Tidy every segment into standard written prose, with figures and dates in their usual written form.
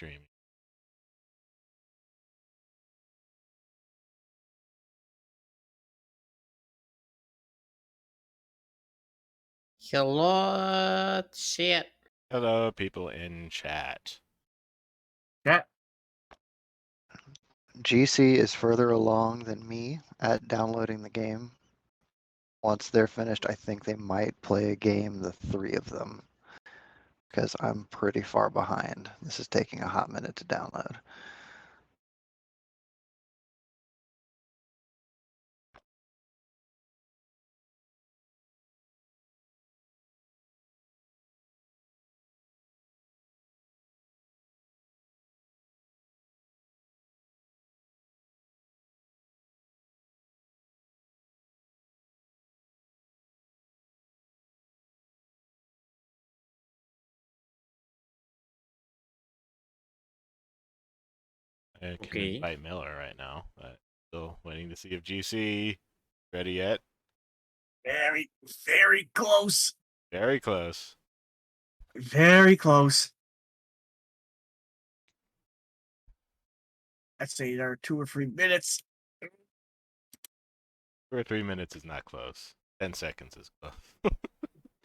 streaming. Hello, chat. Hello, people in chat. Yeah. GC is further along than me at downloading the game. Once they're finished, I think they might play a game, the three of them, because I'm pretty far behind. This is taking a hot minute to download. I can Okay. invite Miller right now, but still waiting to see if GC ready yet. Very, very close. Very close. Very close. I'd say there are 2 or 3 minutes. 2 or 3 minutes is not close. 10 seconds is close.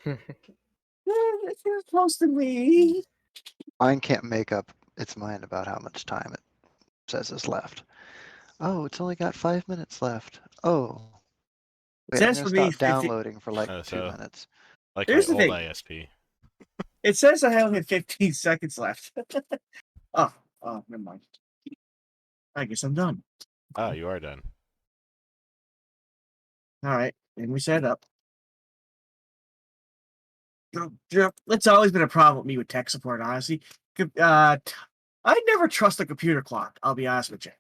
It feels close to me. Mine can't make up its mind about how much time it says is left. Oh, it's only got 5 minutes left. Oh. Wait, I'm Says gonna for me, stop downloading for like 2 so- minutes. Like Here's my the old thing. ISP. It says I only have 15 seconds left. oh, never mind. I guess I'm done. Oh, you are done. All right, then we set up. It's always been a problem with me with tech support, honestly. I never trust a computer clock, I'll be honest with you.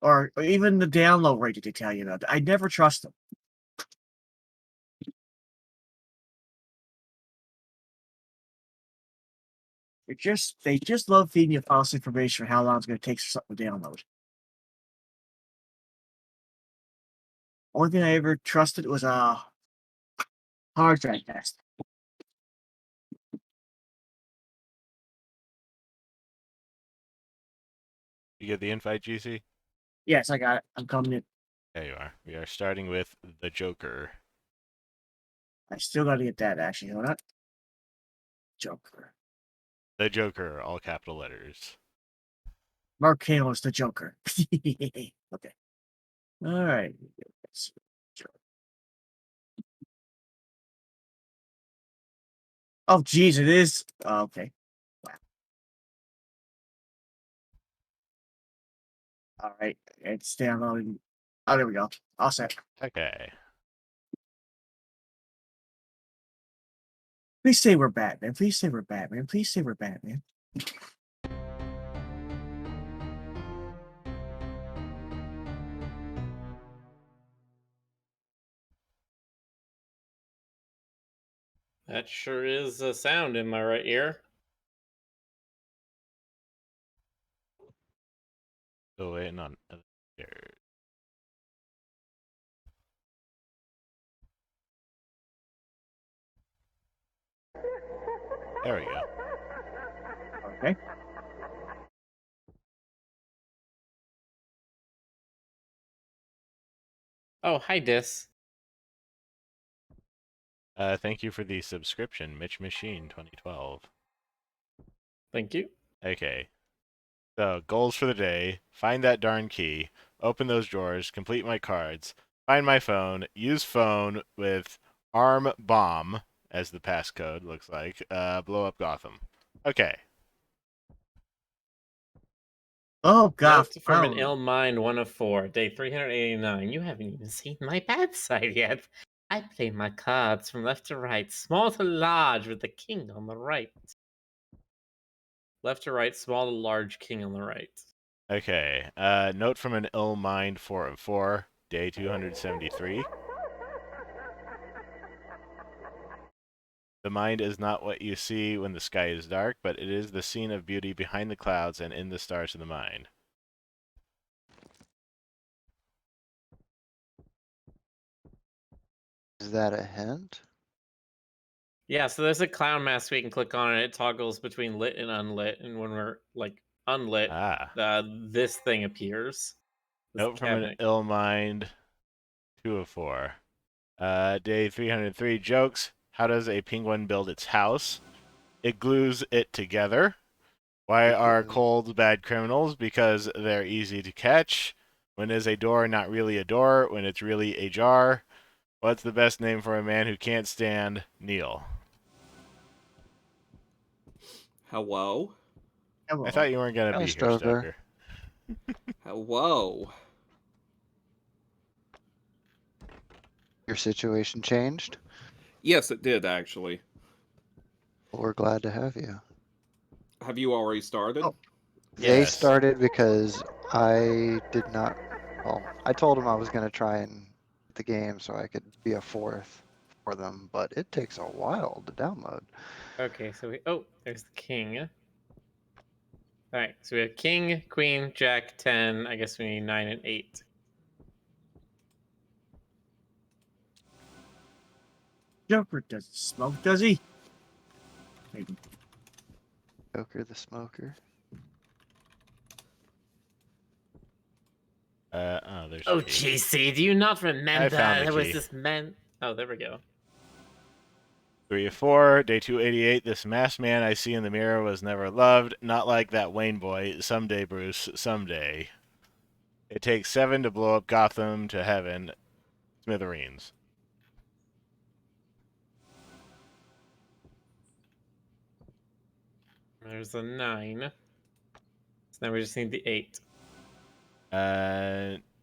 Or even the download rate that they tell you about. I never trust them. They just love feeding you false information for how long it's going to take for something to download. Only thing I ever trusted was a hard drive test. You get the invite, GC? Yes, I got it. I'm coming in. There you are. We are starting with the Joker. I still got to get that, actually. Hold on. Joker. The Joker, all capital letters. Mark Halo's the Joker. Okay. All right. Oh, geez, it is. Oh, okay. Wow. All right. It's downloading. Oh, there we go. All set. Okay. Please say we're Batman. Please say we're Batman. Please say we're Batman. That sure is a sound in my right ear. Still waiting on other. There we go. Okay. Oh, hi, Dis. Thank you for the subscription, Mitch Machine 2012. Thank you. Okay. So, goals for the day. Find that darn key. Open those drawers. Complete my cards. Find my phone. Use phone with arm bomb as the passcode looks like. Blow up Gotham. Okay. Oh, God. Note from an ill mind 1 of 4, day 389. You haven't even seen my bad side yet. I play my cards from left to right, small to large, with the king on the right. Left to right, small to large, king on the right. Okay. Note from an ill mind 4 of 4, day 273. The mind is not what you see when the sky is dark, but it is the scene of beauty behind the clouds and in the stars of the mind. Is that a hint? Yeah, so there's a clown mask we can click on, and it toggles between lit and unlit. And when we're like unlit, Ah. this thing appears. This Note from an cabinet. ill mind. 2 of 4. Day 303 jokes. How does a penguin build its house? It glues it together. Why are colds bad criminals? Because they're easy to catch. When is a door not really a door? When it's really a jar. What's the best name for a man who can't stand Neil? Hello? I thought you weren't going to Hi, be here, Stoker. Stoker. Hello? Your situation changed? Yes, it did, actually. Well, we're glad to have you. Have you already started? Oh. They Yes. started because I did not. Well, I told them I was going to try and get the game so I could be a fourth for them, but it takes a while to download. Okay, so there's the king. All right, so we have king, queen, jack, 10. I guess we need 9 and 8. Joker doesn't smoke, does he? Maybe. Joker the smoker. There's Oh, a key. GC, do you not remember? I found the There was key. this man. Oh, there we go. 3 of 4. Day 288. This masked man I see in the mirror was never loved. Not like that Wayne boy. Someday, Bruce. Someday. It takes 7 to blow up Gotham to heaven. Smithereens. There's a 9. So now we just need the 8.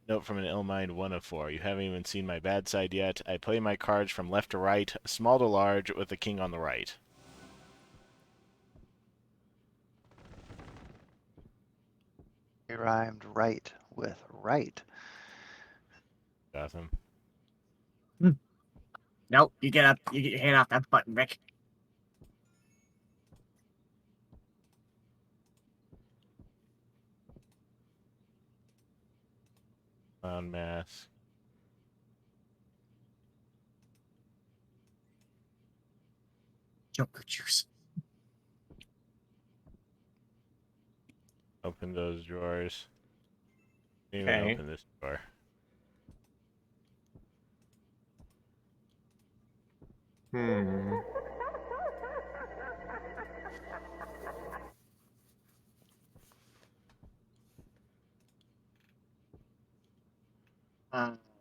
Note from an ill mind. 1 of 4. You haven't even seen my bad side yet. I play my cards from left to right, small to large, with the king on the right. We rhymed right with right. Gotham. Nope, you get up. You get your hand off that button, Rick. Clown mask. Joker juice. Open those drawers. Didn't even Okay. open this drawer. Hmm.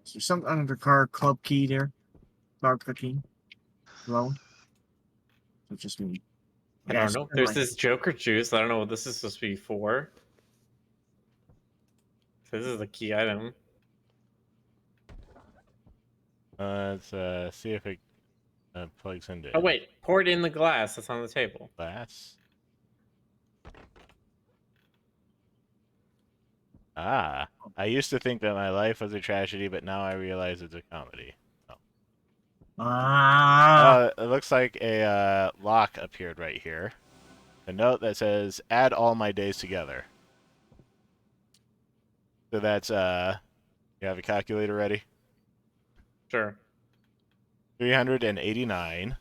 Is there some under car club key there? Car key. Loan. So just me. I don't know. There's this Joker juice. I don't know what this is supposed to be for. This is the key item. Let's see if it plugs into Oh, wait. Pour it in the glass that's on the table. glass. Ah, I used to think that my life was a tragedy, but now I realize it's a comedy. It looks like a lock appeared right here. A note that says, add all my days together. So that's, you have a calculator ready? Sure. 389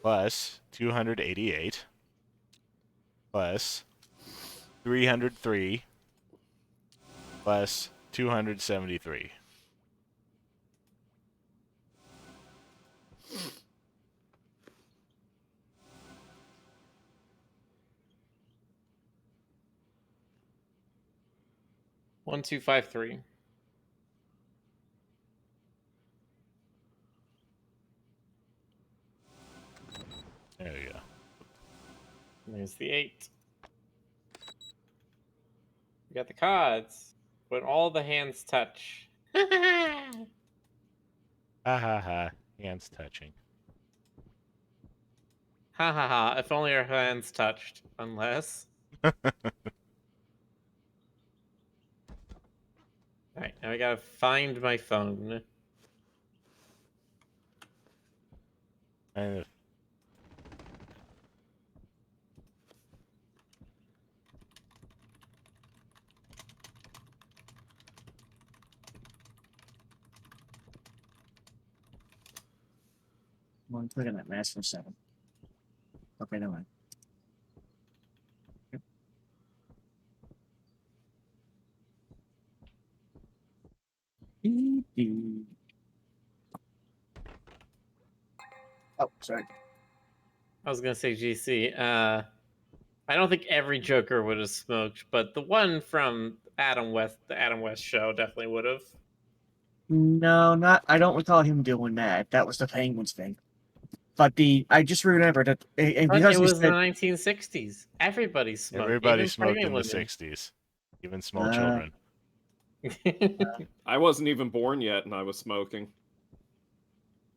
plus 288 plus 303 plus 273. One, 2, 5, 3. There you go. There's the 8. We got the cards. When all the hands touch. Ha Ha ha ha. Hands touching. ha ha. If only our hands touched. Unless. Alright, now we gotta find my phone. And I'm clicking that mask for 7. Okay, never mind. Oh, sorry. I was gonna say GC. I don't think every Joker would have smoked, but the one from the Adam West show, definitely would have. No, not. I don't recall him doing that. That was the Penguins thing. But I just remember that, and But because it he was the said, 1960s. Everybody smoked, Everybody even smoked pregnant in the women. 60s, even small children. I wasn't even born yet, and I was smoking.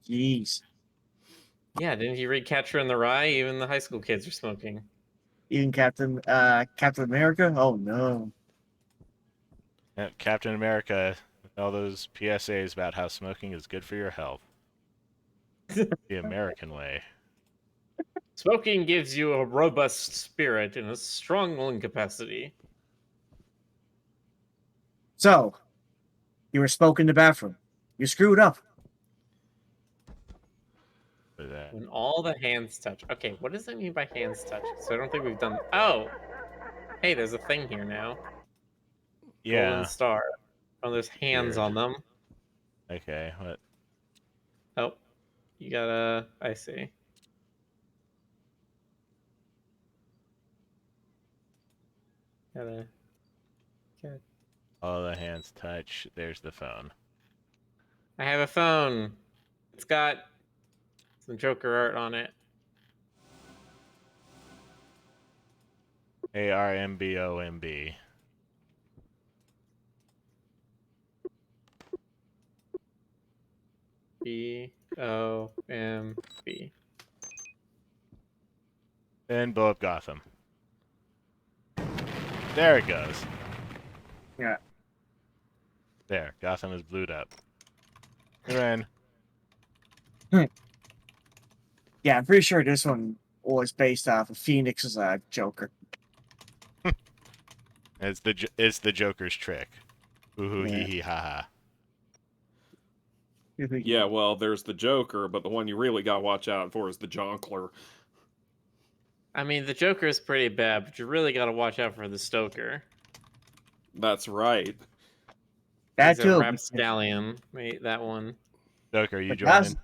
"Jeez, Yeah, didn't you read Catcher in the Rye? Even the high school kids are smoking. even Captain America? Oh no, Yeah, Captain America, with all those PSAs about how smoking is good for your health. The American way. Smoking gives you a robust spirit and a strong lung capacity. So you were smoking in the bathroom. You screwed up. For that. When all the hands touch. Okay, what does that mean by hands touch? So I don't think we've done. Oh, hey, there's a thing here now. Golden Yeah. star. Oh, there's hands Weird. on them. Okay. What? Oh, you gotta. I see. Gotta. All the hands touch. There's the phone. I have a phone. It's got some Joker art on it. ARMBOMB. BOMB. And blow up Gotham. There it goes. Yeah. There. Gotham is blued up. You're in. Yeah, I'm pretty sure this one was based off of Phoenix's Joker. It's the Joker's trick. Ooh hoo hee Yeah. hee ha ha. Yeah, well, there's the Joker, but the one you really got to watch out for is the Jonkler. I mean, the Joker is pretty bad, but you really gotta watch out for the Stoker. That's right. That He's a too. rapscallion. Wait, that one. Joker, you But joining?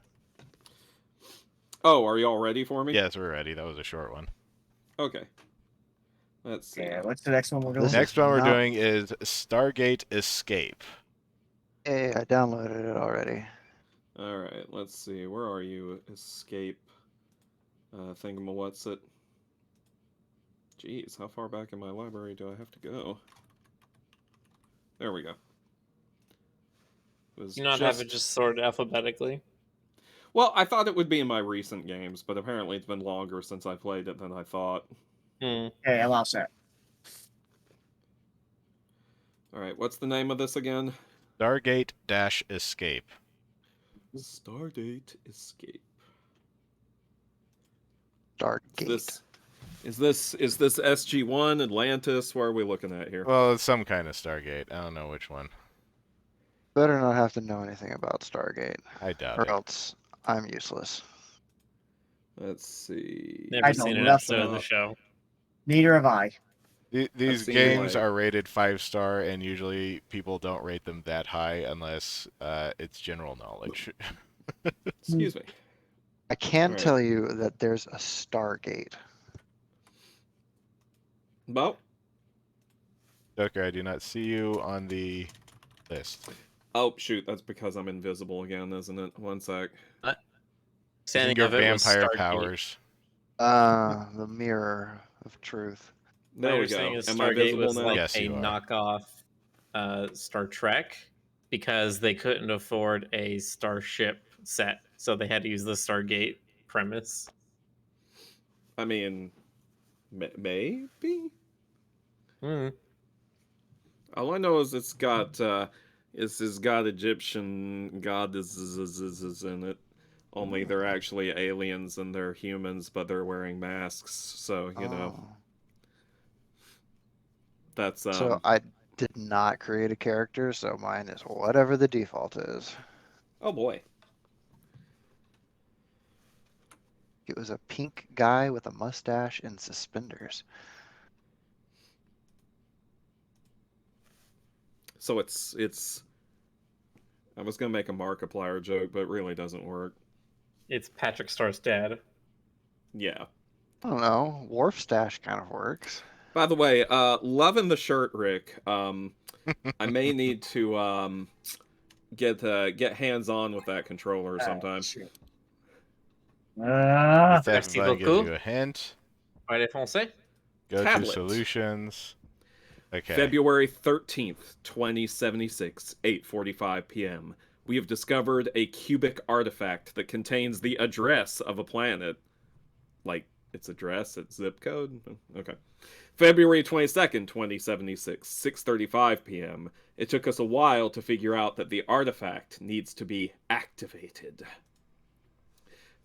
Oh, are you all ready for me? Yes, we're ready. That was a short one. Okay. Let's see. Yeah, what's the next one we're doing? This Next is one we're not- doing is Stargate Escape. Hey, I downloaded it already. All right, let's see. Where are you? Escape. Thingamawhat's it? Jeez, how far back in my library do I have to go? There we go. It was You not have it just sorted alphabetically? Well, I thought it would be in my recent games, but apparently it's been longer since I played it than I thought. Hmm. Okay, I'm all set. All right, what's the name of this again? Stargate Escape. Stargate Escape. Stargate. Is this SG-1, Atlantis? What are we looking at here? Well, it's some kind of Stargate. I don't know which one. Better not have to know anything about Stargate, I doubt or it. else I'm useless. Let's see. Never I seen know an nothing episode of the about- show. Neither have I. These seen, games like- are rated 5-star, and usually people don't rate them that high unless it's general knowledge. Excuse me. I can Alright. tell you that there's a Stargate. Well, Joker, I do not see you on the list. oh shoot, that's because I'm invisible again, isn't it? One sec. Using Standing your of it was vampire Stargate. powers. The mirror of truth. My There we go. understanding is Am I Stargate visible was now? like Yes, a you are. knockoff Star Trek because they couldn't afford a starship set, so they had to use the Stargate premise. I mean, maybe? Hmm. All I know is it's got Egyptian goddesses in it. Only they're actually aliens and they're humans, but they're wearing masks. So you know Oh. that's So I did not create a character, so mine is whatever the default is. Oh boy. it was a pink guy with a mustache and suspenders. So it's. I was gonna make a Markiplier joke, but it really doesn't work. It's Patrick Starr's dad. Yeah. I don't know. Wharf stash kind of works. By the way, loving the shirt, Rick. I may need to get hands on with that controller sometime. Shit. This type of Merci button gives beaucoup. you a hint. Parlez français? Go to Tablet. solutions. Okay. February 13th, 2076, 8:45 p.m. We have discovered a cubic artifact that contains the address of a planet. Like, its address, its zip code? Okay. February 22nd, 2076, 6:35 p.m. It took us a while to figure out that the artifact needs to be activated.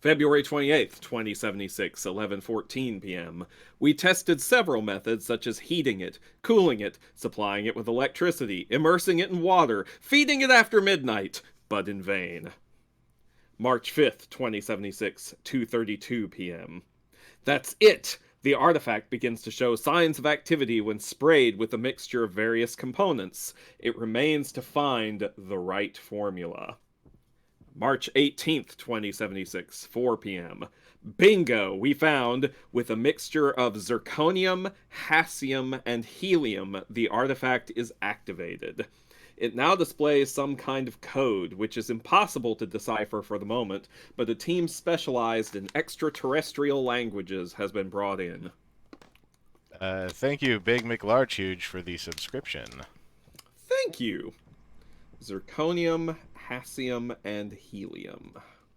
February 28th, 2076, 11:14 p.m. We tested several methods such as heating it, cooling it, supplying it with electricity, immersing it in water, feeding it after midnight, but in vain. March 5th, 2076, 2:32 p.m. That's it! The artifact begins to show signs of activity when sprayed with a mixture of various components. It remains to find the right formula. March 18th, 2076, 4 p.m. Bingo! We found, with a mixture of zirconium, hassium, and helium, the artifact is activated. It now displays some kind of code, which is impossible to decipher for the moment, but a team specialized in extraterrestrial languages has been brought in. Thank you, Big McLargehuge, for the subscription. Thank you! Zirconium, hassium, and helium.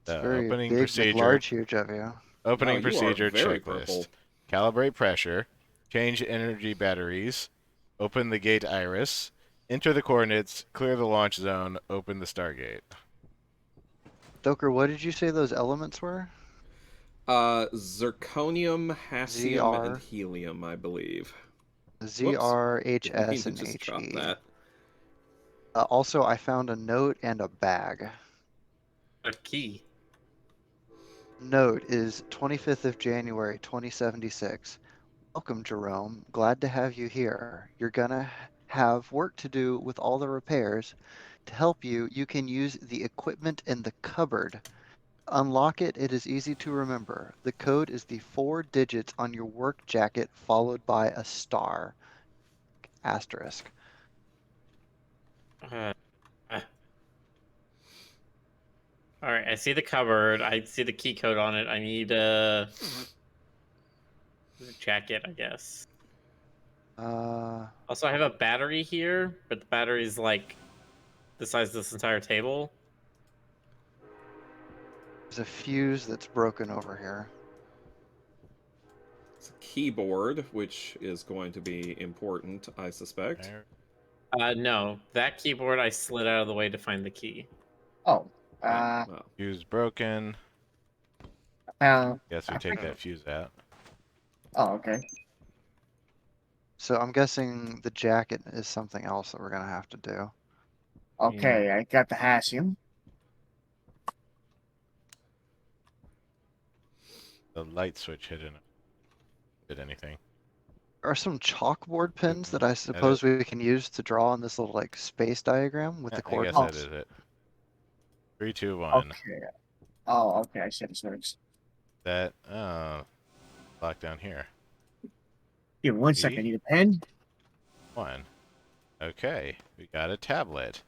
It's very Opening big, procedure. large, huge of you. Opening Wow, you are procedure very checklist. purple. Calibrate pressure. Change energy batteries. Open the gate iris. Enter the coordinates. Clear the launch zone. Open the Stargate. Stoker, what did you say those elements were? Zirconium, hassium, and ZR. helium, I believe. ZR, Didn't mean HS, to and just drop HE. that. Also, I found a note and a bag. A key. Note is 25th of January, 2076. Welcome, Jerome. Glad to have you here. You're gonna have work to do with all the repairs. To help you, you can use the equipment in the cupboard. Unlock it, it is easy to remember. The code is the 4 digits on your work jacket followed by a star. Asterisk. Uh, all right, I see the cupboard. I see the key code on it. I need a jacket, I guess. Also, I have a battery here, but the battery's like the size of this entire table. There's a fuse that's broken over here. It's a keyboard, which is going to be important, I suspect. There. No, that keyboard I slid out of the way to find the key. Oh. Well, Fuse broken. Guess we take that fuse out. Oh, okay. So I'm guessing the jacket is something else that we're gonna have to do. Okay, I got the hassium. The light switch hidden. Did anything? Are some chalkboard pins that I suppose we can use to draw on this little like space diagram with the I guess coordinates? that is it. 3, 2, 1. Okay. Oh, okay. I see the works. That lock down here. Give me 1 See? second. I need a pen. 1. Okay, we got a tablet.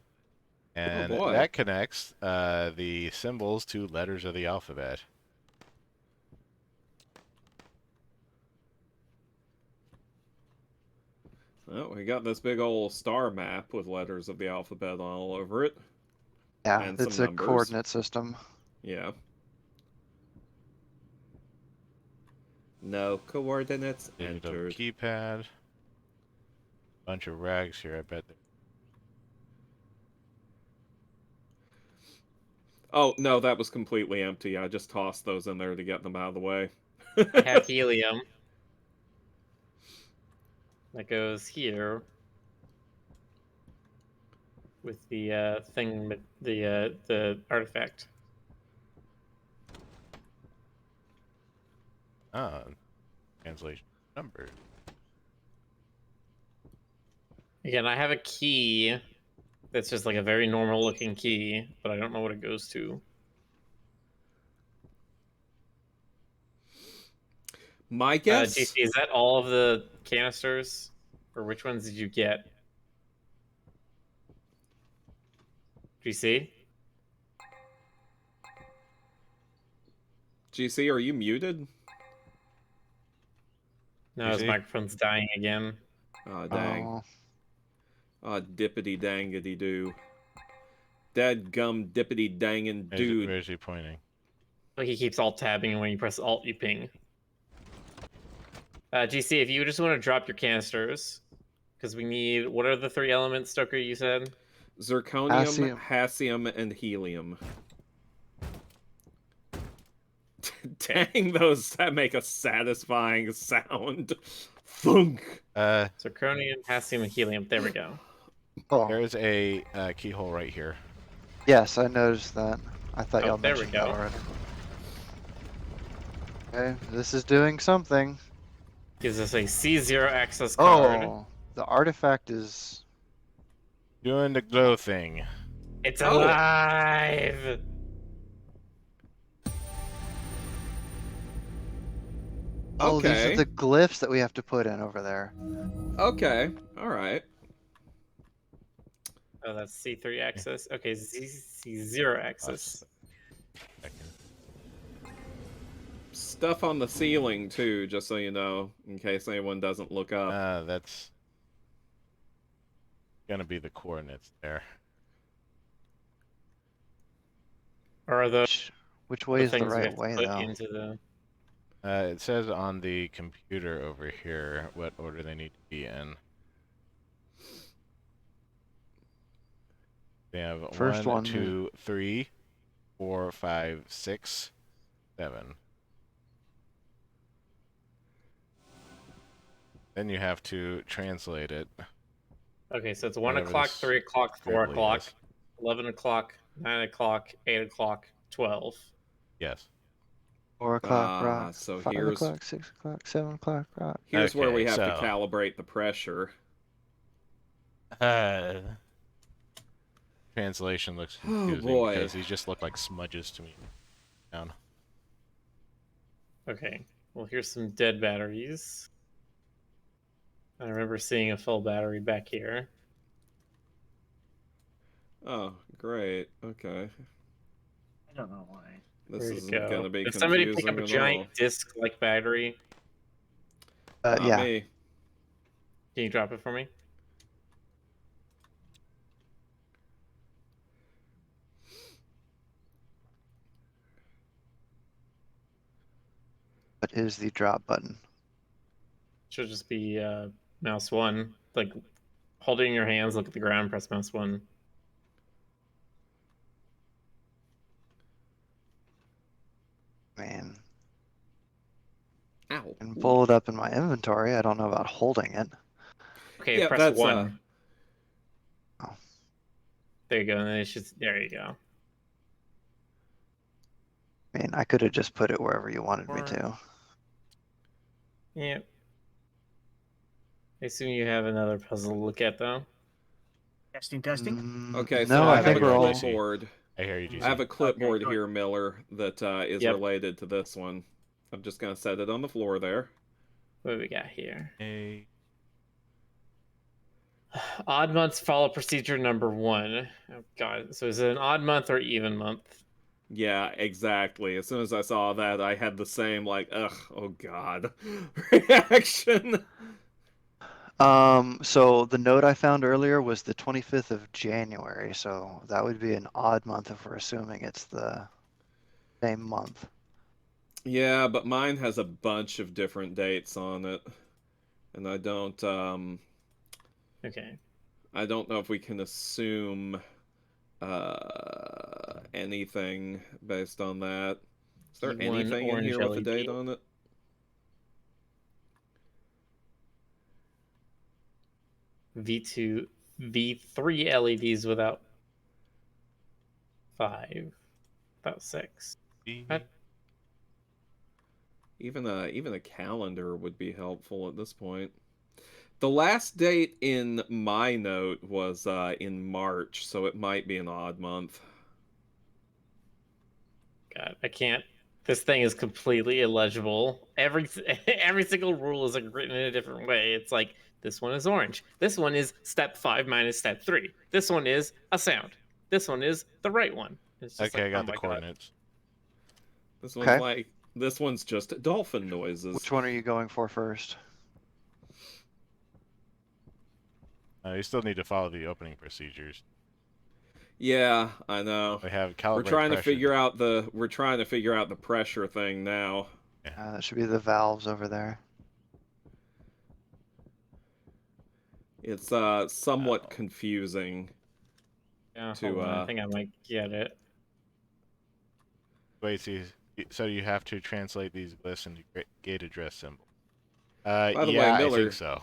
And boy. that connects the symbols to letters of the alphabet. well, we got this big old star map with letters of the alphabet all over it. Yeah, And it's some a numbers. coordinate system. Yeah. No coordinates Digital entered. keypad. Bunch of rags here, I bet. Oh, no, that was completely empty. I just tossed those in there to get them out of the way. I have helium. That goes here. With the thing, the artifact. Ah, translation number. Again, I have a key that's just like a very normal looking key, but I don't know what it goes to. My guess. GC, is that all of the canisters, or which ones did you get? GC? GC, are you muted? No, his GC? microphone's dying again. Aw, dang. Oh, Aw, dippity dangity doo. Dead gum dippity dangin' dude. Where's he pointing? Like he keeps alt tabbing, and when you press alt, you ping. GC, if you just want to drop your canisters, because we need. What are the 3 elements, Stoker? You said. Zirconium, Hassium. hassium, and helium. Dang, those that make a satisfying sound. Thunk. Zirconium, hassium, and helium. There we go. Oh, There's a keyhole right here. yes, I noticed that. I thought Oh, y'all there we mentioned that go. already. Okay, this is doing something. Gives us a C0 access card. Oh, the artifact is. Doing the glow thing. It's Oh. alive! Oh, these Okay. are the glyphs that we have to put in over there. Okay. All right. Oh, that's C3 access. Okay, C0 access. Stuff on the ceiling too, just so you know, in case anyone doesn't look up. That's gonna be the coordinates there. Or are those Which the way is the things we right have to way, put though? into the... It says on the computer over here what order they need to be in. They have First 1, one. 2, 3, 4, 5, 6, 7. Then you have to translate it. Okay, so it's 1 Whatever o'clock, this 3 o'clock, 4 scribbly o'clock, is. 11 o'clock, 9 o'clock, 8 o'clock, 12. Yes. 4 o'clock rock. So 5 here's o'clock, 6 o'clock, 7 o'clock rock. here's where we Okay, have to so- calibrate the pressure. Translation looks Oh, confusing boy. because these just look like smudges to me. Down. Okay, well, here's some dead batteries. I remember seeing a full battery back here. Oh, great. Okay. I don't know why. This Where'd it isn't go? gonna be Did somebody pick confusing up a at giant all. disc-like battery? Not Yeah. me. Can you drop it for me? What is the drop button? Should just be mouse 1. Like, holding in your hands, look at the ground, press mouse 1. Man, Ow. I can pull it up in my inventory. I don't know about holding it. Okay, Yeah, press that's 1. Oh. There you go, and then it's just... There you go. I mean, I could have just put it wherever you wanted me to. Yep. I assume you have another puzzle to look at, though. Testing, testing. Okay, No, so I I have think a we're all. clipboard. I hear you, GC. I have a clipboard Okay, here, Miller, that is Yep. related to this one. I'm just gonna set it on the floor there. What do we got here? A Odd months follow procedure number 1. Oh, God. So is it an odd month or even month? Yeah, exactly. As soon as I saw that, I had the same, like, ugh, oh god, reaction. So the note I found earlier was the 25th of January, so that would be an odd month if we're assuming it's the same month. Yeah, but mine has a bunch of different dates on it. And I don't Okay. I don't know if we can assume anything based on that. Is there E1 anything in orange here with a LED. date on it? V2, V3 LEDs without 5. About 6. B. What? Even a calendar would be helpful at this point. The last date in my note was in March, so it might be an odd month. God, I can't. This thing is completely illegible. Every every single rule is like written in a different way. It's like this one is orange. This one is step 5 minus step 3. This one is a sound. This one is the right one. It's just Okay, like, I oh got the my god. coordinates. Okay. This one's just dolphin noises. Which one are you going for first? You still need to follow the opening procedures. Yeah, I know. We have calibrate We're trying to pressure. figure out the pressure thing now. That should be the valves over there. It's somewhat Oh. confusing. Yeah, to, hold on, I think I might get it. Wait, so you have to translate these glyphs into gate address symbols. By the Yeah, way, I Miller, think so.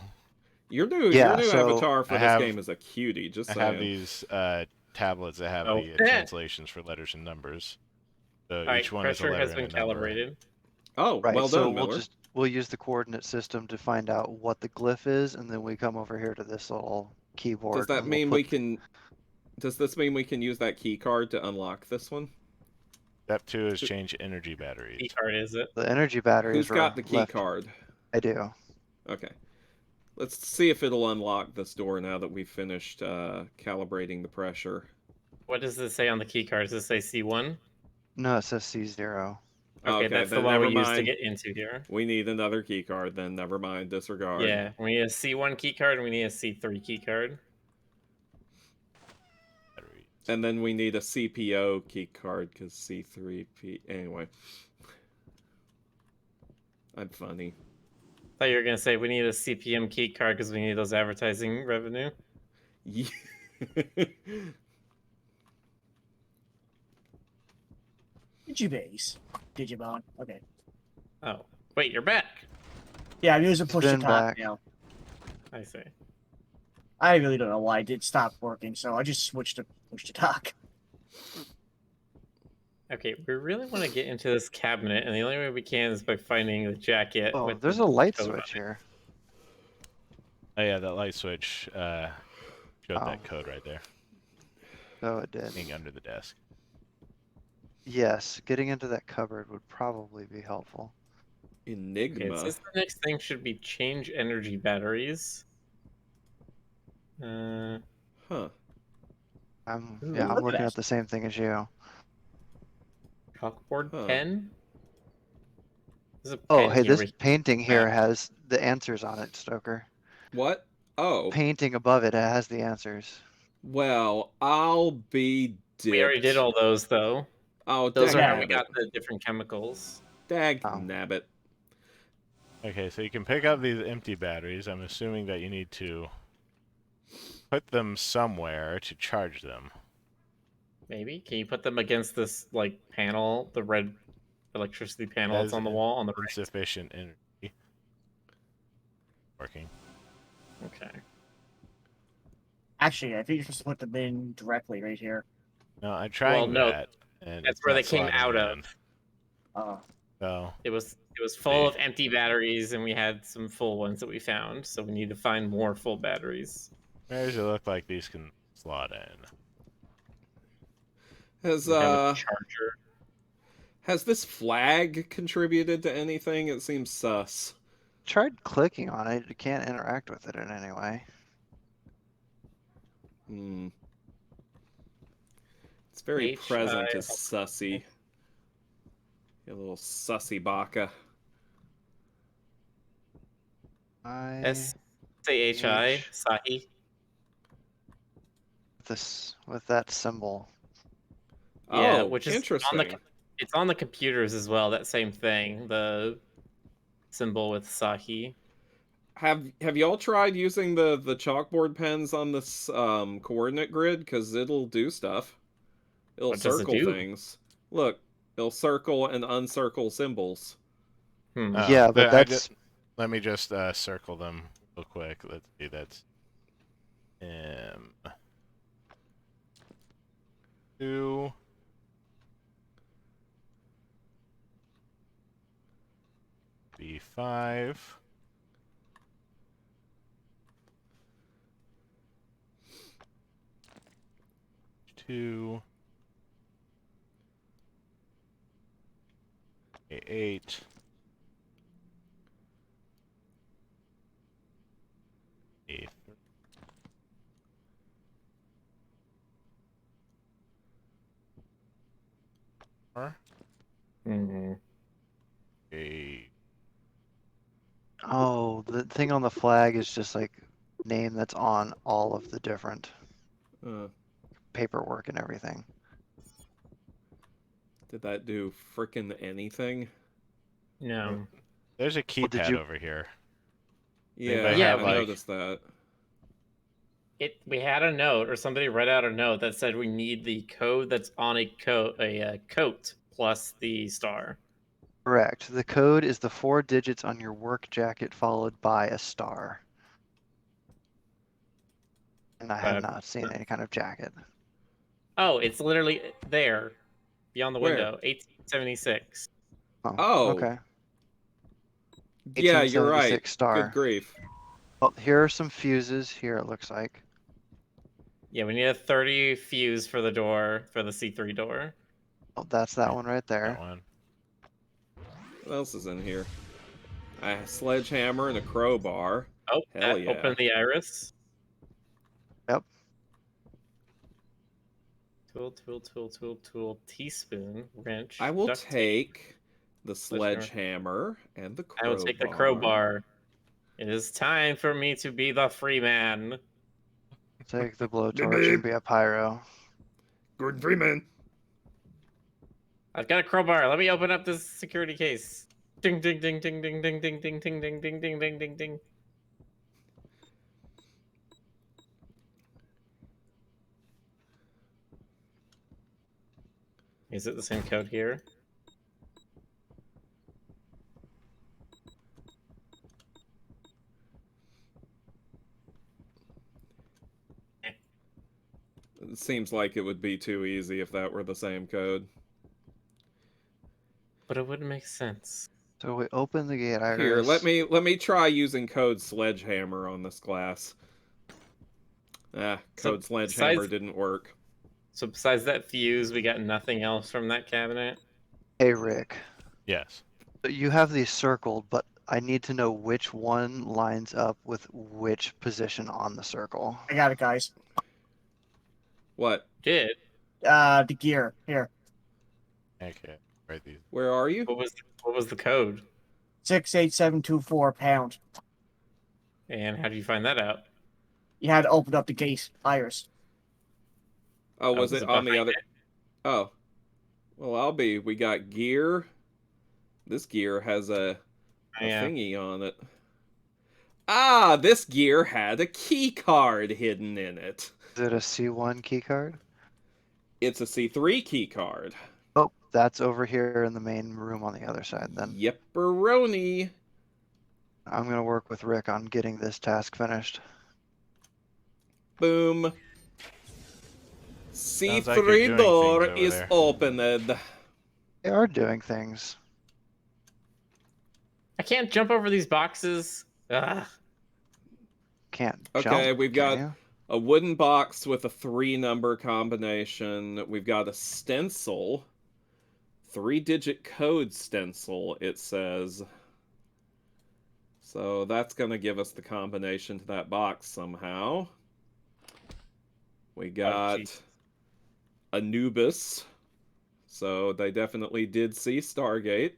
your Yeah, new so avatar for I this have- game is a cutie. Just I saying. have these tablets that have Oh. the translations for letters and numbers. So All each right, one is a pressure letter has and been a number. calibrated. Oh, right, well so done, Miller. we'll use the coordinate system to find out what the glyph is, and then we come over here to this little keyboard. Does that and we'll mean put we can? Does this mean we can use that key card to unlock this one? Step 2 is change energy batteries. E card is it? the energy batteries? Who's got the key left. card? I do. Okay. Let's see if it'll unlock this door now that we've finished calibrating the pressure. What does this say on the key card? Does it say C1? No, it says C0. Okay, that's the then one never we use to mind. get into here. We need another key card. Then never mind. Disregard. Yeah, we need a C1 key card and we need a C3 key card. Batteries. And then we need a CPO key card because C3P. Anyway, I'm funny. I thought you were gonna say we need a CPM key card because we need those advertising revenue. Yeah. Digibase. Digimon. Okay. Oh, wait, you're back. Yeah, I'm using push to Spin talk back. now. I see. I really don't know why it did stop working, so I just switched to push to talk. Okay, we really want to get into this cabinet, and the only way we can is by finding the jacket. Oh, with there's the a light code on switch it. here. Oh yeah, that light switch showed Oh. that code right there, So it did. being under the desk. Yes, getting into that cupboard would probably be helpful. Okay, Enigma. it says the next thing should be change energy batteries. Huh. Ooh, I'm look I'm at looking that. at the same thing as you. chalkboard Huh. pen. There's a Oh, pen hey, here this we- painting here has the answers on it, Stoker. What? Oh. Painting above it has the answers. Well, I'll be dipped. We already did all those though. Oh, Those are dag how we nabbit. got the different chemicals. Dag Oh. nabbit. Okay, so you can pick up these empty batteries. I'm assuming that you need to put them somewhere to charge them. Maybe. Can you put them against this like panel, the red electricity panel That that's is on the wall on the right? Insufficient energy. Working. Okay. Actually, I think you're supposed to put them in directly right here. No, I'm trying no, that. And that's it's where not they came slotting out in. of. So It was full of empty batteries, and we had some full ones that we found. So we need to find more full batteries. where does it look like these can slot in? Has We have a charger. has this flag contributed to anything? It seems sus. Tried clicking on it, you can't interact with it in any way. Hmm. It's very H, present I- as sussy. A little sussy baka. SAHI Sahi. This with that symbol. Yeah, Oh, which is interesting. it's on the computers as well. That same thing, the symbol with Sahi. Have y'all tried using the chalkboard pens on this coordinate grid? Because it'll do stuff. It'll What does it circle do? things. Look, it'll circle and uncircle symbols. Yeah, but that's Let me just circle them real quick. Let's see. That's two. 5. Two. 8. A 4. Mm-hmm. A Oh, the thing on the flag is just like name that's on all of the different Uh, paperwork and everything. did that do frickin' anything? No. There's a Well, did keypad you- over here. Yeah, Yeah, have, I like- noticed that. We had a note, or somebody read out a note that said we need the code that's on a coat plus the star. Correct. The code is the 4 digits on your work jacket followed by a star. And I have not seen any kind of jacket. Oh, it's literally there, beyond the Where? window. 1876. Oh. Okay. Yeah, you're right. 1876 star. Good grief. Well, here are some fuses. Here it looks like. Yeah, we need a 30 fuse for the door, for the C3 door. Oh, that's that one right there. That one. What else is in here? A sledgehammer and a crowbar. Oh, Hell that yeah. opened the iris. Yep. Tool. Teaspoon, wrench. I will duct tape. take the sledgehammer and the crowbar. I will take the crowbar. It is time for me to be the free man. Take the blowtorch and be a pyro. Gordon Freeman. I've got a crowbar. Let me open up this security case. Ding ding ding ding ding ding ding ding ding ding ding ding ding ding ding. Is it the same code here? It seems like it would be too easy if that were the same code. But it wouldn't make sense. So we open the gate iris. Here, let me try using code sledgehammer on this glass. Ah, So code sledgehammer besides- didn't work. So besides that fuse, we got nothing else from that cabinet. Hey, Rick. Yes. You have these circled, but I need to know which one lines up with which position on the circle. I got it, guys. What? Did The gear here. Okay. Write these. Where are you? what was the code? 68724 pound. And how do you find that out? You had to open up the gate iris. Oh, was was it it on the behind other? Oh. Well, we got gear. This gear has a Yeah. thingy on it. Ah, this gear had a key card hidden in it. Is it a C1 key card? It's a C3 key card. Oh, that's over here in the main room on the other side then. Yepperoni. I'm going to work with Rick on getting this task finished. Boom. like you're C3 doing door things over is there. opened. They are doing things. I can't jump over these boxes. Ugh. Can't Okay, jump, we've can got you? a wooden box with a 3-number combination. We've got a stencil. 3-digit code stencil, it says. So that's going to give us the combination to that box somehow. We got jeez. Anubis. So they definitely did see Stargate.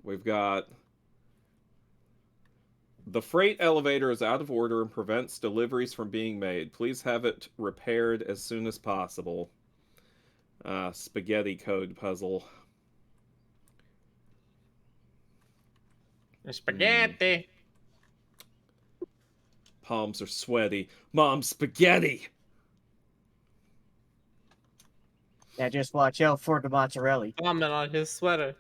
We've got the freight elevator is out of order and prevents deliveries from being made. Please have it repaired as soon as possible. Spaghetti code puzzle. Spaghetti. Palms are sweaty. Mom, spaghetti! Yeah, just watch out for the mozzarella. Vomit on his sweater.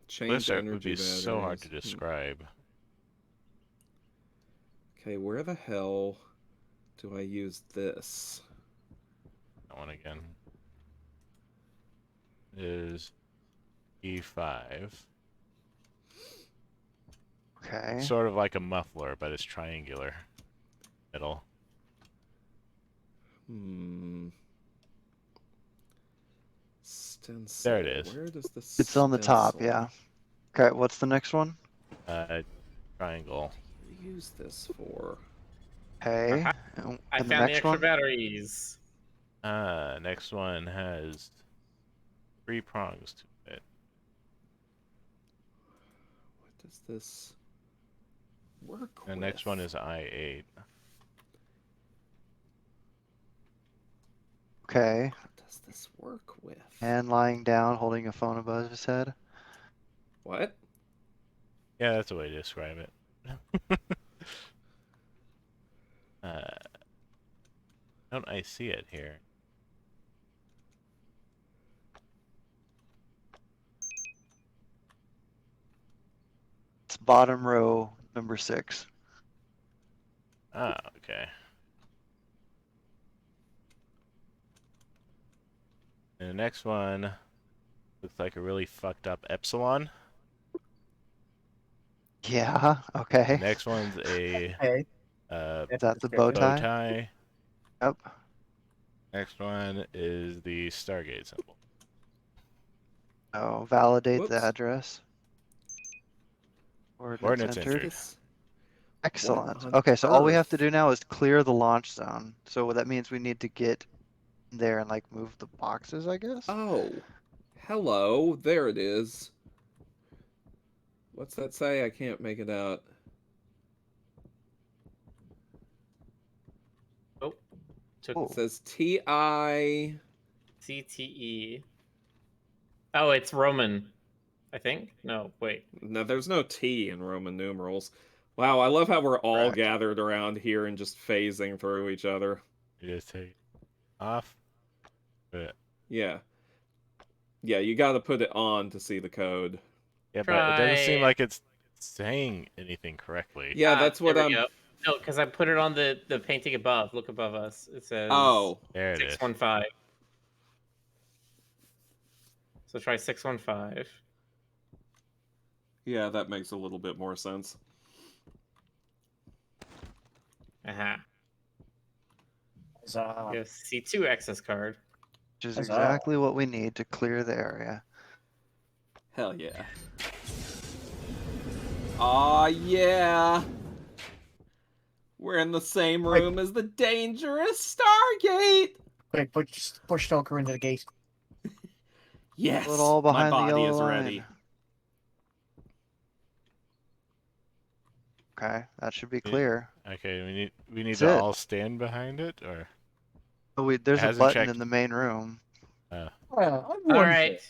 Change Blizzard energy would be so hard to batteries. describe. Okay, where the hell do I use this? That one again. Is E5. Okay. Sort of like a muffler, but it's triangular. Middle. Stencil. There it is. Where does the It's on the top, stencil- yeah. Okay, what's the next one? Triangle. What do you use this for? Okay. Aha. And I the found the next extra one? batteries. Next one has 3 prongs to it. What does this work The with? next one is I8. Okay. What does this work with? And lying down, holding a phone above his head. What? Yeah, that's a way to describe it. Don't I see it here? It's bottom row, number 6. Ah, okay. And the next one looks like a really fucked up epsilon. Yeah, The okay. next one's a Hey, Is that the bow bow tie? tie. Yep. Next one is the Stargate symbol. Oh, validate the Whoops. address. Coordinates Coordinates entered. entered. This- Excellent. on Okay, so all we have to earth? do now is clear the launch zone. So that means we need to get there and like move the boxes, I guess. Oh. Hello. There it is. What's that say? I can't make it out. Oh, took Oh. It says TI. CTE. Oh, it's Roman. I think. No, wait. No, there's no T in Roman numerals. Wow, I love how we're all Correct. gathered around here and just phasing through each other. You just take it off. But Yeah. Yeah, you gotta put it on to see the code. yeah, but it doesn't seem Try- like it's saying anything correctly. Yeah, that's what there we I'm. go. No, because I put it on the painting above. Look above us. It says Oh, There it is. 615. So try 615. yeah, that makes a little bit more sense. Aha. uh, Yes, C2 access card. Which is Huzzah. exactly what we need to clear the area. Hell yeah. Aw, yeah. We're in the same room as the dangerous Stargate. quick, push Stoker into the gate. Yes, Pull it all my behind the body yellow is line. ready. Okay, that should be Yeah. clear. Okay, we need That's to it. all stand behind it, or Oh, there's a hasn't button checked. in the main room. I'm All one right.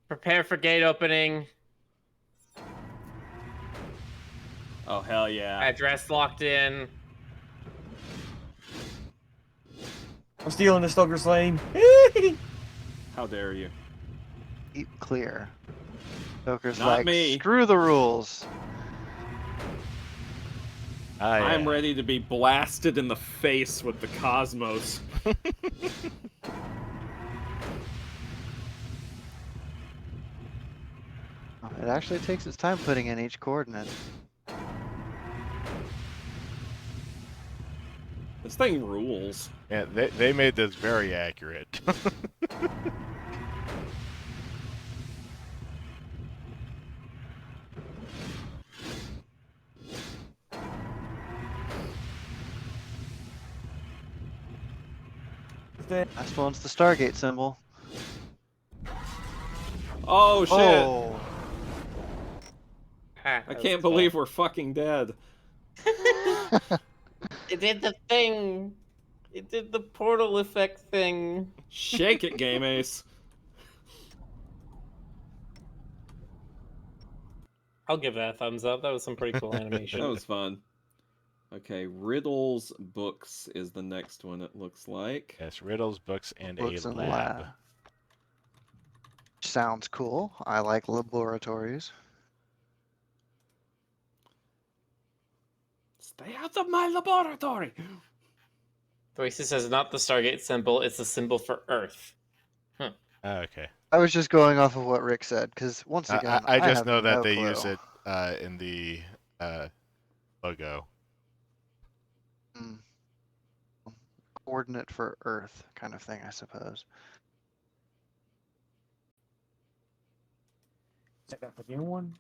Prepare for gate opening. Oh, hell yeah. Address locked in. I'm stealing the Stoker's lane. How dare you. Keep clear. Joker's Not like, me. screw the rules. Ah, yeah. I'm ready to be blasted in the face with the cosmos. It actually takes its time putting in each coordinate. This thing rules. Yeah, they made this very accurate. Last one's the Stargate symbol. Oh, shit. Oh, Ah, I that can't was believe we're fucking dead. cool. It did the thing. It did the portal effect thing. Shake it, Game Ace. I'll give that a thumbs up. That was some pretty cool animation. That was fun. Okay, Riddles Books is the next one, it looks like. Yes, riddles, books, and books a and lab. lab. Sounds cool. I like laboratories. Stay out of my laboratory! The way she says not the Stargate symbol, it's the symbol for Earth. Ah, okay. I was just going off of what Rick said, because once again, I just have know that no they clue. use it in the logo. Mm. Coordinate for Earth kind of thing, I suppose. Check out the new one.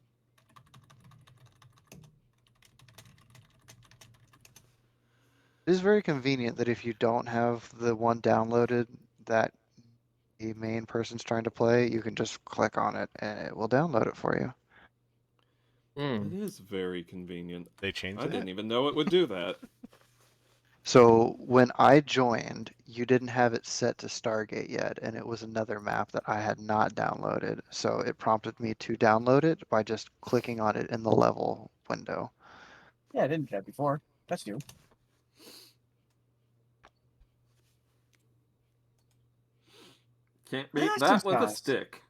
It is very convenient that if you don't have the one downloaded that the main person's trying to play, you can just click on it and it will download it for you. It is very convenient. They changed I it. didn't even know it would do that. So when I joined, you didn't have it set to Stargate yet, and it was another map that I had not downloaded. So it prompted me to download it by just clicking on it in the level window. Yeah, I didn't do that before. That's new. Can't beat That's that with a nice. stick.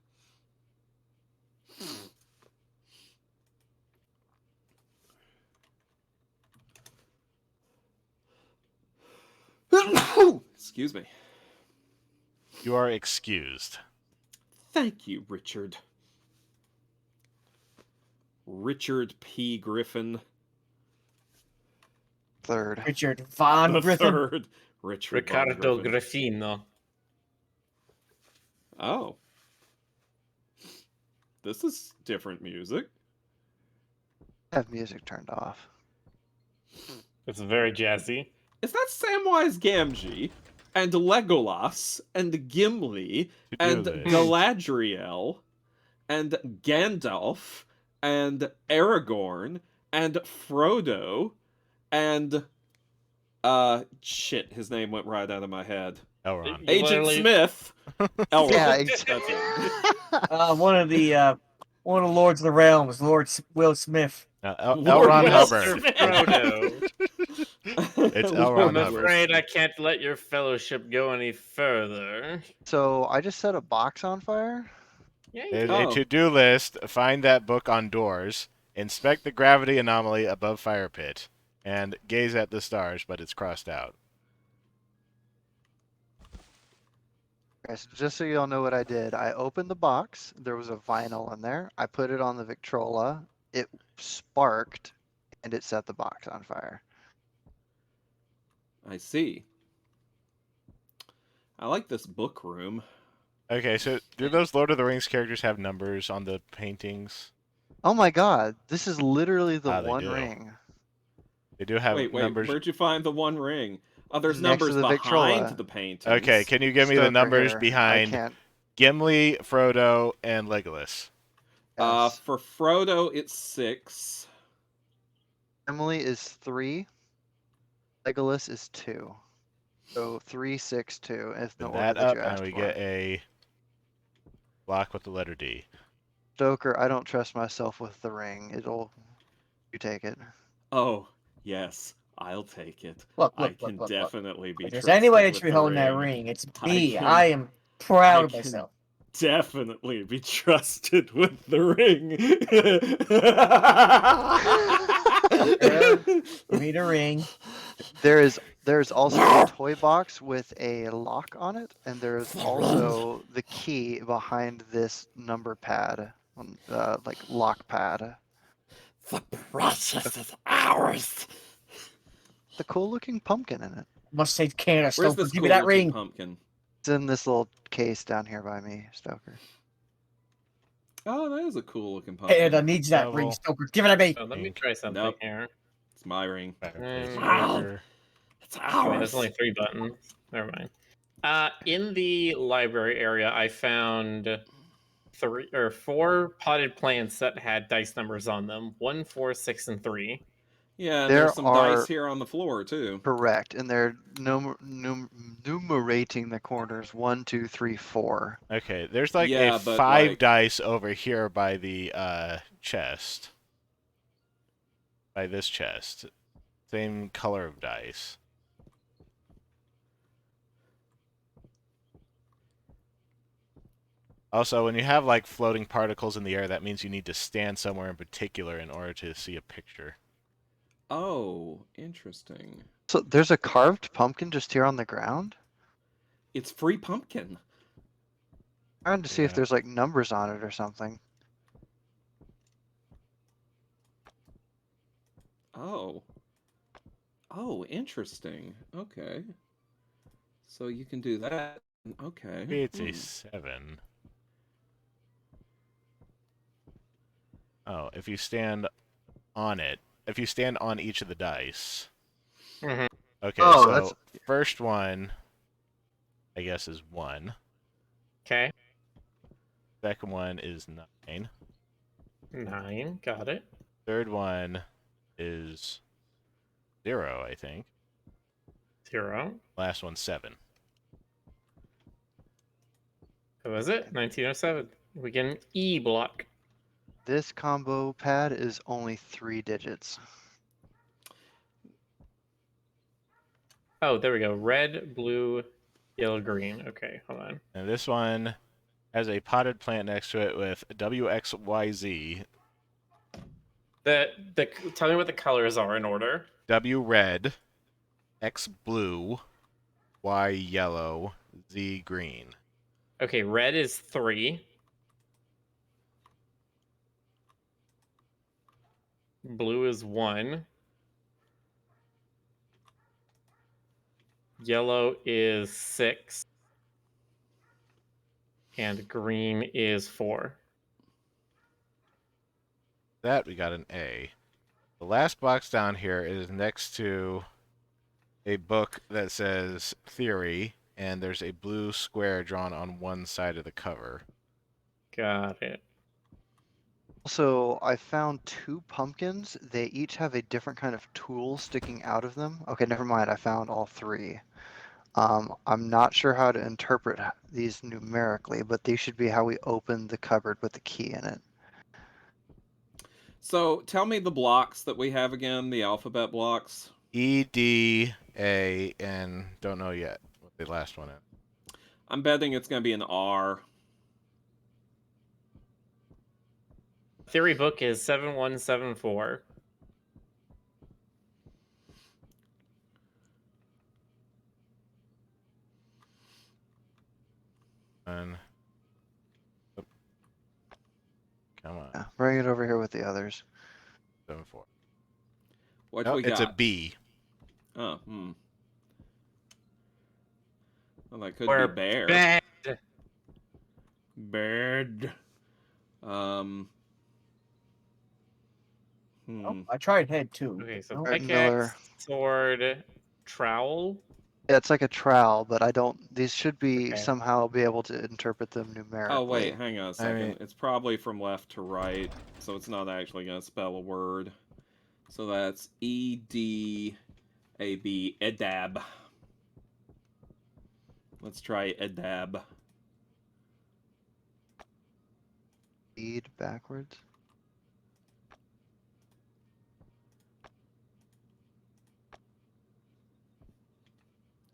Excuse me. You are excused. Thank you, Richard. Richard P. Griffin. Third. Richard Von The Griffin. third. Richard Von Ricardo Griffin. Griffino. Oh. This is different music. Have music turned off. It's very jazzy. Is that Samwise Gamgee and Legolas and Gimli To do and this. Galadriel and Gandalf and Aragorn and Frodo and shit, his name went right out of my head. Elrond. You Agent literally- Smith. Elrond. Yeah, That's it. One of the Lords of the Realms, Will Smith. Lord Elrond Wilson. Hubbard. Frodo. It's Lord Elrond I'm Hubbard. afraid I can't let your fellowship go any further. So I just set a box on fire. Yeah, you There's can. a Oh. to-do list. Find that book on doors. Inspect the gravity anomaly above fire pit. And gaze at the stars, but it's crossed out. Okay, so just so you all know what I did, I opened the box. There was a vinyl in there. I put it on the Victrola. It sparked, and it set the box on fire. I see. I like this book room. Okay, so do those Lord of the Rings characters have numbers on the paintings? Oh my god, this is literally the They One do. Ring. They do have Wait, numbers. where'd you find the One Ring? Oh, there's Next to numbers the behind Victrola. the paintings. Okay, can you give me the Stoker numbers here. I behind can't. Gimli, Frodo, and Legolas? Yes. For Frodo, it's 6. Emily is 3. Legolas is 2. So 3, 6, 2. If the Put order that that up, you and asked we for. get a block with the letter D. Stoker, I don't trust myself with the ring. You take it. Oh, yes, I'll take it. Look, I look, can look. definitely be If there's trusted any way that with should be the holding that ring. ring, it's I me. can- I am proud I of can- myself. Definitely be trusted with the ring. Give me the ring. There's also a toy box with a lock on it, and there's also the key behind this number pad, like lock pad. The process is ours. The cool looking pumpkin in it. Must save Canada. Where's Stoker. this Give me that cool-looking ring. pumpkin? It's in this little case down here by me, Stoker. Oh, that is a cool looking pumpkin. Canada needs that ring, Double. Stoker. Give it to me. So let me Ink. try something Nope. here. It's my ring. Paper. It's I mean, there's only 3 buttons. Never mind. In the library area, I found 4 potted plants that had dice numbers on them: 1, 4, 6, and 3. Yeah, and There there's some are- dice here on the floor too. Correct, and they're numerating the corners 1, 2, 3, 4. Okay, there's like Yeah, a but, 5 like- dice over here by the chest. By this chest. Same color of dice. Also, when you have like floating particles in the air, that means you need to stand somewhere in particular in order to see a picture. Oh, interesting. So there's a carved pumpkin just here on the ground? It's free pumpkin. Trying to see if Yeah. there's like numbers on it or something. Oh. Oh, interesting. Okay. So you can do that. Okay. Maybe it's a Hmm. 7. Oh, if you stand on it, if you stand on each of the dice. Mm-hmm. Okay, Oh, so that's first one, I guess, is 1. Okay. Second one is 9. 9. Got it. Third one is 0, I think. 0. Last one's 7. Who was it? 1907. We get an E block. this combo pad is only 3 digits. Oh, there we go. Red, blue, yellow, green. Okay, hold on. And this one has a potted plant next to it with WXYZ. Tell me what the colors are in order. W red, X blue, Y yellow, Z green. Okay, red is 3. Blue is 1. Yellow is 6. And green is 4. That we got an A. The last box down here is next to a book that says theory, and there's a blue square drawn on one side of the cover. Got it. Also, I found 2 pumpkins. They each have a different kind of tool sticking out of them. Okay, never mind. I found all 3. I'm not sure how to interpret these numerically, but these should be how we open the cupboard with the key in it. So tell me the blocks that we have again, the alphabet blocks. E, D, A, and don't know yet what the last one is. I'm betting it's going to be an R. Theory book is 7174. And come on, Yeah, bring it over here with the others. 7, 4. What No, we it's got? a B. Oh, Well, that could We're be bear. bad. Bird. Oh, I tried head too. Okay, so No. Alright, pickaxe, Miller. sword, trowel. Yeah, it's like a trowel, but I don't. These should be Okay. somehow be able to interpret them numerically. Oh, wait, hang on a second. mean- It's probably from left to right, so it's not actually going to spell a word. So that's EDAB, EDAB. Let's try EDAB. Speed backwards.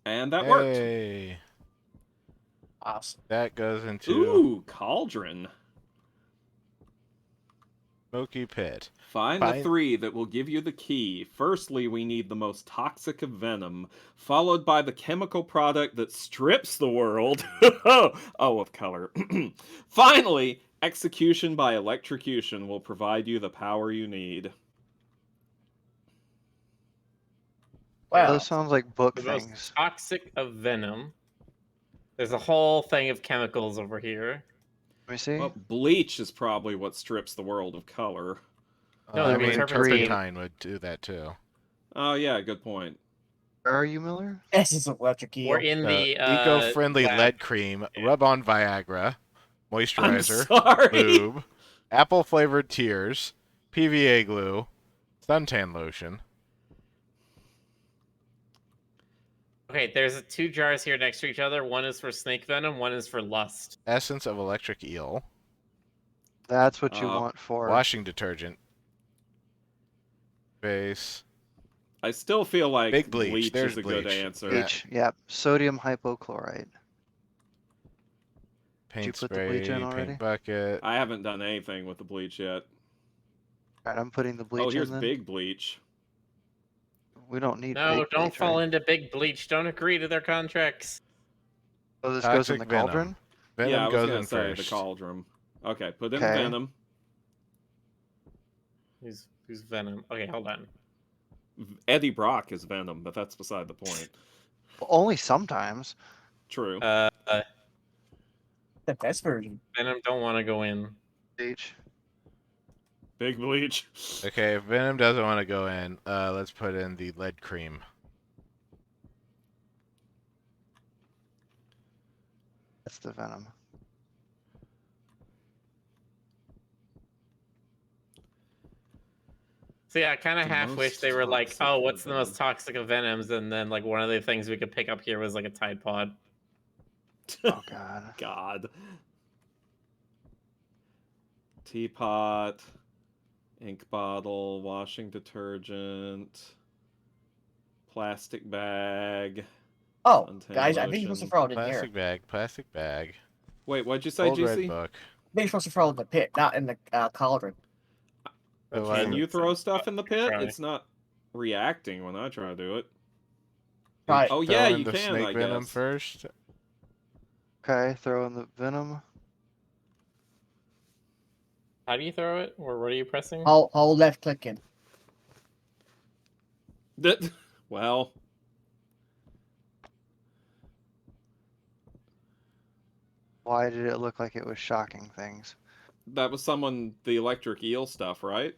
And that worked. Hey, Awesome. that goes into Ooh, cauldron. Smoky Pit. Find the 3 that will give you the key. Firstly, we need the most toxic of venom, followed by the chemical product that strips the world. Of color. Finally, execution by electrocution will provide you the power you need. Wow. Those sounds like book The things. most toxic of venom. There's a whole thing of chemicals over here. Let me see. Well, bleach is probably what strips the world of color. No, I they're mean, turpentine. turpentine would do that too. Oh, yeah, good point. Where are you, Miller? This is electric eel. We're in the eco-friendly lab. lead cream, rub-on Viagra, I'm moisturizer, sorry! lube, apple-flavored tears, PVA glue, suntan lotion. Okay, there's 2 jars here next to each other. One is for snake venom, one is for lust. Essence of electric eel, That's what you want for. washing detergent, base, I still feel like Big bleach. bleach There's is a good bleach. answer. Bleach. Yep. Sodium hypochlorite. paint put the spray, bleach in already? paint bucket. I haven't done anything with the bleach yet. Alright, I'm putting the bleach Oh, here's in then. big bleach. We don't need No, big don't bleach, fall right? into big bleach. Don't agree to their contracts. Oh, this goes in Toxic the cauldron? venom. Venom yeah, I was goes gonna in say the first. cauldron. Okay, put in Okay. Venom. Who's Venom? Okay, hold on. Eddie Brock is Venom, but that's beside the point. Only sometimes. True. The best version. Venom don't want to go in. H. Big Bleach. Okay, if Venom doesn't want to go in, let's put in the lead cream. That's the Venom. See, I kind of The half wish most they were like, toxic oh, of what's the most Venom. toxic of Venoms? And then, like, one of the things we could pick up here was, like, a Tide Pod. Oh god. God. Teapot, ink bottle, washing detergent, plastic bag. Oh, Untamed guys, I think you're supposed to lotion. throw it in here. Plastic bag. Wait, what'd you say, Old red GC? book. I think you're supposed to throw it in the pit, not in the cauldron. So why Can is you it- throw stuff in the pit? Try. It's not reacting when I try to do it. Right. Oh throw yeah, in you the can, snake I venom guess. first? Okay, throw in the Venom. How do you throw it? Or what are you pressing? Hold left click in. Well, Why did it look like it was shocking things? that was the electric eel stuff, right?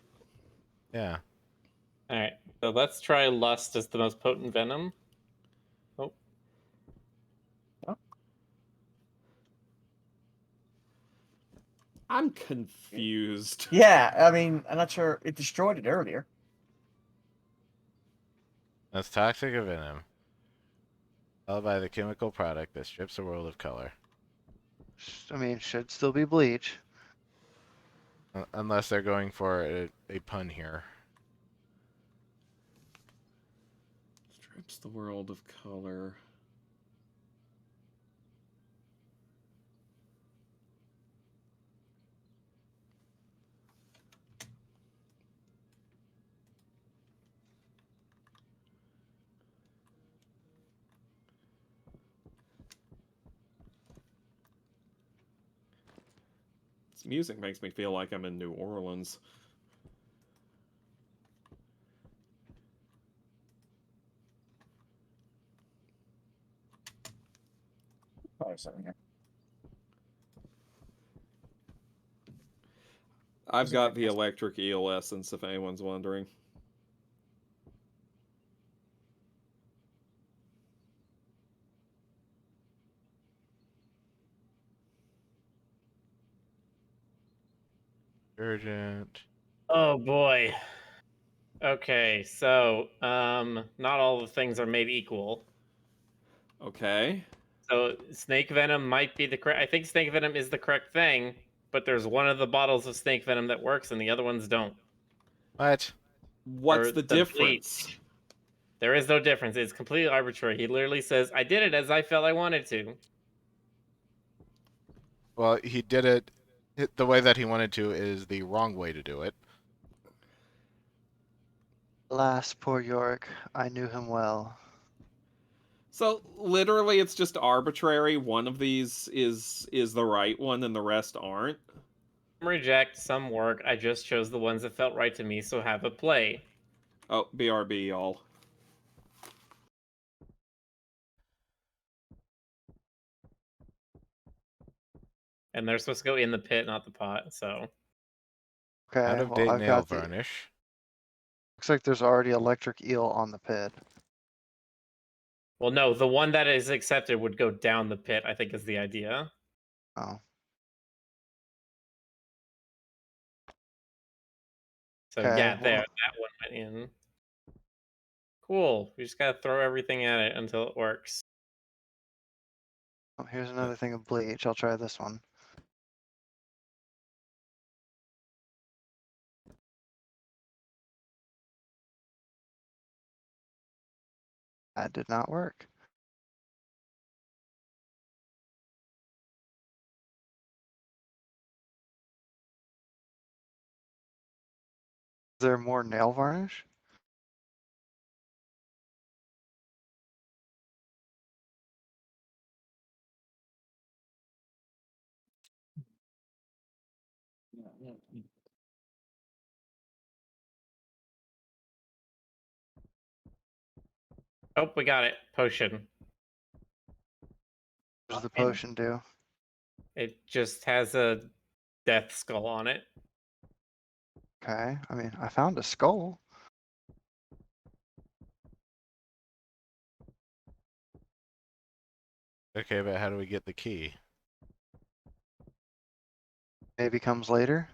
Yeah. Alright, so let's try Lust as the most potent Venom. Oh, I'm confused. Yeah, I mean, I'm not sure. It destroyed it earlier. That's toxic of venom. Followed by the chemical product that strips the world of color. I mean, should still be bleach. Unless they're going for a pun here. Strips the world of color. This music makes me feel like I'm in New Orleans. Probably something here. I've got the electric eel essence, if anyone's wondering. Urgent. oh boy. Okay, so not all the things are made equal. Okay. So snake venom might be the correct. I think snake venom is the correct thing, but there's one of the bottles of snake venom that works and the other ones don't. What? What's Or the the difference? bleach. There is no difference. It's completely arbitrary. He literally says, "I did it as I felt I wanted to." Well, he did it the way that he wanted to is the wrong way to do it. Alas, poor Yorick. I knew him well. So literally, it's just arbitrary. One of these is the right one, and the rest aren't. Some reject, some work. I just chose the ones that felt right to me, so have a play. Oh, BRB, y'all. And they're supposed to go in the pit, not the pot. So Okay, Out of well, date I've nail got the. varnish. Looks like there's already electric eel on the pit. well, no, the one that is accepted would go down the pit. I think is the idea. Oh, So okay. yeah, there, Well, that one went in. Cool. We just gotta throw everything at it until it works. oh, here's another thing of bleach. I'll try this one. That did not work. Is there more nail varnish? Oh, we got it. Potion. What does the potion do? It just has a death skull on it. Okay. I mean, I found a skull. Okay, but how do we get the key? Maybe comes later.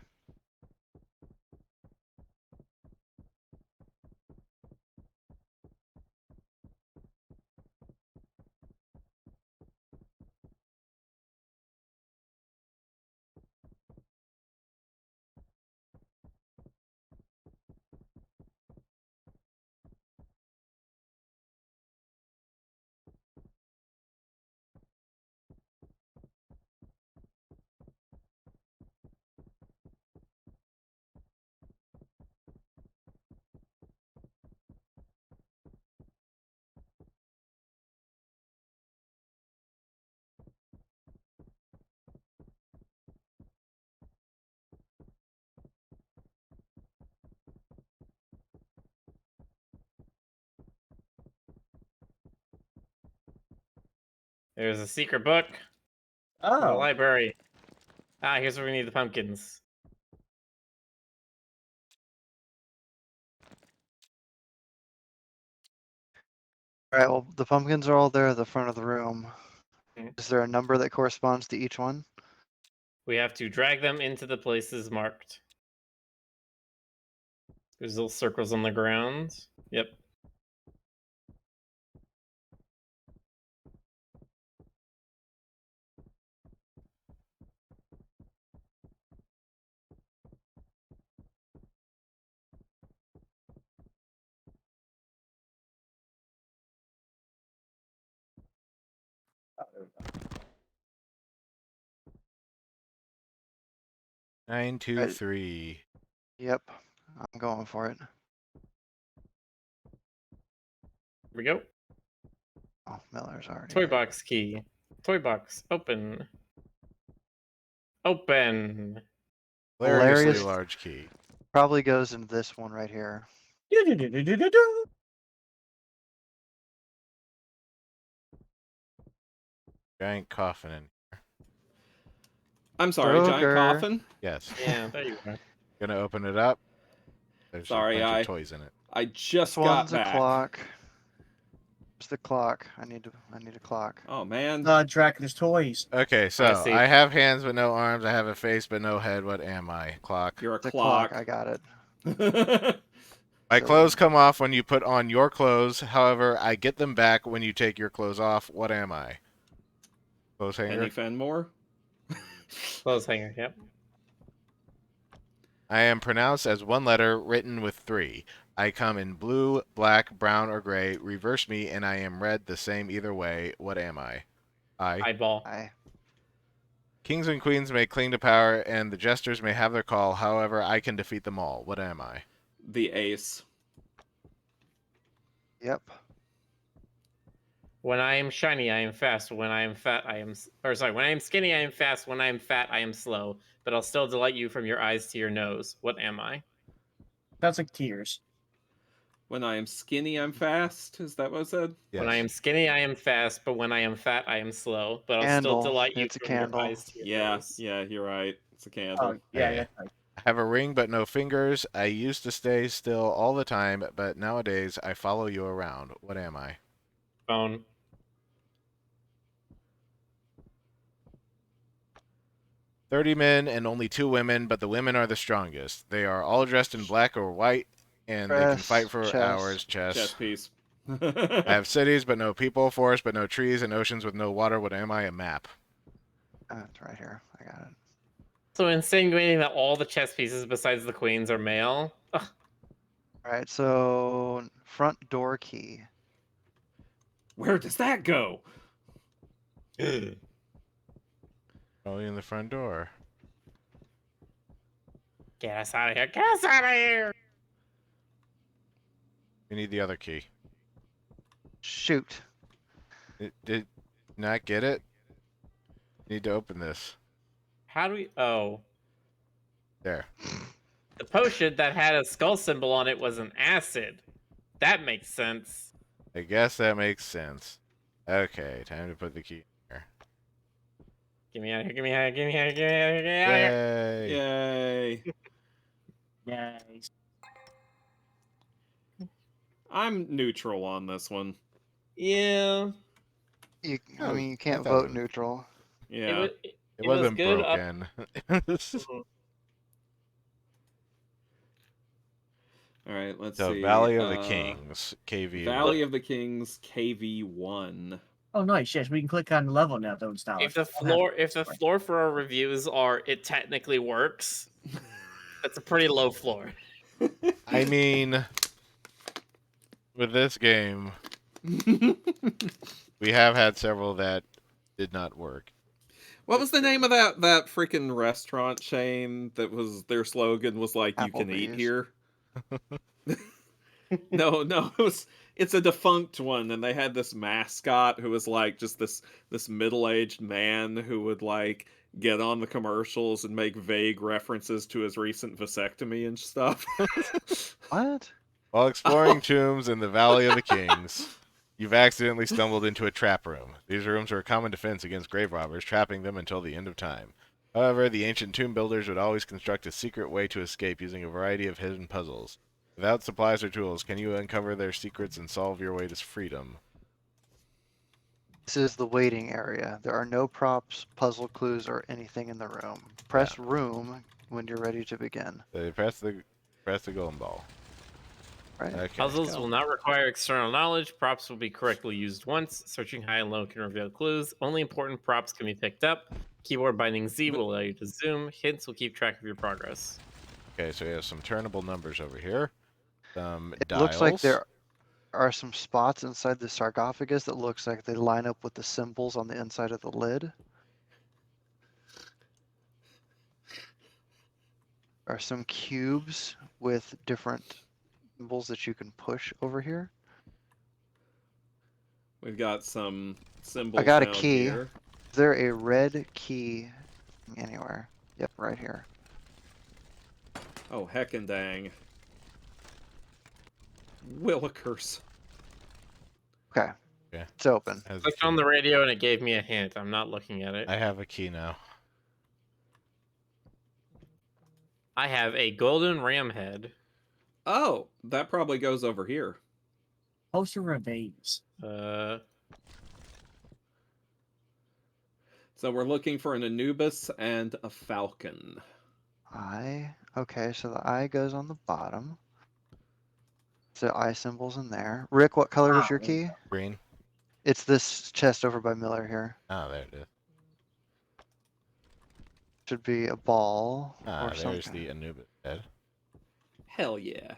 There's a secret book in the Oh, library. Ah, here's where we need the pumpkins. All right. Well, the pumpkins are all there at the front of the room. Mm. Is there a number that corresponds to each one? We have to drag them into the places marked. There's little circles on the ground. Yep. there we go. 923. Yep. I'm going for it. Here we go. Oh, Miller's already. Toy box key. Toy box. Open. Open. Hilariously Hilarious. large key. Probably goes into this one right here. Do-do-do-do-do-do. Giant coffin in. I'm sorry, giant Joker. coffin. Yes. Yeah, there you go. Gonna open it up. There's Sorry, a bunch I- of toys in it. I This just got one's a back. clock. Where's the clock? I need a clock. Oh man. Dracula's toys. Okay, so I see. I have hands but no arms. I have a face but no head. What am I? Clock. You're a The clock. I got it. My So- clothes come off when you put on your clothes. However, I get them back when you take your clothes off. What am I? Clothes hanger. Penny Fenmore. Clothes hanger. Yep. I am pronounced as one letter written with three. I come in blue, black, brown, or gray. Reverse me, and I am red the same either way. What am I? Eyeball. Kings and queens may cling to power, and the jesters may have their call. However, I can defeat them all. What am I? The ace. Yep. When I am shiny, I am fast. When I am fat, I am. Or sorry, when I am skinny, I am fast. When I am fat, I am slow. But I'll still delight you from your eyes to your nose. What am I? That's like tears. When I am skinny, I'm fast. Is that what it said? Yes. When I am skinny, I am fast. But when I am fat, I am slow. But I'll Candle. still delight you It's a from candle. your eyes to your Yeah, nose. yeah, you're right. It's a candle. Oh, yeah, Hey. that's right. I have a ring but no fingers. I used to stay still all the time, but nowadays I follow you around. What am I? Phone. 30 men and only 2 women, but the women are the strongest. They are all dressed in black or white, and they can Chess, fight for chess. hours. Chess Chess. piece. I have cities but no people, forests but no trees, and oceans with no water. What am I? A map. It's right here. I got it. So insinuating that all the chess pieces besides the queens are male. Ugh. All right. So front door key. Where does that go? Probably in the front door. Get us out of here! Get us out of here! We need the other key. Shoot. Did not get it? Need to open this. How do we? Oh, There. the potion that had a skull symbol on it was an acid. That makes sense. I guess that makes sense. Okay, time to put the key in here. Get me out of here, get me out of here, get me out of here, get me out of here. Yay! Yay! Nice. I'm neutral on this one. Yeah. I Oh, mean, you I can't thought vote it was- neutral. Yeah. It It was wasn't good up. broken. Mhm. All right, let's So, see. Valley of the Kings, KV1. Valley of the Kings, KV1. Oh, nice. Yes, we can click on the level now. Don't stop. If the floor for our reviews are it technically works, that's a pretty low floor. I mean, with this game, we have had several that did not work. What was the name of that freaking restaurant chain that was their slogan was like you can eat Applebee's. here? No, it's a defunct one, and they had this mascot who was like just this middle-aged man who would like get on the commercials and make vague references to his recent vasectomy and stuff. What? While exploring tombs in the Valley of the Kings, you've accidentally stumbled into a trap room. These rooms are a common defense against grave robbers, trapping them until the end of time. However, the ancient tomb builders would always construct a secret way to escape using a variety of hidden puzzles. Without supplies or tools, can you uncover their secrets and solve your way to freedom? This is the waiting area. There are no props, puzzle clues, or anything in the room. Press room when you're ready to begin. So press the golden ball. Right? Okay. Puzzles go. will not require external knowledge. Props will be correctly used once. Searching high and low can reveal clues. Only important props can be picked up. Keyboard binding Z will allow you to zoom. Hints will keep track of your progress. Okay, so we have some turnable numbers over here. Some It dials. looks like there are some spots inside the sarcophagus that looks like they line up with the symbols on the inside of the lid. There are some cubes with different symbols that you can push over here. We've got some symbols I got a down key. here. Is there a red key anywhere? Yep, right here. Oh, heckin' dang. Willikers. Okay. Okay. It's open. Has a Clicked key. on the radio and it gave me a hint. I'm not looking at it. I have a key now. I have a golden ram head. Oh, that probably goes over here. Poster remains. So we're looking for an Anubis and a falcon. Eye. Okay, so the eye goes on the bottom. So eye symbols in there. Rick, what color was your Ah, key? Green. It's this chest over by Miller here. Oh, there it is. Should be a ball Ah, or there's something. the Anubis head. Hell yeah.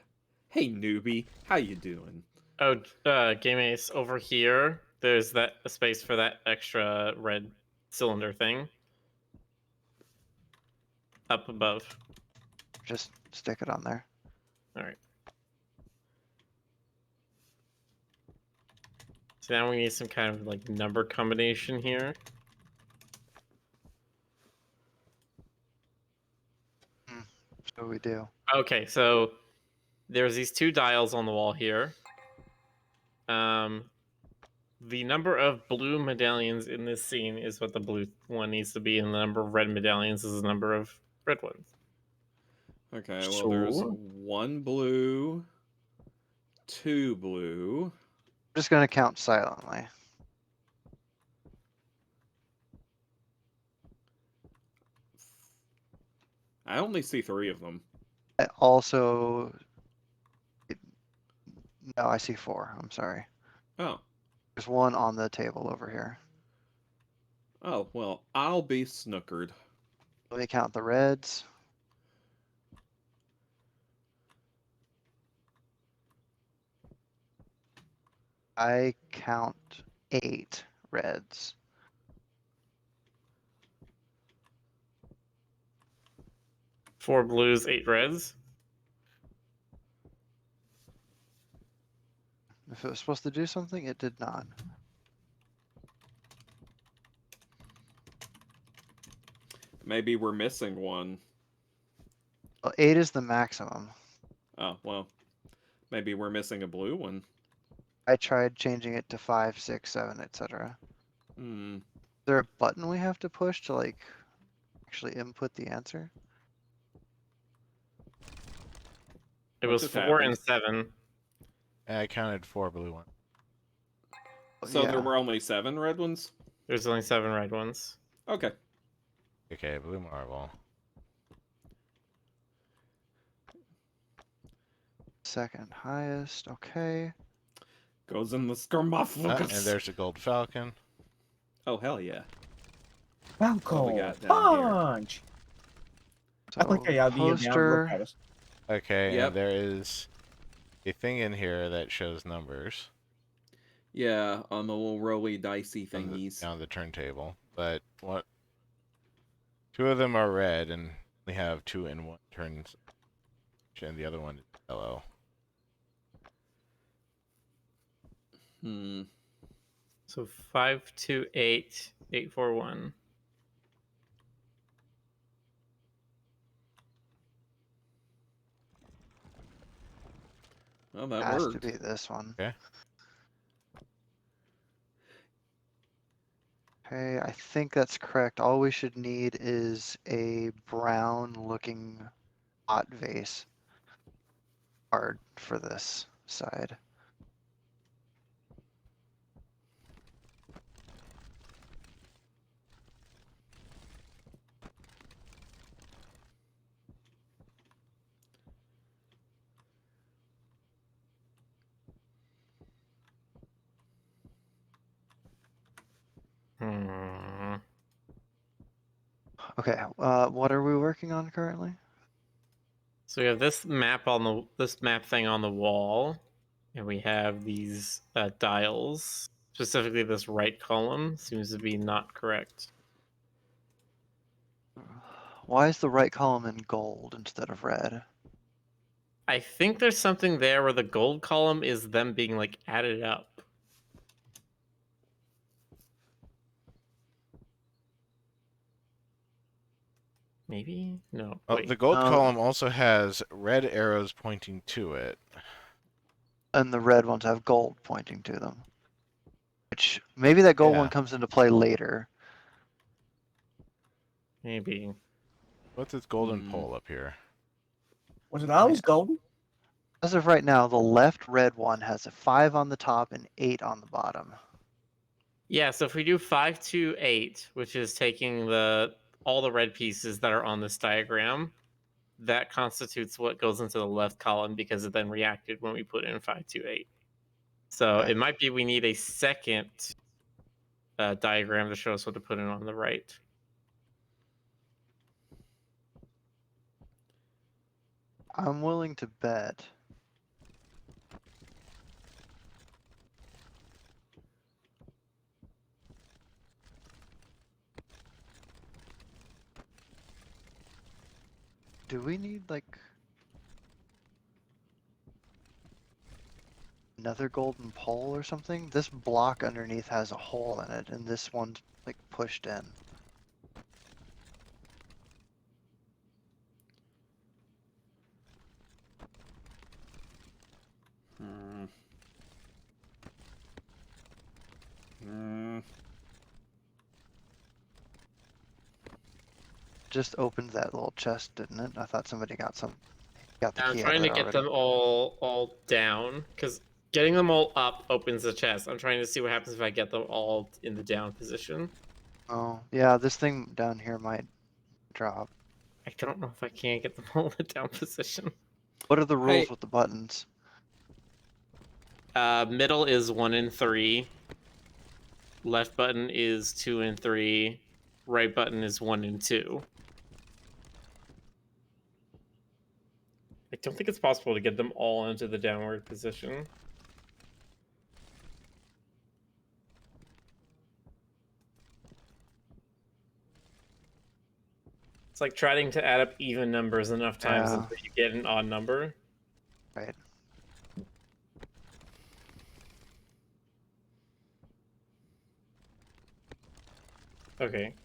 Hey newbie, how you doing? Oh, Game Ace, over here, there's that a space for that extra red cylinder thing. Up above. Just stick it on there. All right. So now we need some kind of like number combination here. So we do. Okay, so there's these two dials on the wall here. The number of blue medallions in this scene is what the blue one needs to be, and the number of red medallions is the number of red ones. Okay, well there's So- 1 blue, 2 blue. I'm just gonna count silently. I only see 3 of them. I also, no, I see 4. I'm sorry. Oh. There's one on the table over here. Oh, well, I'll be snookered. Let me count the reds. I count 8 reds. Four blues, 8 reds. If it was supposed to do something, it did not. Maybe we're missing one. Well, 8 is the maximum. Oh, well, maybe we're missing a blue one. I tried changing it to 5, 6, 7, etc. Hmm. Is there a button we have to push to like actually input the answer? It What was just 4 and happened? 7. I counted 4 blue ones. So there Yeah. were only 7 red ones? There's only 7 red ones. Okay. Okay, blue marble. Second highest. Okay. Goes in the And Scarmophilus. there's a gold falcon. Oh, hell yeah. Falco we got down here? punch. So I think I'll be down to look poster. at us. Okay, Yep. and there is a thing in here that shows numbers Yeah, on the little rolly dicey on thingies. the turntable. But what? 2 of them are red, and we have 2 in one turn, and the other one is yellow. Hmm. So 5, 2, 8, 8, 4, 1. Well, that Has to worked. be this one. Okay. Okay, I think that's correct. All we should need is a brown looking hot vase card for this side. Hmm. Okay, what are we working on currently? So we have this map thing on the wall, and we have these dials. Specifically, this right column seems to be not correct. Why is the right column in gold instead of red? I think there's something there where the gold column is them being like added up. Maybe? No. Oh, Wait. the gold Um, column also has red arrows pointing to it. And the red ones have gold pointing to them. Which maybe that gold one Yeah. comes into play later. Maybe. What's this golden Hmm. pole up here? Was it always golden? As of right now, the left red one has a 5 on the top and 8 on the bottom. Yeah, so if we do 5, 2, 8, which is taking all the red pieces that are on this diagram, that constitutes what goes into the left column because it then reacted when we put in 5, 2, 8. So Okay. it might be we need a second diagram to show us what to put in on the right. I'm willing to bet. Do we need like another golden pole or something? This block underneath has a hole in it, and this one's like pushed in. Hmm. Hmm. Just opened that little chest, didn't it? I thought somebody got the I'm key out trying of to it get already. them all down because getting them all up opens the chest. I'm trying to see what happens if I get them all in the down position. Oh, yeah, this thing down here might drop. I don't know if I can get them all in the down position. What are the rules Hey. with the buttons? Middle is 1 and 3. Left button is 2 and 3. Right button is 1 and 2. I don't think it's possible to get them all into the downward position. It's like trying to add up even numbers enough times Yeah. until you get an odd number. Right. Okay.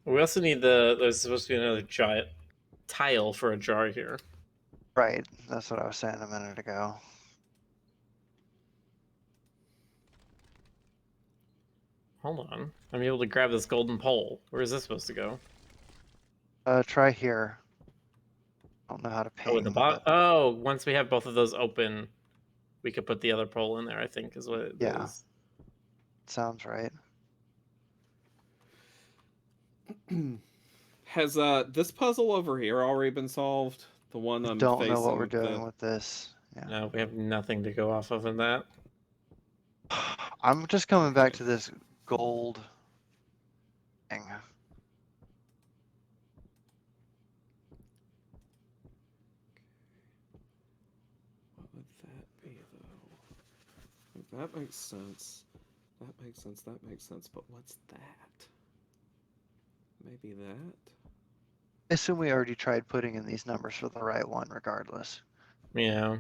We also need there's supposed to be another giant tile for a jar here. Right, that's what I was saying a minute ago. Hold on. I'm able to grab this golden pole. Where is this supposed to go? Try here. I don't know how to Oh, ping. at the bottom. Oh, once we have both of those open, we could put the other pole in there, I think, is what it Yeah. is. Sounds right. Has this puzzle over here already been solved? The one I'm Don't facing know what we're with doing the... with this. Yeah. No, we have nothing to go off of in that. I'm just coming back Okay. to this gold thing. What would that be, though? That makes sense. That makes sense. That makes sense. But what's that? Maybe that? I assume we already tried putting in these numbers for the right one regardless. Yeah.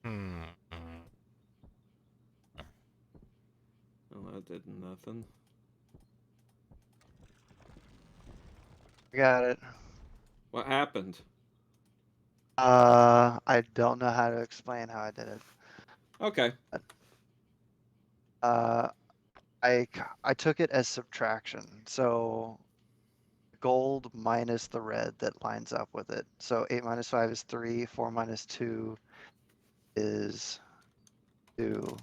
Hmm. Oh, that did nothing. Got it. What happened? I don't know how to explain how I did it. Okay. I took it as subtraction. So gold minus the red that lines up with it. So 8 minus 5 is 3, 4 minus 2 is 2,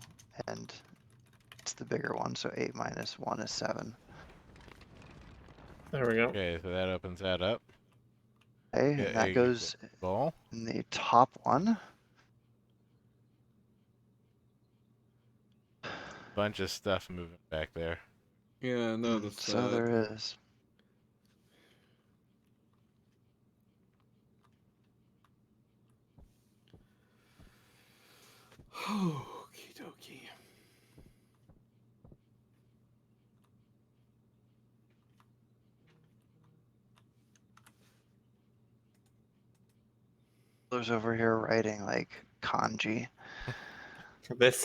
and it's the bigger one, so 8 minus 1 is 7. There we go. Okay, so that opens that up. Okay, Yeah, and that a goes ball. in the top one. Bunch of stuff moving back there. Yeah, I noticed So that. there is. Okie dokie. There's over here writing like kanji. This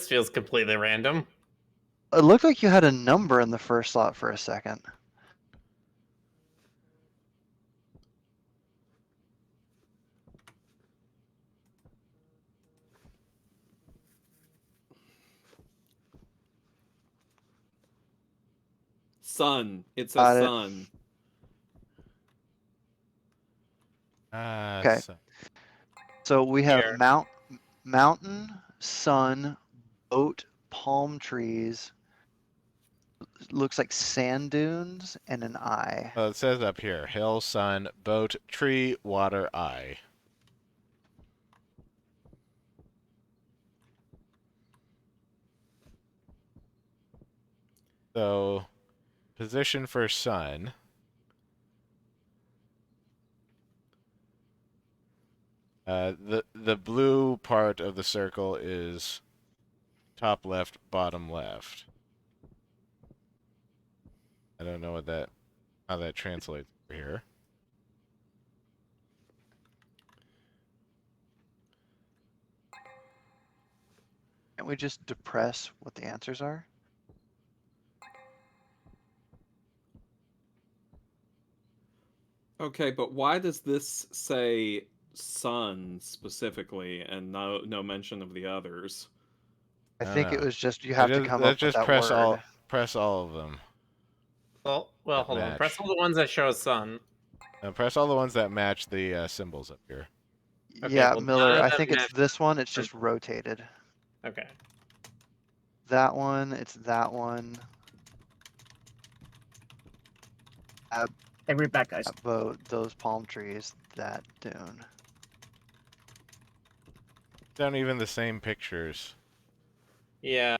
feels completely random. It looked like you had a number in the first slot for a second. Sun. It says Got it. sun. Okay. So we have Here. mountain, sun, boat, palm trees. Looks like sand dunes and an eye. Well, it says up here: hill, sun, boat, tree, water, eye. So, position for sun. The blue part of the circle is top left, bottom left. I don't know how that translates over here. Can't we just depress what the answers are? Okay, but why does this say sun specifically and no mention of the others? I I don't think it know. was just you have to come up with Just that press word. press all of them. Well, That hold on. match. Press all the ones that show sun. Press all the ones that match the symbols up here. Okay, Yeah, well, none Miller, of I them think it's match. this one. It's just rotated. Okay. That one, it's that one. Hey, we're back, guys. That boat, those palm trees, that dune. They're not even the same pictures. Yeah.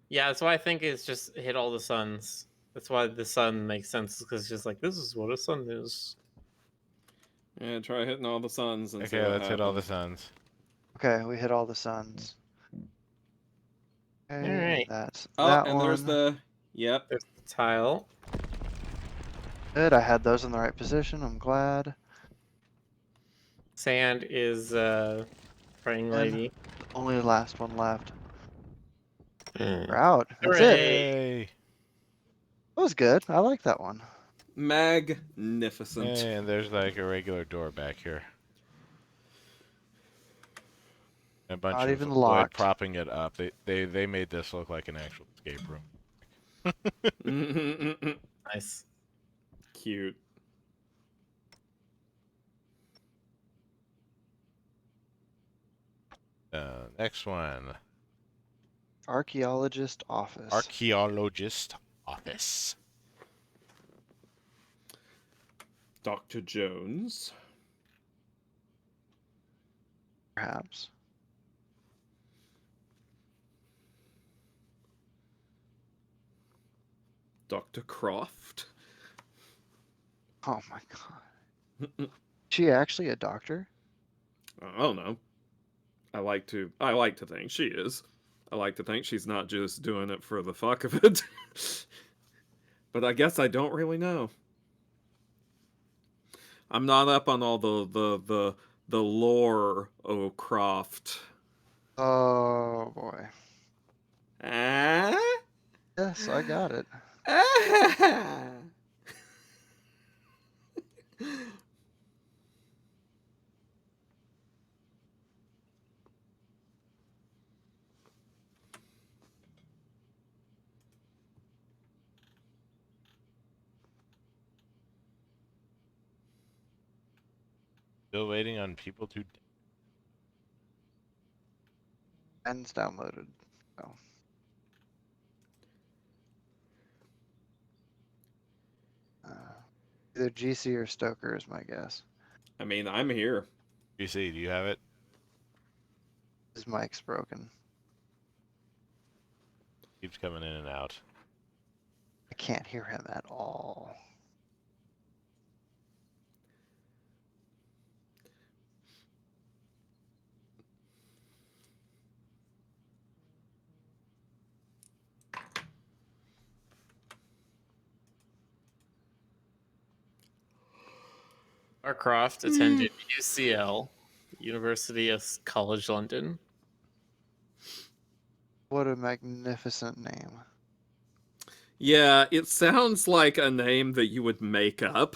Yeah, that's why I think it's just hit all the suns. That's why the sun makes sense, because it's just like, this is what a sun is. Yeah, try hitting all the suns and see Okay, what let's hit all the happens. suns. Okay, we hit all the suns. Okay, Alright. that's Oh, that and there's one. the... Yep. There's the tile. Good, I had those in the right position. I'm glad. Sand is praying And lady. only the last one left. Mm. We're out. That's it. Hooray! Yay! That was good. I like that one. Magnificent. And there's like a regular door back here. A bunch Not of even wood locked. propping it up. They made this look like an actual escape room. Nice. Cute. Next one. Archaeologist office. Archaeologist office. Dr. Jones. Perhaps. Dr. Croft. Oh my god. She actually a doctor? I don't know. I like to think she is. I like to think she's not just doing it for the fuck of it. But I guess I don't really know. I'm not up on all the lore of Croft. Oh boy. Ah? Yes, I got it. Ah. Still waiting on people to. Ends downloaded. Oh. Either GC or Stoker is my guess. I mean, I'm here. BC, do you have it? His mic's broken. Keeps coming in and out. I can't hear him at all. Arcroft attended UCL, University of College London. What a magnificent name. Yeah, it sounds like a name that you would make up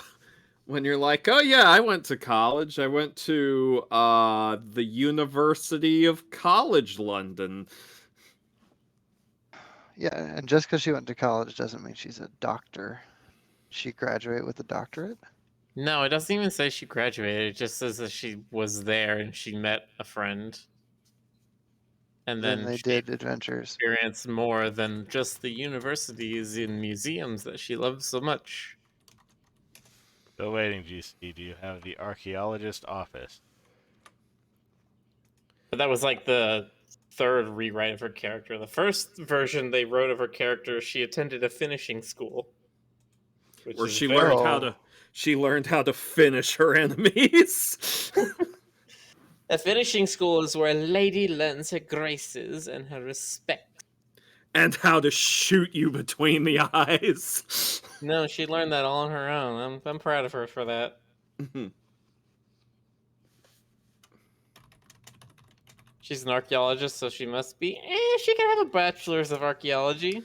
when you're like, oh yeah, I went to college. I went to the University of College London. Yeah, and just because she went to college doesn't mean she's a doctor. She graduate with a doctorate? No, it doesn't even say she graduated. It just says that she was there and she met a friend. And Then then they she did adventures. experienced more than just the universities and museums that she loves so much. Still waiting, GC. Do you have the archaeologist office? But that was like the third rewrite of her character. The first version they wrote of her character, she attended a finishing school. Which Where is she very- learned how to finish her enemies. A finishing school is where a lady learns her graces and her respect. And how to shoot you between the eyes. No, she learned that all on her own. I'm proud of her for that. She's an archaeologist, so she must be. She can have a bachelor's of archaeology.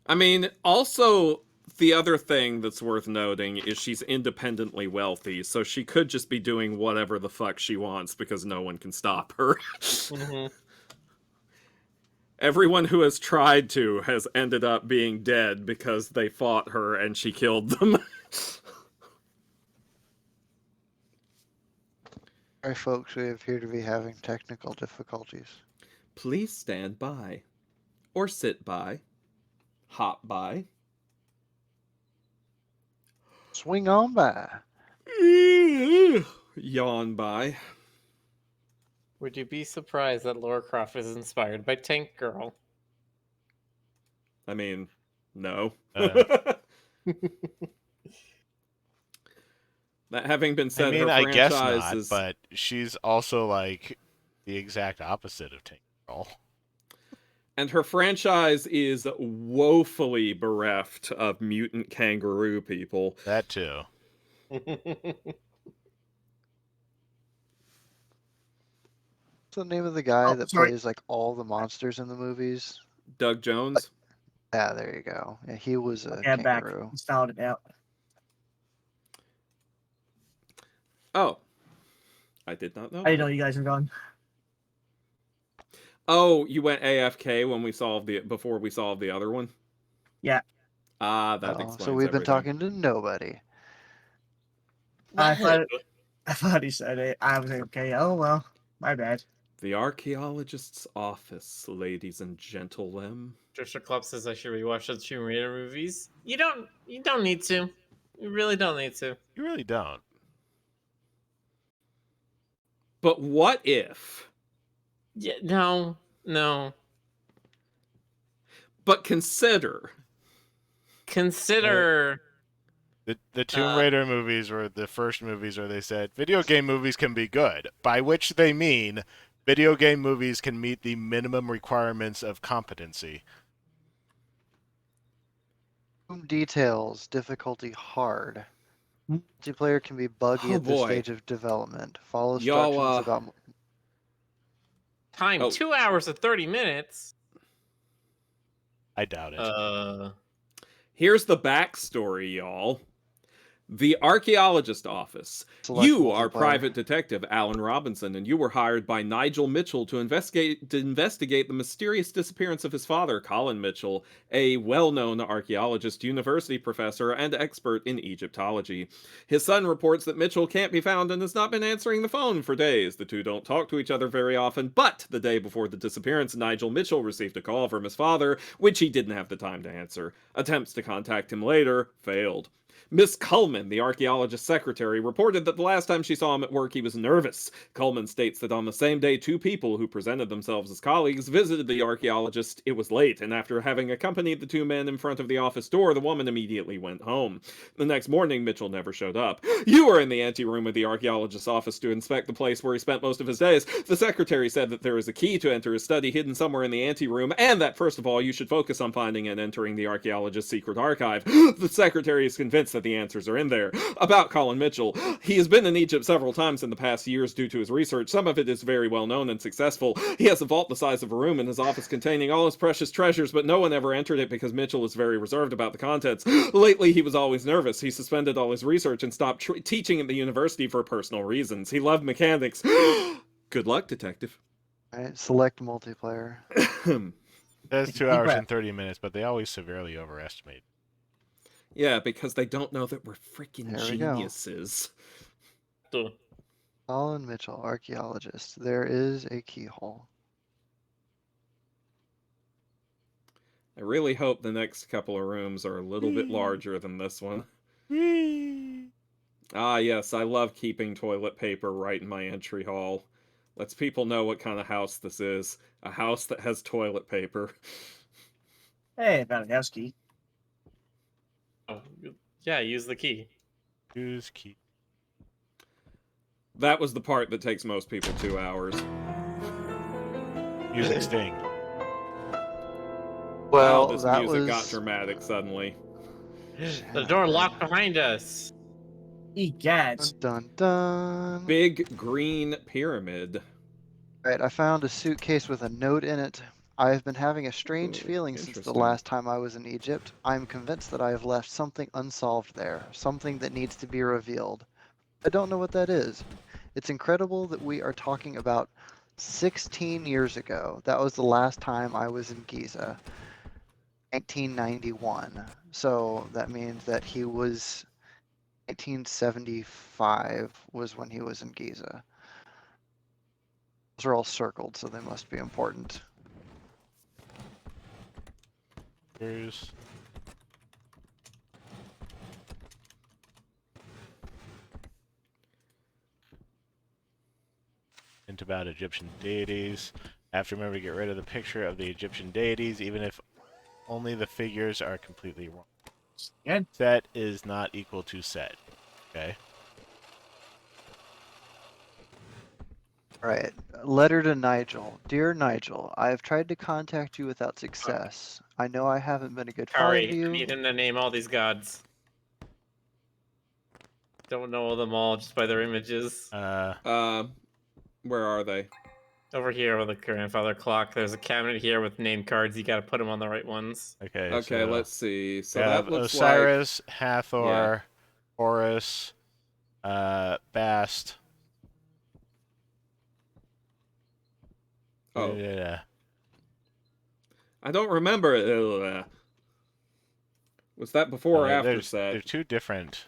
I mean, also, the other thing that's worth noting is she's independently wealthy, so she could just be doing whatever the fuck she wants because no one can stop her. Mm-hmm. Everyone who has tried to has ended up being dead because they fought her and she killed them. Sorry, folks, we appear to be having technical difficulties. Please stand by. Or sit by. Hop by. Swing on by. Yawn by. Would you be surprised that Laura Croft is inspired by Tank Girl? I mean, no. That having been said, I mean, her I guess franchise not, is... but she's also like the exact opposite of Tank Girl. And her franchise is woefully bereft of mutant kangaroo people. That too. What's the name of the guy Oh, that sorry. plays like all the monsters in the movies? Doug Jones. Yeah, there you go. Yeah, he was a Yeah, back. kangaroo. Installed it out. Oh. I did not know I didn't know that. you guys were gone. Oh, you went AFK when we solved before we solved the other one? Yeah. Ah, that Oh, explains so we've been everything. talking to nobody. I thought he said it. I was like, okay, oh well, my bad. The Archaeologist's office, ladies and gentlemen. Trisha Club says I should rewatch the Tomb Raider movies. You don't need to. You really don't need to. You really don't. But what if? Yeah, no. But consider. The Tomb Raider movies were the first movies where they said video game movies can be good, by which they mean video game movies can meet the minimum requirements of competency. Details, difficulty hard. Multiplayer can be buggy Oh, at this boy. stage of development. Follow Y'all, instructions about. Time 2 hours and 30 minutes. I doubt it. Here's the backstory, y'all. The Archaeologist office. Select You are multiplayer. Private Detective Alan Robinson, and you were hired by Nigel Mitchell to investigate the mysterious disappearance of his father, Colin Mitchell, a well-known archaeologist, university professor, and expert in Egyptology. His son reports that Mitchell can't be found and has not been answering the phone for days. The two don't talk to each other very often, but the day before the disappearance, Nigel Mitchell received a call from his father, which he didn't have the time to answer. Attempts to contact him later failed. Miss Cullman, the archaeologist's secretary, reported that the last time she saw him at work he was nervous. Cullman states that on the same day two people who presented themselves as colleagues visited the archaeologist. It was late, and after having accompanied the two men in front of the office door, the woman immediately went home. The next morning, Mitchell never showed up. You were in the anteroom of the archaeologist's office to inspect the place where he spent most of his days. The secretary said that there is a key to enter his study hidden somewhere in the anteroom, and that first of all you should focus on finding and entering the archaeologist's secret archive. The secretary is convinced that the answers are in there. About Colin Mitchell, he has been in Egypt several times in the past years due to his research. Some of it is very well known and successful. He has a vault the size of a room in his office containing all his precious treasures, but no one ever entered it because Mitchell is very reserved about the contents. Lately, he was always nervous. He suspended all his research and stopped teaching at the university for personal reasons. He loved mechanics. Good luck, detective. All right, select multiplayer. That's 2 hours and 30 minutes, but they always severely overestimate. Yeah, because they don't know that we're freaking There we go. geniuses. Colin Mitchell, archaeologist. There is a keyhole. I really hope the next couple of rooms are a little bit larger than this one. Ah, yes, I love keeping toilet paper right in my entry hall. Lets people know what kind of house this is. A house that has toilet paper. Hey, found a house key. Oh, yeah, use the key. Use key. That was the part that takes most people 2 hours. Using Sting. Well, Wow, this that music was got dramatic suddenly. The door locked behind us. Egads. Dun dun. Big green pyramid. Right, I found a suitcase with a note in it. I have been having a strange Ooh, feeling since the interesting. last time I was in Egypt. I'm convinced that I have left something unsolved there, something that needs to be revealed. I don't know what that is. It's incredible that we are talking about 16 years ago. That was the last time I was in Giza. 1991. So that means that he was 1975 was when he was in Giza. Those are all circled, so they must be important. Here's hint about Egyptian deities. I have to remember to get rid of the picture of the Egyptian deities, even if only the figures are completely wrong. Good. Set is not equal to set. Okay. Right. Letter to Nigel. Dear Nigel, I have tried to contact you without success. I know I haven't been a good father to Kari, I you. need him to name all these gods. Don't know them all just by their images. Where are they? Over here with the grandfather clock, there's a cabinet here with name cards. You gotta put them on the right ones. Okay. Okay, So let's see. So we have that looks Osiris, Hathor, Horus, Bast. like. Oh, Yeah. I don't remember. Was that before or after There's set? two different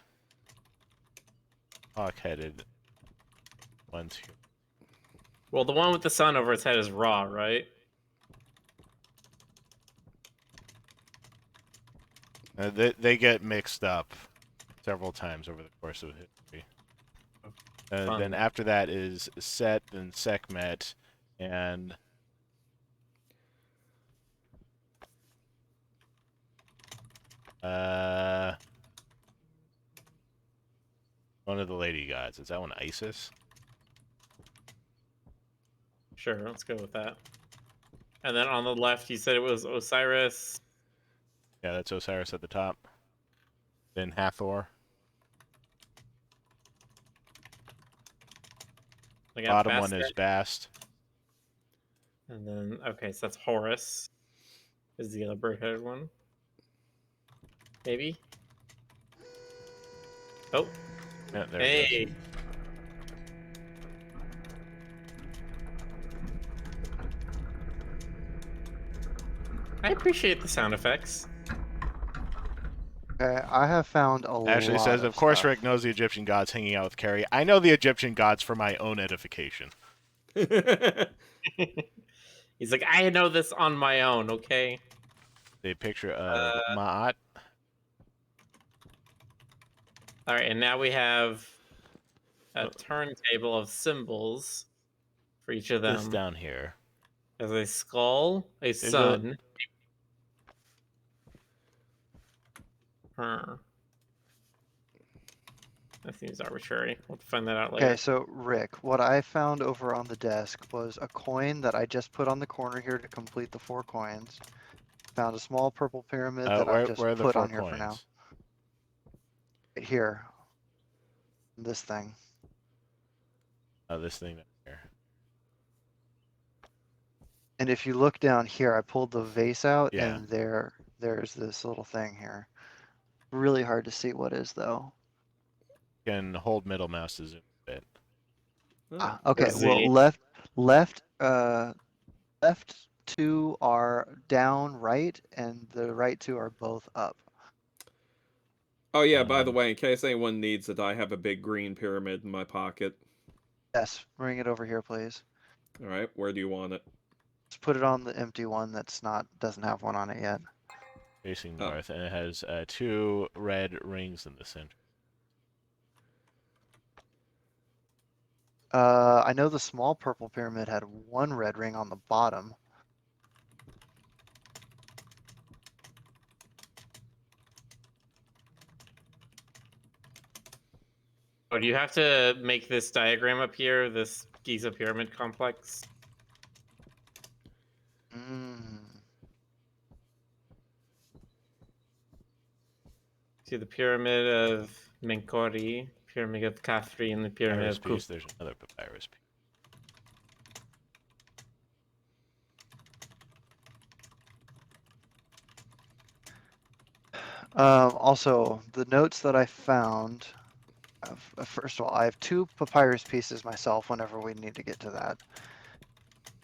hawk-headed ones here. Well, the one with the sun over its head is Ra, right? They get mixed up several times over the course of history. Fun. Then after that is Set, then Sekhmet, and one of the lady gods. Is that one Isis? Sure, let's go with that. And then on the left, you said it was Osiris. Yeah, that's Osiris at the top. Then Hathor. I got Bottom one Bastet. is Bast. And then, okay, so that's Horus. Is the other bird-headed one? Maybe? Oh, Yeah, there hey! it goes. I appreciate the sound effects. Okay, I have found a Ashley lot says, of of course stuff. Rick knows the Egyptian gods hanging out with Carrie. I know the Egyptian gods for my own edification. He's like, I know this on my own, okay? A picture of Ma'at. All right, and now we have a turntable of symbols for each of This them. down here. There's a skull, a a- sun. Huh. That seems arbitrary. We'll find that out later. Okay, so Rick, what I found over on the desk was a coin that I just put on the corner here to complete the 4 coins. Found a small purple pyramid that I just Where are the put 4 on here for now. coins? Right here. This thing. Oh, this thing down here. And if you look down here, I pulled the vase out Yeah. and there's this little thing here. Really hard to see what is though. You can hold middle mouse to zoom a bit. Ah, okay, Let's well see. left 2 are down right and the right 2 are both up. Oh yeah, by the Um, way, in case anyone needs it, I have a big green pyramid in my pocket. Yes, bring it over here please. All right, where do you want it? Just put it on the empty one doesn't have one on it yet. Facing Oh. north, and it has 2 red rings in the center. I know the small purple pyramid had 1 red ring on the bottom. Oh, do you have to make this diagram up here, this Giza pyramid complex? Mm. See the pyramid of Menkori, pyramid of Khafre, and the pyramid Papyrus of piece. Khufu. There's another papyrus piece. Also, the notes that I found. First of all, I have 2 papyrus pieces myself. Whenever we need to get to that.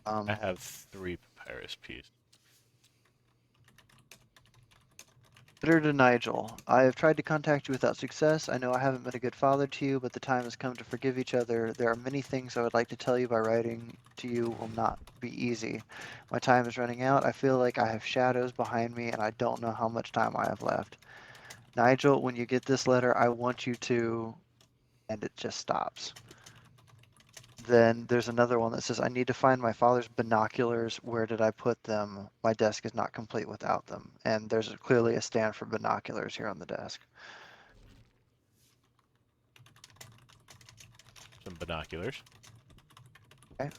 I have 3 papyrus pieces. Letter to Nigel. I have tried to contact you without success. I know I haven't been a good father to you, but the time has come to forgive each other. There are many things I would like to tell you by writing to you will not be easy. My time is running out. I feel like I have shadows behind me and I don't know how much time I have left. Nigel, when you get this letter, I want you to... And it just stops. Then there's another one that says, I need to find my father's binoculars. Where did I put them? My desk is not complete without them. And there's clearly a stand for binoculars here on the desk. Some binoculars. Okay.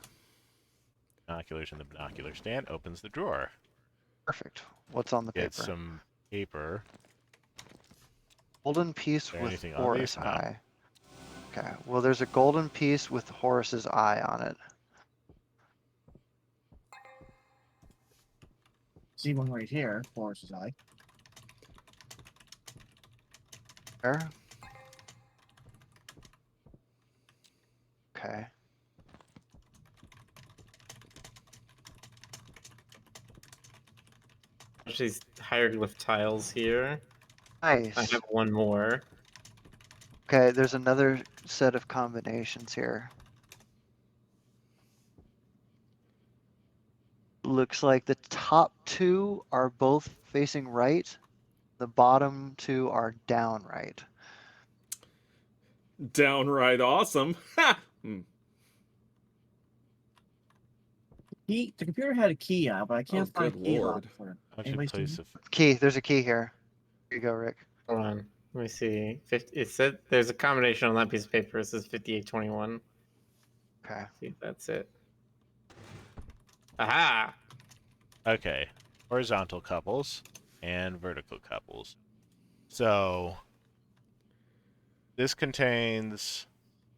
binoculars in the binocular stand, opens the drawer. Perfect. What's on the Gets paper? some paper. Golden piece Is there with anything on Horus these? No. eye. Okay. Well, there's a golden piece with Horus's eye on it. See one right here, Forrest's eye. There. Okay. These hieroglyph tiles here. I Nice. have one more. Okay, there's another set of combinations here. Looks like the top two are both facing right. The bottom two are down right. Downright awesome. Ha! The computer had a key on, but I can't Oh, find good a key lock lord. for it. How to Anybody see place it? a Key. There's a key here. Here you go, Rick. Hold on. Let me see. It said there's a combination on that piece of paper. It says 5821. Okay. See if that's it. Aha! Okay, horizontal couples and vertical couples. So this contains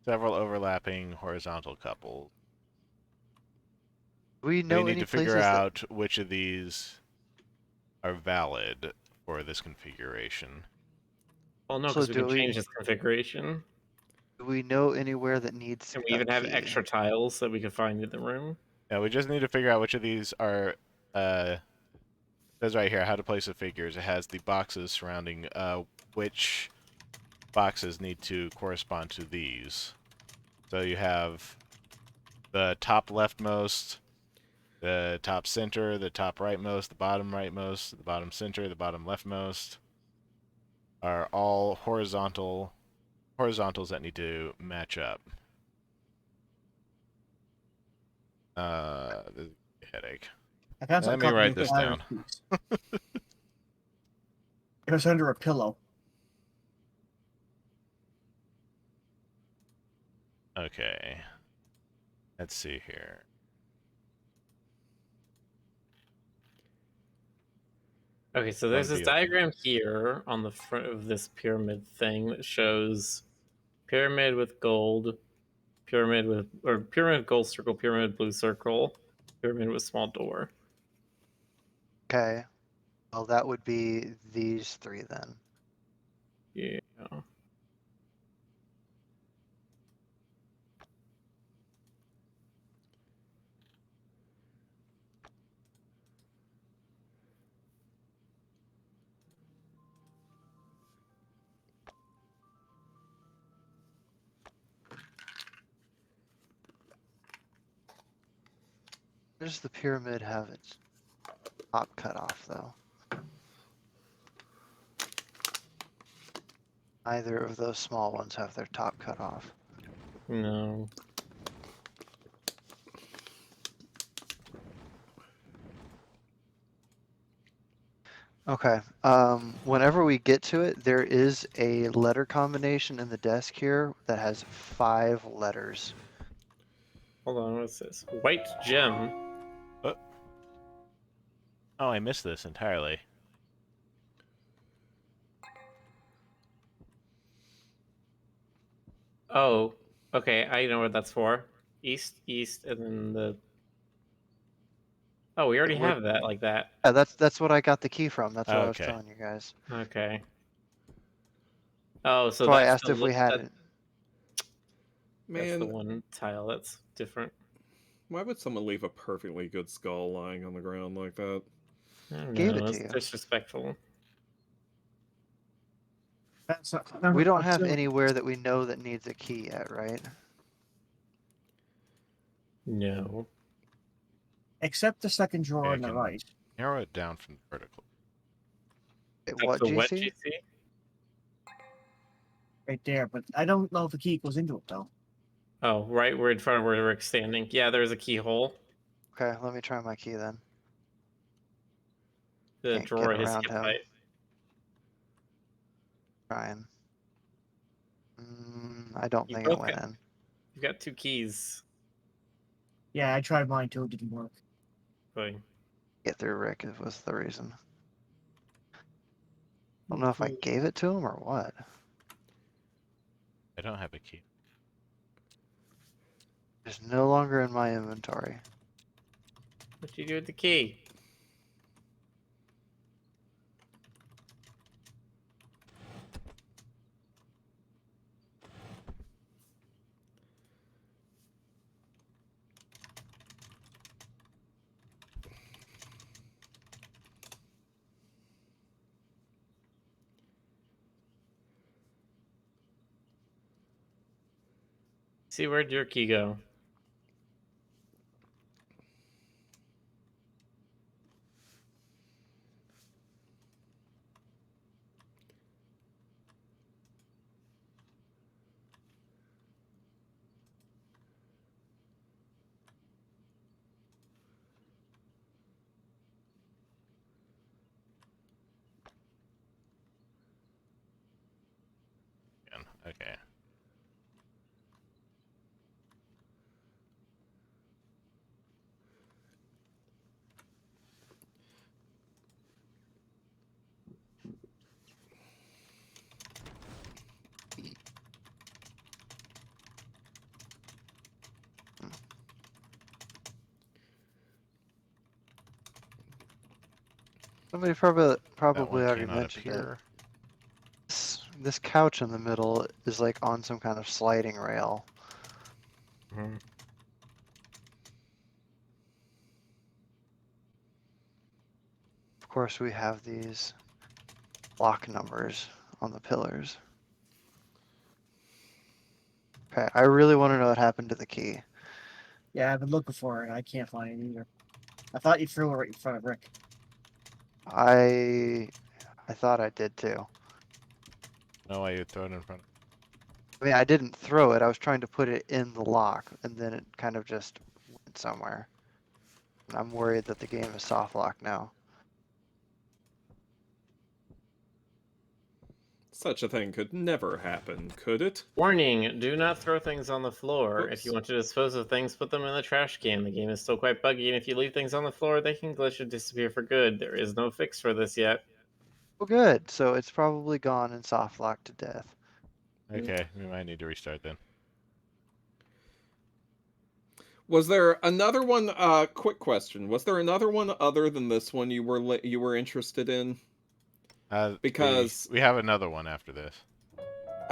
several overlapping horizontal couples. Do we We know need any to figure places that out which of these are valid for this configuration. Well, no, So because we do can we- change this configuration. do we know anywhere that needs And a we even have key? extra tiles that we can find in the room. Now we just need to figure out which of these are. It says right here how to place the figures. It has the boxes surrounding which boxes need to correspond to these. So you have the top leftmost, the top center, the top rightmost, the bottom rightmost, the bottom center, the bottom leftmost are all horizontals that need to match up. This is a headache. I found Let something me called write the this entire down. piece. It was under a pillow. Okay. Let's see here. Okay, so there's One this vehicle. diagram here on the front of this pyramid thing that shows pyramid with gold, pyramid with gold circle, pyramid blue circle, pyramid with small door. Okay. Well, that would be these three then. Yeah. Where does the pyramid have its top cut off, though? Neither of those small ones have their top cut off. No. Okay. Whenever we get to it, there is a letter combination in the desk here that has 5 letters. Hold on, what's this? White gem. Oh, I missed this entirely. Oh, okay, I know what that's for. East, east, and then the. Oh, we already We're- have that like that. Yeah, that's what I got the key from. That's what I was Okay. telling you guys. Okay. Oh, so That's why I that's asked the if we had it. That's the Man, one tile that's different. why would someone leave a perfectly good skull lying on the ground like that? I don't Gave know. it to It's you. disrespectful. That's We don't have anywhere that we know that needs a key yet, right? No. except the second drawer Yeah, I on the can- right. Narrow it down from the vertical. Wait, That's what, the wet GC? GC? Right there, but I don't know if the key goes into it though. Oh, right. We're in front of where Rick's standing. Yeah, there's a keyhole. Okay, let me try my key then. The Can't drawer get has around hip him. height. Trying. I don't You think it both went got- in. You've got 2 keys. Yeah, I tried mine too. It didn't work. Like, Get through Rick was the reason. I don't know if I gave it to him or what. I don't have a key. It's no longer in my inventory. what'd you do with the key? See, where'd your key go? Okay. Somebody That probably one already cannot mentioned it. appear. This couch in the middle is like on some kind of sliding rail. Mhm. Of course, we have these lock numbers on the pillars. Okay, I really want to know what happened to the key. Yeah, I've been looking for it. I can't find it either. I thought you threw it right in front of Rick. I thought I did too. No way you'd throw it in front. I mean, I didn't throw it. I was trying to put it in the lock, and then it kind of just went somewhere. And I'm worried that the game is soft locked now. Such a thing could never happen, could it? Warning, do not throw things on the floor. If you Whoops. want to dispose of things, put them in the trash can. The game is still quite buggy, and if you leave things on the floor, they can glitch and disappear for good. There is no fix for this yet. Well, good. So it's probably gone and soft locked to death. Okay, we might need to restart then. Was there another one? Quick question: was there another one other than this one you were interested in? Because we have another one after this.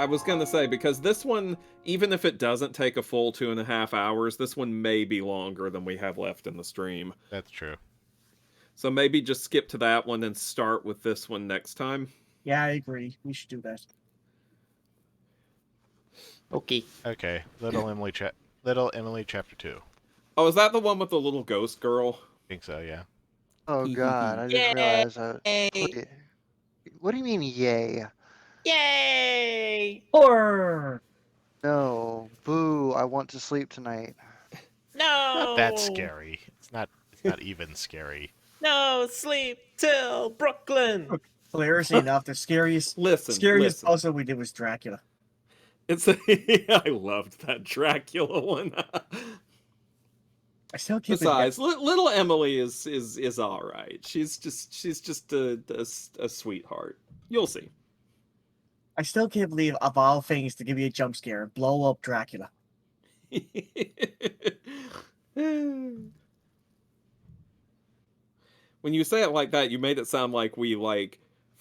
I was gonna say, because this one, even if it doesn't take a full 2.5 hours, this one may be longer than we have left in the stream. That's true. So maybe just skip to that one and start with this one next time. Yeah, I agree. We should do that. Okay. Okay, Little Emily Chapter 2. Oh, is that the one with the little ghost girl? I think so, yeah. Oh God, I didn't realize that. Please. What do you mean, yay? Yay! Horror! No, boo! I want to sleep tonight. Not that No! scary. It's not even scary. No, sleep till Brooklyn! Hilariously enough, the scariest Listen. puzzle we did was Dracula. It's I loved that Dracula one. I still can't Besides, little Emily is all right. She's just a sweetheart. You'll see. I still can't believe of all things to give you a jump scare, blow up Dracula. When you say it like that, you made it sound like we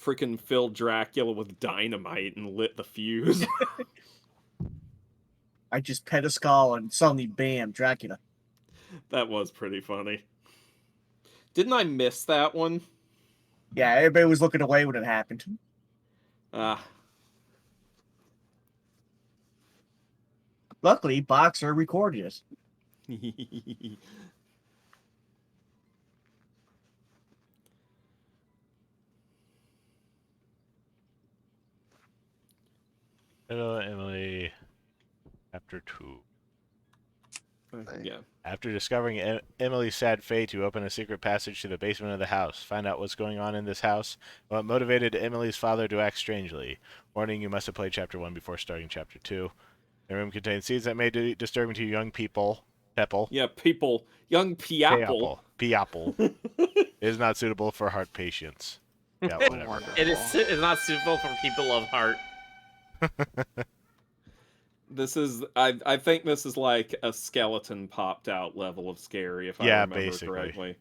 freaking filled Dracula with dynamite and lit the fuse. I just pet a skull and suddenly, bam, Dracula. That was pretty funny. Didn't I miss that one? Yeah, everybody was looking away when it happened. Ah. Luckily, Boxer recorded it. Little Emily Chapter 2. Yeah. After discovering Emily's sad fate, you open a secret passage to the basement of the house. Find out what's going on in this house, what motivated Emily's father to act strangely. Warning, you must have played Chapter 1 before starting Chapter 2. The room contains seeds that may be disturbing to young people. Pepple. Yeah, people. Young Piapple. Piapple. Is not suitable for heart patients. Yeah, whatever. Wonderful. It's not suitable for people of heart. This is, I think this is like a skeleton popped out level of scary, if I Yeah, remember basically. correctly.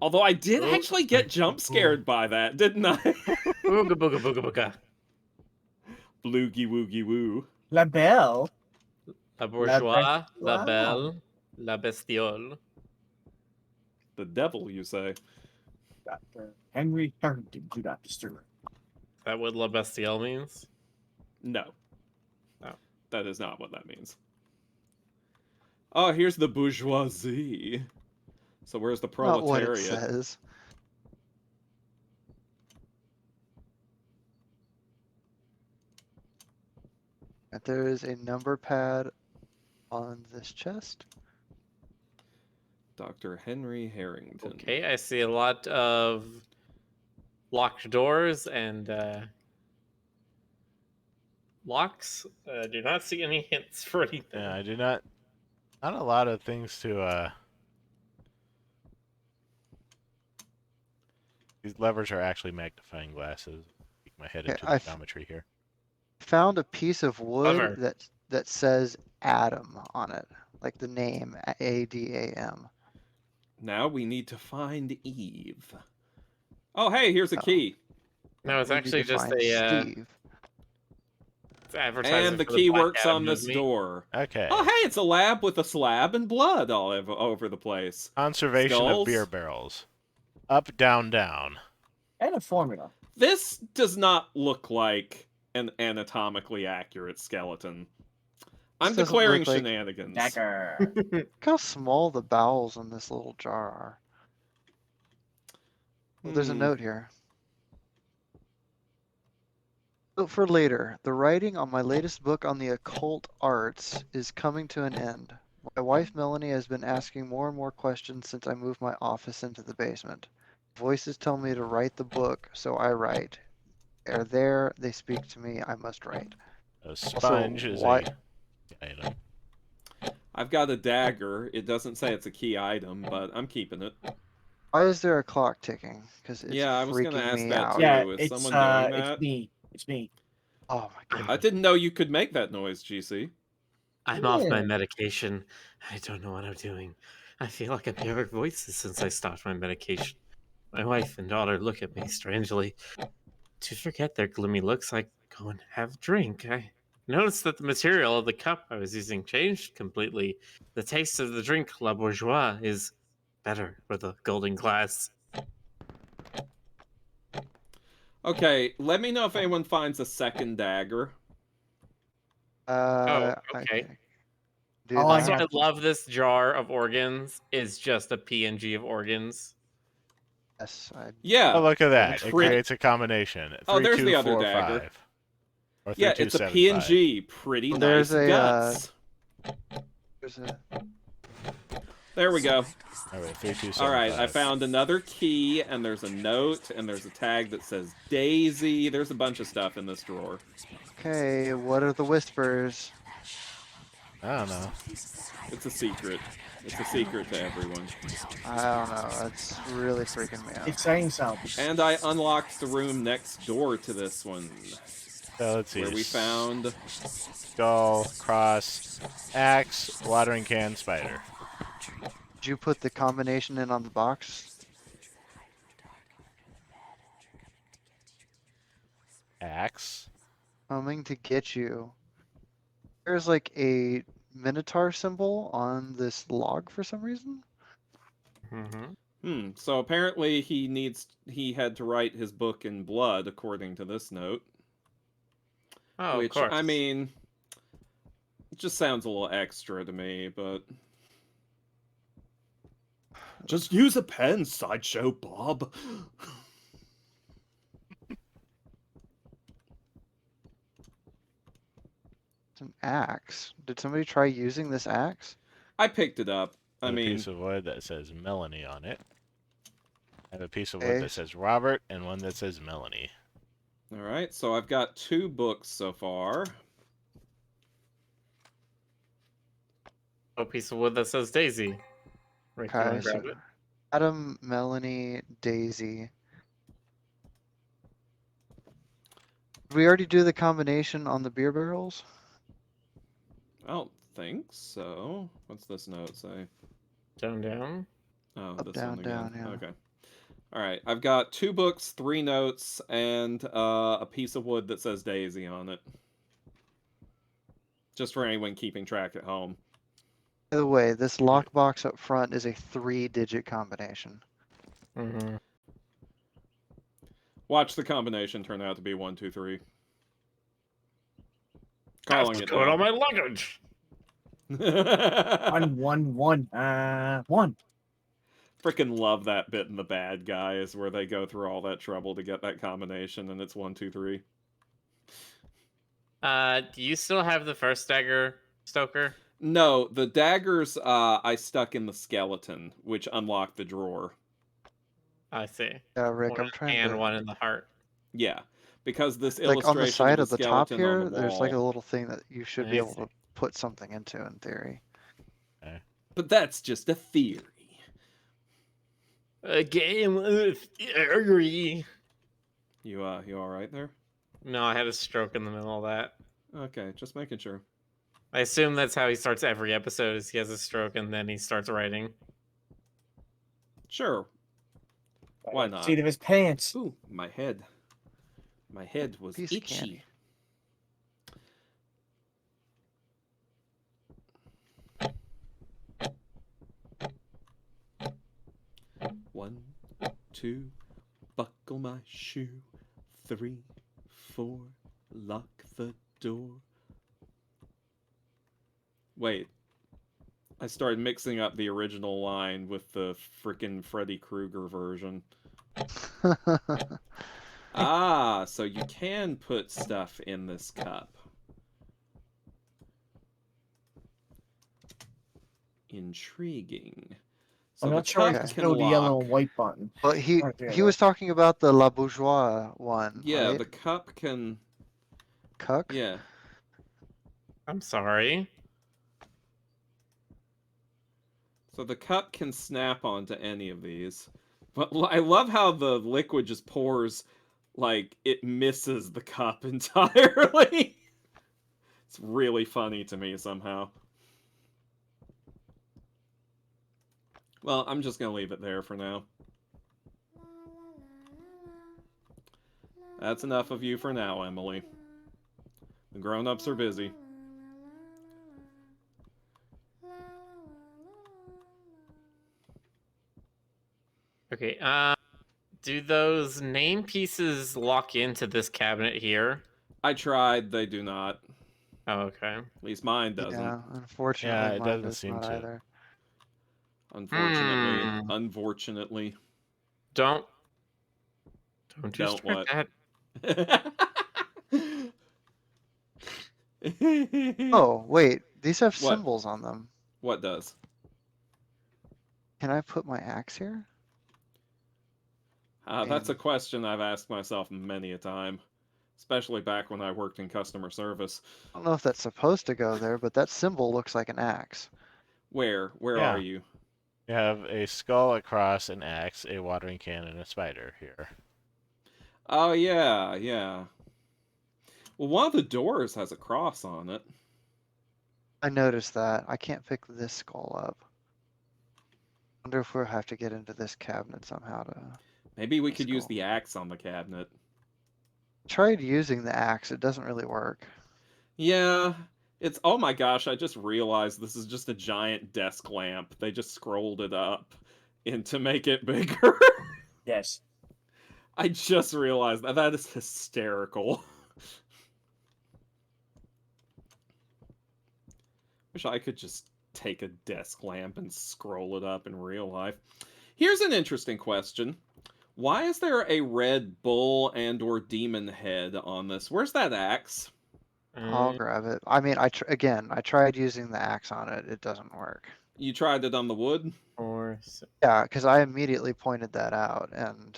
Although I did actually get jump scared by that, didn't I? Booga booga booga booga. Bloogie woogie woo. La Belle. La bourgeois, la Wow. belle, la bestiole. The devil, you say? Dr. Henry Harrington, do not disturb. Is that what la bestiole means? No. Oh. That is not what that means. Oh, here's the bourgeoisie. So where's the Not what it proletariat? says. And there is a number pad on this chest. Dr. Henry Harrington. Okay, I see a lot of locked doors and locks. Do not see any hints for anything. Yeah, I do not. Not a lot of things to. These levers are actually magnifying glasses. Peek my head Okay, into the geometry here. Found a piece of wood Lever. that says Adam on it, like the name ADAM. Now we need to find Eve. Oh, hey, here's a Oh. key. No, it's We need actually to just find a Steve. it's advertising And the for key Black works Adam on this movie. door. Okay. Oh, hey, it's a lab with a slab and blood all over the place. Conservation Skulls? of beer barrels. Up, down, down. And a formula. This does not look like an anatomically accurate skeleton. I'm This doesn't declaring look like- shenanigans. Dagger. Look how small the bowels in this little jar are. Well, there's a Hmm. note here. Note for later. The writing on my latest book on the occult arts is coming to an end. My wife Melanie has been asking more and more questions since I moved my office into the basement. Voices tell me to write the book, so I write. They're there, they speak to me, I must write. A sponge is why- a item. I've got a dagger. It doesn't say it's a key item, but I'm keeping it. Why is there a clock ticking? Because it's Yeah, I was gonna freaking ask me that out. too. Yeah, Is it's someone doing that? it's me. It's me. Oh my god. I didn't know you could make that noise, GC. I'm off my Yeah. medication. I don't know what I'm doing. I feel like I've heard voices since I stopped my medication. My wife and daughter look at me strangely. To forget their gloomy looks, I go and have a drink. I noticed that the material of the cup I was using changed completely. The taste of the drink, La Bourgeois, is better with a golden glass. Okay, let me know if anyone finds a second dagger. okay. I can do Oh, I Also, that. I love this jar of organs. Is just a PNG of organs. Yes, Yeah. Oh, look at that. It Pretty- creates a combination. Oh, there's the other 3245. dagger. Or Yeah, it's a 3275. PNG. Pretty Well, nice there's a, guts. there's a There we go. Alright, 3275. Alright, I found another key, and there's a note, and there's a tag that says Daisy. There's a bunch of stuff in this drawer. Okay, what are the whispers? I don't know. It's a secret. It's a secret to everyone. I don't know. That's really freaking me out. It's saying something. And I unlocked the room next door to this one, So let's see. where we found... Skull, cross, axe, watering can, spider. Did you put the combination in on the box? Axe. Coming to get you. There's like a minotaur symbol on this log for some reason. Mm-hmm. So apparently he had to write his book in blood, according to this note. Oh, Which, of course. I mean, it just sounds a little extra to me, but... Just use a pen, Sideshow Bob. It's an axe. Did somebody try using this axe? I picked it up. I There's mean, a piece of wood that says Melanie on it. I have a piece of Okay. wood that says Robert and one that says Melanie. alright, so I've got 2 books so far. A piece of wood that says Daisy. Rick, you Okay, want to so grab it? Adam, Melanie, Daisy. Did we already do the combination on the beer barrels? I don't think so. What's this note say? Down, down. Oh, Up, this down, one again. down, yeah. Okay. All right. I've got 2 books, 3 notes, and a piece of wood that says Daisy on it. Just for anyone keeping track at home. By the way, this lockbox up front is a 3-digit combination. Mm-hmm. Watch the combination turn out to be 1, 2, 3. That's Calling the it code now. on my luggage. 1. Freaking love that bit in The Bad Guys where they go through all that trouble to get that combination, and it's 1, 2, 3. Do you still have the first dagger, Stoker? No, the daggers I stuck in the skeleton, which unlocked the drawer. I see. Yeah, Rick, One I'm in the trying hand, to... one in the heart. Yeah, because this Like on the illustration side of of the the top skeleton on here, the there's like a wall. little thing that you should I be able see. to put something into in theory. But that's just a theory. A game of theory. You all right there? No, I had a stroke in the middle of that. Okay, just making sure. I assume that's how he starts every episode, is he has a stroke and then he starts writing. Sure. Why not? Seat of his pants. Ooh, my head. My head was Piece of itchy. candy. One, 2, buckle my shoe. 3, 4, lock the door. Wait. I started mixing up the original line with the frickin' Freddy Krueger version. Ah, so you can put stuff in this cup. Intriguing. So I'm the not sure I cup can can go the yellow lock. and white button. Well, he Right there, he was talking about the La Bourgeois one, Yeah, right? the cup can. Cuck? Yeah. I'm sorry. So the cup can snap onto any of these. But I love how the liquid just pours like it misses the cup entirely. It's really funny to me somehow. Well, I'm just going to leave it there for now. That's enough of you for now, Emily. The grown-ups are busy. Okay, do those name pieces lock into this cabinet here? I tried, they do not. Oh, okay. At least mine doesn't. Yeah, unfortunately, it mine doesn't does seem not to. either. Unfortunately. Unfortunately. Don't you Don't start what? that. Oh, wait, these have What? symbols on them. What does? Can I put my axe here? That's a question I've asked myself many a time, especially back when I worked in customer service. I don't know if that's supposed to go there, but that symbol looks like an axe. Where Yeah. are you? You have a skull, a cross, an axe, a watering can, and a spider here. Oh, yeah, yeah. Well, one of the doors has a cross on it. I noticed that. I can't pick this skull up. Wonder if we'll have to get into this cabinet somehow to... Maybe we The could use skull. the axe on the cabinet. Tried using the axe, it doesn't really work. Yeah, it's... Oh my gosh, I just realized this is just a giant desk lamp. They just scrolled it up to make it bigger. Yes. I just realized that. That is hysterical. Wish I could just take a desk lamp and scroll it up in real life. Here's an interesting question. Why is there a red bull and or demon head on this? Where's that axe? I'll grab it. I mean, I tried using the axe on it. It doesn't work. You tried it on the wood? Yeah, because I immediately pointed that out, and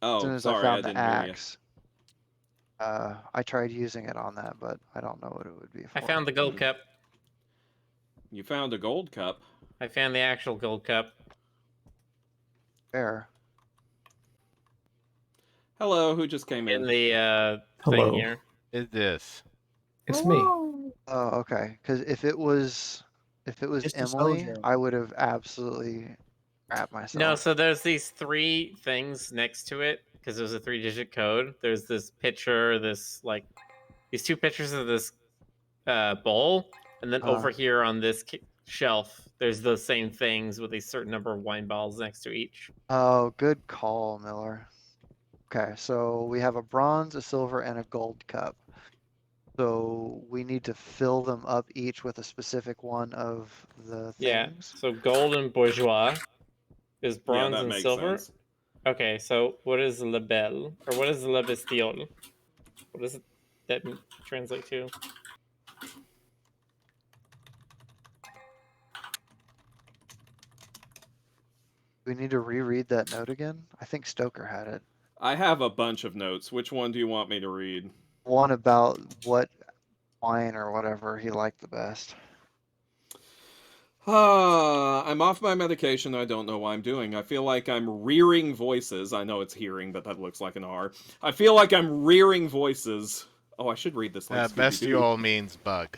as soon Oh, as I sorry, I found the didn't hear you. axe, I tried using it on that, but I don't know what it would be for. I found the gold cup. You found a gold cup. I found the actual gold cup. Fair. Hello, who just came In in? the thing Hello. here. Is this? It's me. Oh, okay. Because if it was Just a Emily, soldier. I would have absolutely crapped myself. No, so there's these 3 things next to it because there's a 3-digit code. There's this picture, these 2 pictures of this bowl, and then over here on this shelf, there's the same things with a certain number of wine bottles next to each. Oh, good call, Miller. Okay, so we have a bronze, a silver, and a gold cup. So we need to fill them up each with a specific one of the Yeah. things. So gold and bourgeois is Yeah, bronze that and makes silver. sense. Okay, so what is Le Belle? Or what is Le Bestiole? What does that translate to? We need to reread that note again. I think Stoker had it. I have a bunch of notes. Which one do you want me to read? One about what wine or whatever he liked the best. I'm off my medication. I don't know what I'm doing. I feel like I'm rearing voices. I know it's hearing, but that looks like an R. I feel like I'm rearing voices. Oh, I should read this like Scooby-Doo. Bestiole means bug.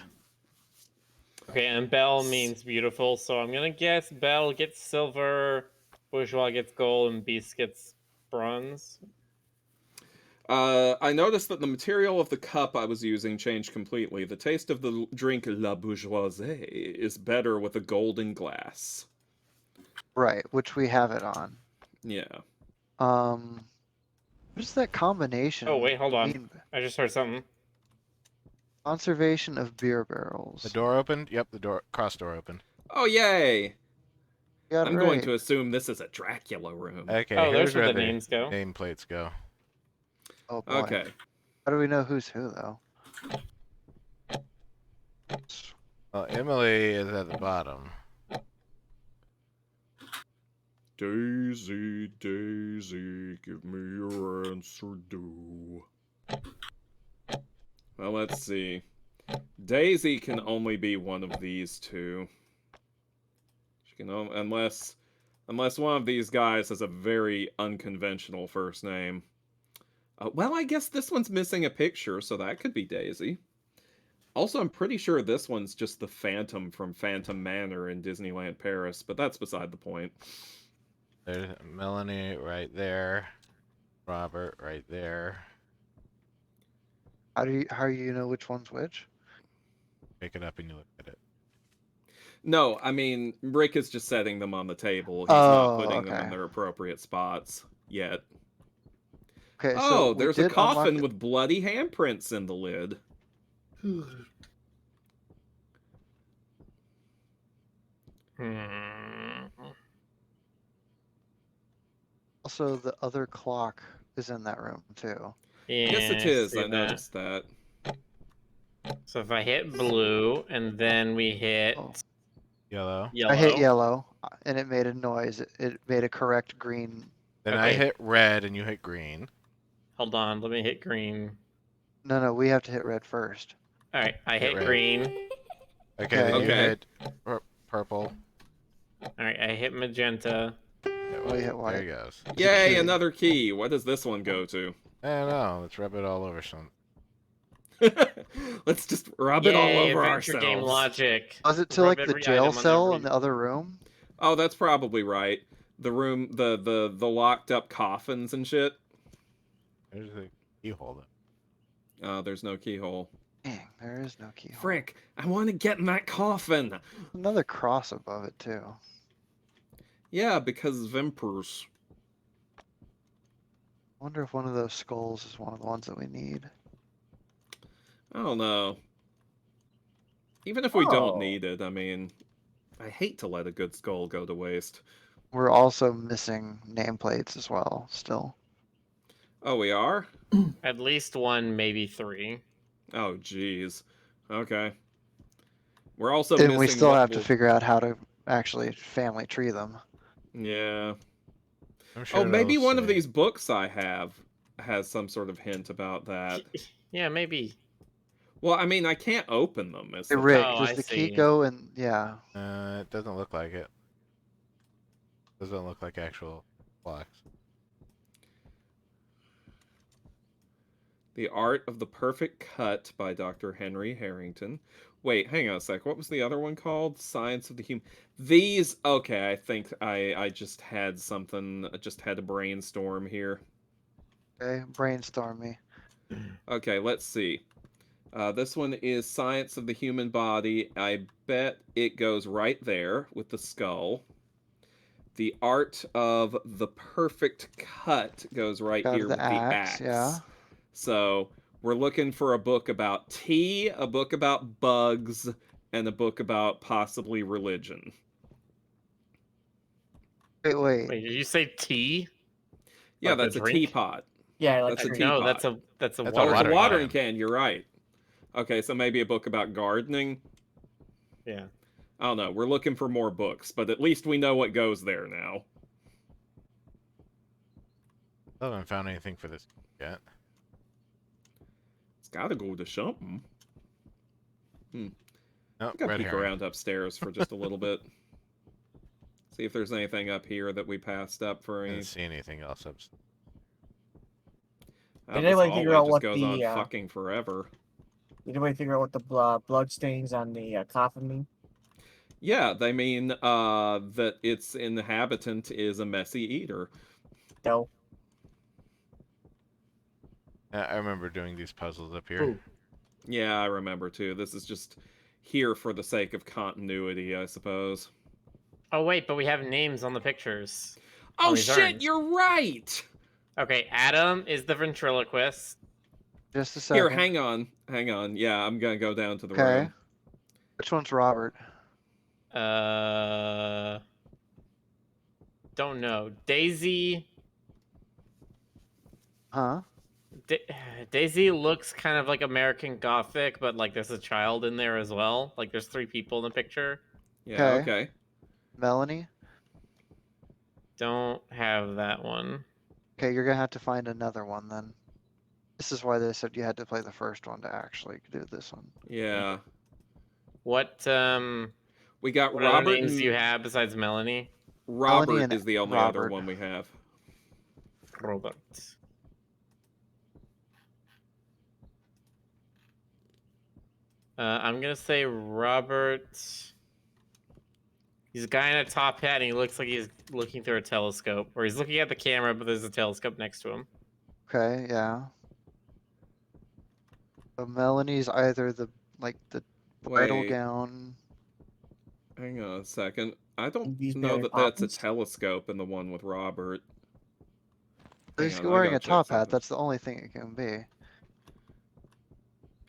Okay, and Belle means beautiful, so I'm gonna guess Belle gets silver, bourgeois gets gold, and beast gets bronze. I noticed that the material of the cup I was using changed completely. The taste of the drink La Bourgeoisie is better with a golden glass. Right, which we have it on. Yeah. What does that combination Oh wait, hold on. mean? I just heard something. Conservation of beer barrels. The door opened? Yep, the cross door opened. Oh, yay! You got it I'm going right. to assume this is a Dracula room. Okay, Oh, here's there's where where the names go. nameplates go. Oh boy. Okay. How do we know who's who though? Well, Emily is at the bottom. Daisy, Daisy, give me your answer, do. Well, let's see. Daisy can only be one of these two. She can unless one of these guys has a very unconventional first name. Well, I guess this one's missing a picture, so that could be Daisy. Also, I'm pretty sure this one's just the Phantom from Phantom Manor in Disneyland Paris, but that's beside the point. There's Melanie right there. Robert right there. How do you know which one's which? Pick it up and you look at it. No, I mean, Rick is just setting them on the table. He's not putting them okay. in their appropriate spots yet. Okay, Oh, so there's a coffin with bloody handprints in the lid. Also, the other clock is in that room too. Yeah, Yes, it is. see I that. noticed that. So if I hit blue and then we hit Yellow. yellow. I hit yellow, and it made a noise. It made a correct green. Then I Okay. hit red and you hit green. Hold on, let me hit green. No, we have to hit red first. All right, I Hit hit red. green. Okay, then you Okay. hit purple. All right, I hit magenta. Oh, you hit white. There he goes. Yay, key. another key. What does this one go to? I don't know. Let's rub it all over some. Let's just rub it all Yay, over adventure game ourselves. logic. Was it to Rub like the every jail item on cell every- in the other room? Oh, that's probably right. The room, the locked up coffins and shit. There's the keyhole. There's no keyhole. Dang, there is no keyhole. Frick, I want to get in that coffin. Another cross above it too. Yeah, because vampires. I wonder if one of those skulls is one of the ones that we need. I don't know. Even if we don't Oh. need it, I mean, I hate to let a good skull go to waste. We're also missing nameplates as well, still. Oh, we are? At least one, maybe 3. Oh, jeez. Okay. We're also And missing we still what have to will- figure out how to actually family tree them. Yeah. I'm sure Oh, maybe it'll one of say- these books I have has some sort of hint about that. Yeah, maybe. Well, I mean, I can't open them. Hey, Rick, Oh, does I the key see. go in? Yeah. It doesn't look like it. Doesn't look like actual blocks. The Art of the Perfect Cut by Dr. Henry Harrington. Wait, hang on a sec. What was the other one called? Science of the Human. These. Okay, I think I just had something. I just had a brainstorm here. Okay, brainstorm me. Okay, let's see. This one is Science of the Human Body. I bet it goes right there with the skull. The Art of the Perfect Cut goes right Got here the with the axe, axe. yeah. So we're looking for a book about tea, a book about bugs, and a book about possibly religion. Wait. Wait, did you say tea? Yeah, Like the that's a drink? teapot. Yeah, like That's a drink. No, teapot. that's a That's a Oh, it's a water. watering can. You're right. Okay, so maybe a book about gardening. Yeah. I don't know. We're looking for more books, but at least we know what goes there now. I haven't found anything for this yet. It's got to go to something. Nope, I think I'll red peek herring. around upstairs for just a little bit. See if there's anything up here that we passed up for I any. didn't see anything else up. Oh, Did this anybody figure hallway out just what goes the on fucking forever. did anybody figure out what the blood stains on the coffin mean? Yeah, they mean that its inhabitant is a messy eater. No. I remember doing these puzzles up here. Ooh. Yeah, I remember too. This is just here for the sake of continuity, I suppose. Oh wait, but we have names on the pictures. Oh these shit, urns. you're right! Okay, Adam is the ventriloquist. Just a Here, second. hang on. Yeah, I'm gonna go down to the Okay. room. Which one's Robert? Don't know. Daisy. Huh? Daisy looks kind of like American Gothic, but like there's a child in there as well. Like there's 3 people in the picture. Yeah, okay. Melanie? Don't have that one. Okay, you're gonna have to find another one then. This is why they said you had to play the first one to actually do this one. Yeah. What We got what other Robert names and do you have besides Melanie? Robert and is the only other Robert. one we have. Robert. I'm gonna say Robert. He's a guy in a top hat, and he looks like he's looking through a telescope, or he's looking at the camera, but there's a telescope next to him. Okay, yeah. So Melanie's either the bridal Wait, gown. hang on a second. I don't These know Mary that that's a Poppins? telescope in the one with Robert. Hang He's on, I wearing gotta a check top hat. something. That's the only thing it can be.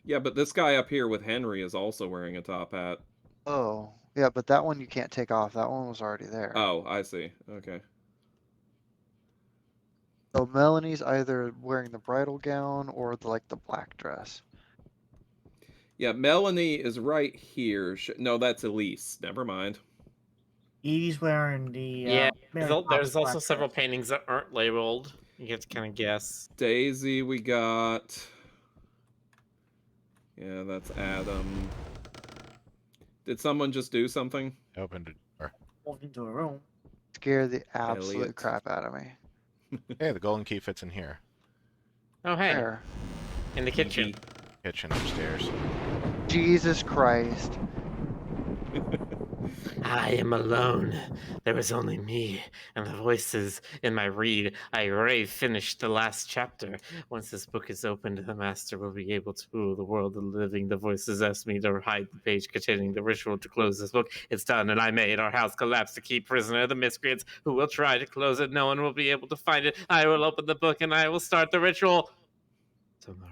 Yeah, but this guy up here with Henry is also wearing a top hat. Oh, yeah, but that one you can't take off. That one was already there. Oh, I see. Okay. So Melanie's either wearing the bridal gown or the black dress. Yeah, Melanie is right here. No, that's Elise. Never mind. Edie's wearing the Yeah, Mary there's Poppins also black several dress. paintings that aren't labeled. You get to kind of guess. Daisy, we got. Yeah, that's Adam. Did someone just do something? I opened a door. Walked into a room. Scare the absolute Elliot. crap out of me. Hey, the golden key fits in here. Oh hey, There. in the kitchen. Kitchen upstairs. Jesus Christ. I am alone. There is only me and the voices in my read. I already finished the last chapter. Once this book is opened, the master will be able to rule the world of the living. The voices asked me to hide the page containing the ritual to close this book. It's done, and I made our house collapse to keep prisoner the miscreants who will try to close it. No one will be able to find it. I will open the book and I will start the ritual tomorrow.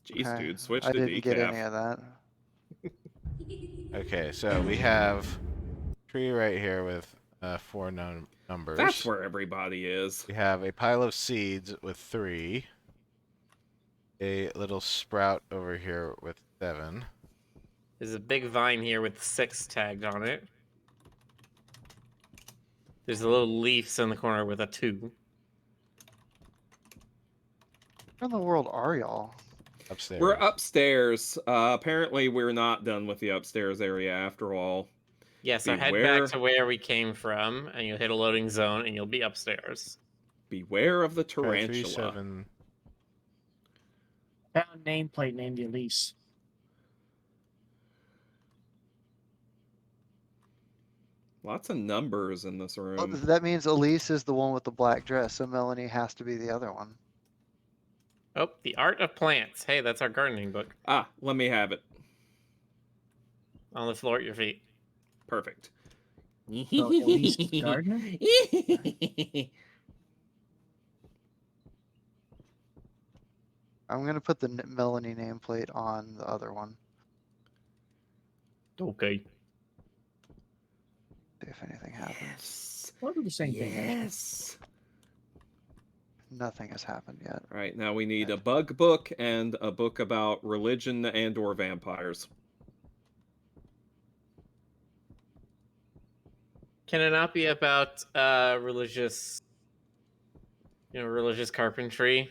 Jeez, Okay. dude, switch I to didn't get any decaf. of that. Okay, so we have a tree right here with 4 known numbers. That's where everybody is. We have a pile of seeds with 3. A little sprout over here with 7. There's a big vine here with 6 tagged on it. There's a little leaves in the corner with a 2. Where in the world are y'all? Upstairs. We're upstairs. Apparently, we're not done with the upstairs area after all. Yeah, so head Beware. back to where we came from, and you'll hit a loading zone, and you'll be upstairs. Beware of the Okay, tarantula. 37. Found nameplate named Elise. Lots of numbers in this Well, room. that means Elise is the one with the black dress, so Melanie has to be the other one. Oh, The Art of Plants. Hey, that's our gardening book. Ah, let me have it. On the floor at your feet. Perfect. So Elise is the gardener? I'm gonna put the Melanie nameplate on the other one. Okay. See if anything happens. Yes. We'll do the same thing. Yes. Nothing has happened yet. All right, now we need a bug book and a book about religion and/or vampires. Can it not be about religious, religious carpentry?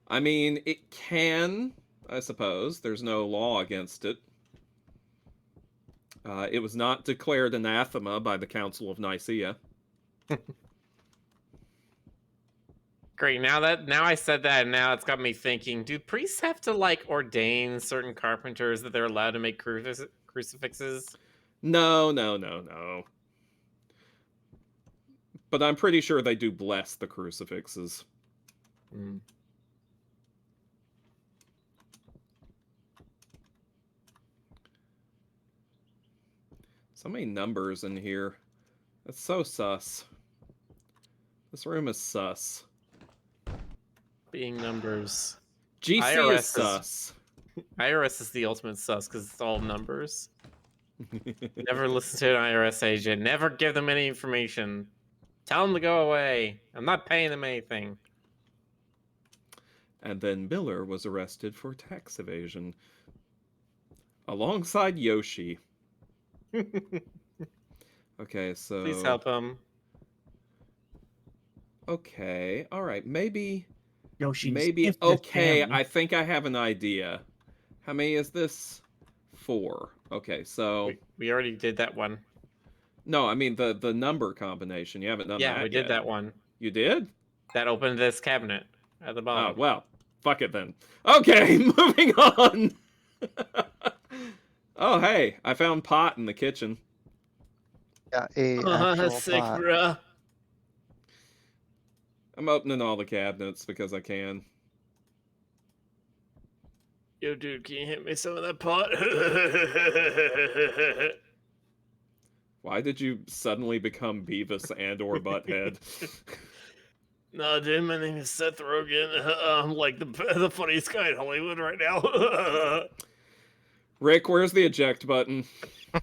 I mean, it can, I suppose. There's no law against it. It was not declared anathema by the Council of Nicaea. Great. Now I said that, and now it's got me thinking: do priests have to like ordain certain carpenters that they're allowed to make crucifixes? No. But I'm pretty sure they do bless the crucifixes. Mm. So many numbers in here. That's so sus. This room is sus. Being numbers. GC IRS is sus. IRS is the ultimate sus because it's all numbers. Never listen to an IRS agent. Never give them any information. Tell them to go away. I'm not paying them anything. And then Miller was arrested for tax evasion. Alongside Yoshi. Okay, so... Please help him. Okay, alright, maybe... Yoshi's Maybe... gifted Okay, family. I think I have an idea. How many is this? 4. Okay, so... We already did that one. No, I mean the number combination. You haven't done that Yeah, we yet. did that one. You did? That opened this cabinet at the Oh, bottom. well. Fuck it then. Okay, moving on! Oh, hey, I found pot in the kitchen. Yeah, actual Sick, pot. bruh. I'm opening all the cabinets because I can. Yo, dude, can you hit me some of that pot? Why did you suddenly become Beavis and or Butthead? No, dude, my name is Seth Rogen. I'm like the funniest guy in Hollywood right now. Rick, where's the eject button?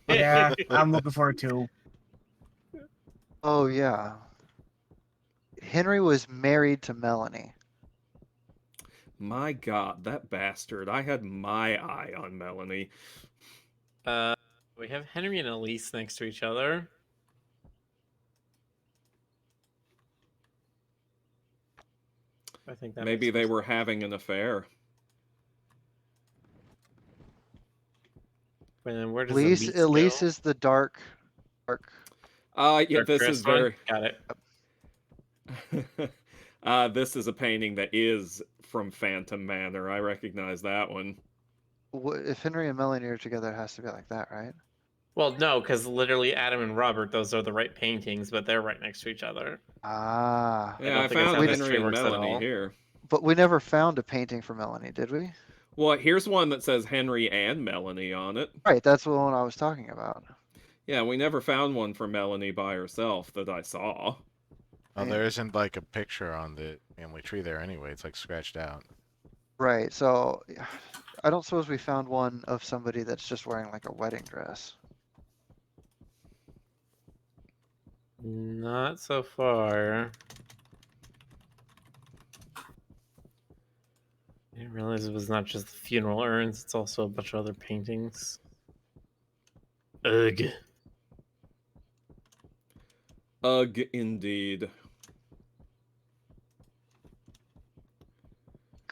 Yeah, I'm looking forward to. Oh yeah. Henry was married to Melanie. My god, that bastard. I had my eye on Melanie. We have Henry and Elise next to each other. I think that Maybe makes they sense. were having an affair. And then where does Elise Elise go? is the dark. Yeah, Dark this dress is one? very... Got it. This is a painting that is from Phantom Manor. I recognize that one. If Henry and Melanie are together, it has to be like that, right? Well, no, because literally Adam and Robert, those are the right paintings, but they're right next to each other. Ah. I Yeah, don't I think it's found how this Henry tree and works at Melanie all. here. But we never found a painting for Melanie, did we? Well, here's one that says Henry and Melanie on it. Right, that's the one I was talking about. Yeah, we never found one for Melanie by herself that I saw. Oh, there isn't like a picture on the family tree there anyway. It's like scratched out. Right, so I don't suppose we found one of somebody that's just wearing like a wedding dress. Not so far. I didn't realize it was not just the funeral urns, it's also a bunch of other paintings. Ugh. Ugh, indeed.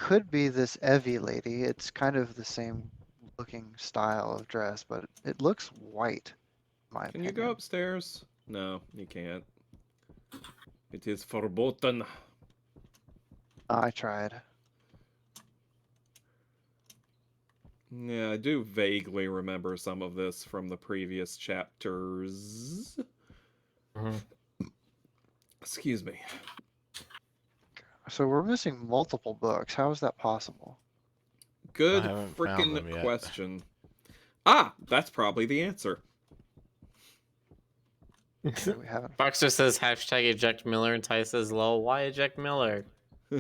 could be this Evie lady. It's kind of the same looking style of dress, but it looks white, in my Can you opinion. go upstairs? No, you can't. It is verboten. I tried. Yeah, I do vaguely remember some of this from the previous chapters. Mhm. Excuse me. So we're missing multiple books. How is that possible? Good haven't found them freaking yet. question. Ah, that's probably the answer. Okay, we haven't. Boxer says hashtag eject Miller, and Ty says lol. Why eject Miller? Why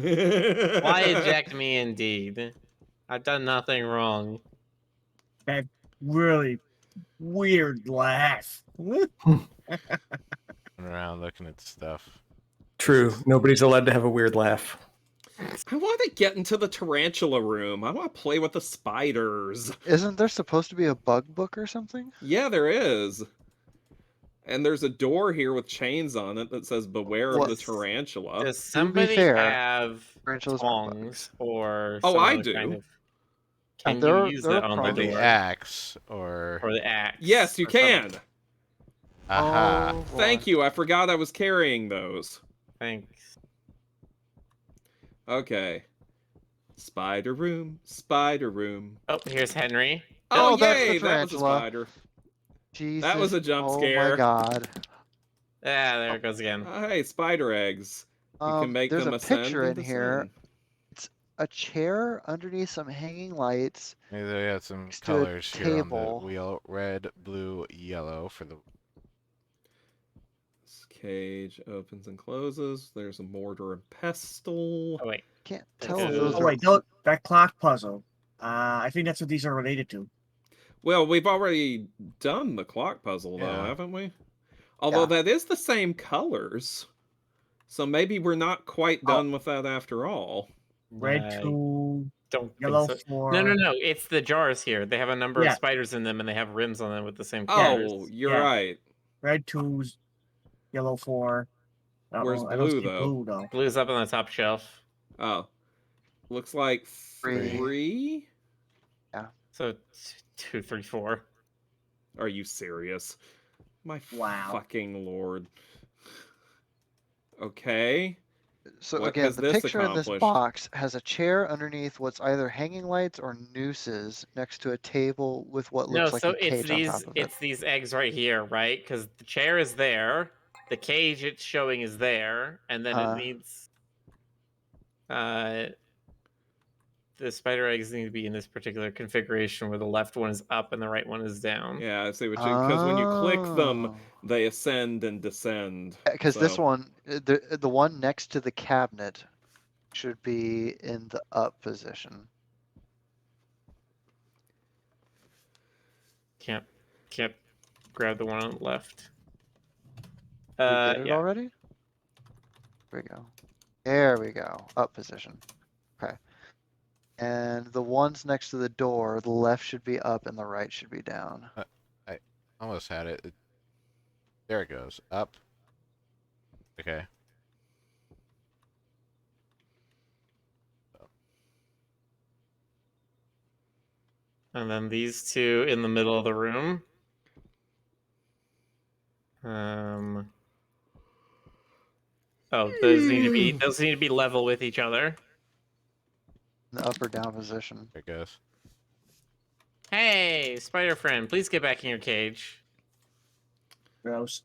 eject me indeed? I've done nothing wrong. That really weird laugh. Running around looking at stuff. True. Nobody's allowed to have a weird laugh. I want to get into the tarantula room. I want to play with the spiders. Isn't there supposed to be a bug book or something? Yeah, there is. And there's a door here with chains on it that says beware of the Does- tarantula. Does somebody fair, have tarantulas aren't tongs or Oh, some I other do. kind of... Yeah, Can there you are- use there that are on the With the door? axe or Or the axe? Yes, you or something? can. aha. Oh, boy. Thank you. I forgot I was carrying those. Thanks. Okay. Spider room, spider room. Oh, here's Henry. Oh, Oh, that's the yay! That was a tarantula. spider. Jesus. was a jump Oh scare. my god. Ah, there it goes again. Hey, spider eggs. You can make There's them a ascend picture and in here. descend. It's a chair underneath some hanging lights. Maybe they had some Next to a colors here on the table. wheel: red, blue, yellow for the. This cage opens and closes. There's a mortar and pestle. Oh wait, Can't That's tell if it. those Oh are. wait, that clock puzzle. I think that's what these are related to. Well, we've already done the clock puzzle, though, Yeah. haven't we? Although Yeah. that is the same colors. So maybe we're not quite done with that after all. Red I 2, don't yellow think so. 4. No. It's the jars here. They have a number of Yeah. spiders in them, and they have rims on them with the same Oh, colors. you're Yeah. right. Red 2's, yellow 4. Where's I don't blue, see though? blue though. Blue's up on the top shelf. Oh. Looks like Three. 3? So 2, 3, 4. Are you serious? My Wow. fucking lord. Okay. So What again, has the this picture in this accomplished? box has a chair underneath what's either hanging lights or nooses next to a table with what No, looks like so a it's cage on these top of it. it's these eggs right here, right? Because the chair is there, the cage it's showing is there, and then it needs the spider eggs need to be in this particular configuration where the left one is up and the right one is down. Yeah, I see what you... Because when you click them, Oh. they ascend and descend. Because this so- one, the one next to the cabinet, should be in the up position. Can't grab the one on the left. We did it Yeah. already? There we go. There we go. Up position. Okay. And the ones next to the door, the left should be up and the right should be down. Almost had it. There it goes. Up. Okay. And then these two in the middle of the room. Oh, those need to be level with each other. In the up or down position. There it goes. Hey, spider friend, please get back in your cage. Gross.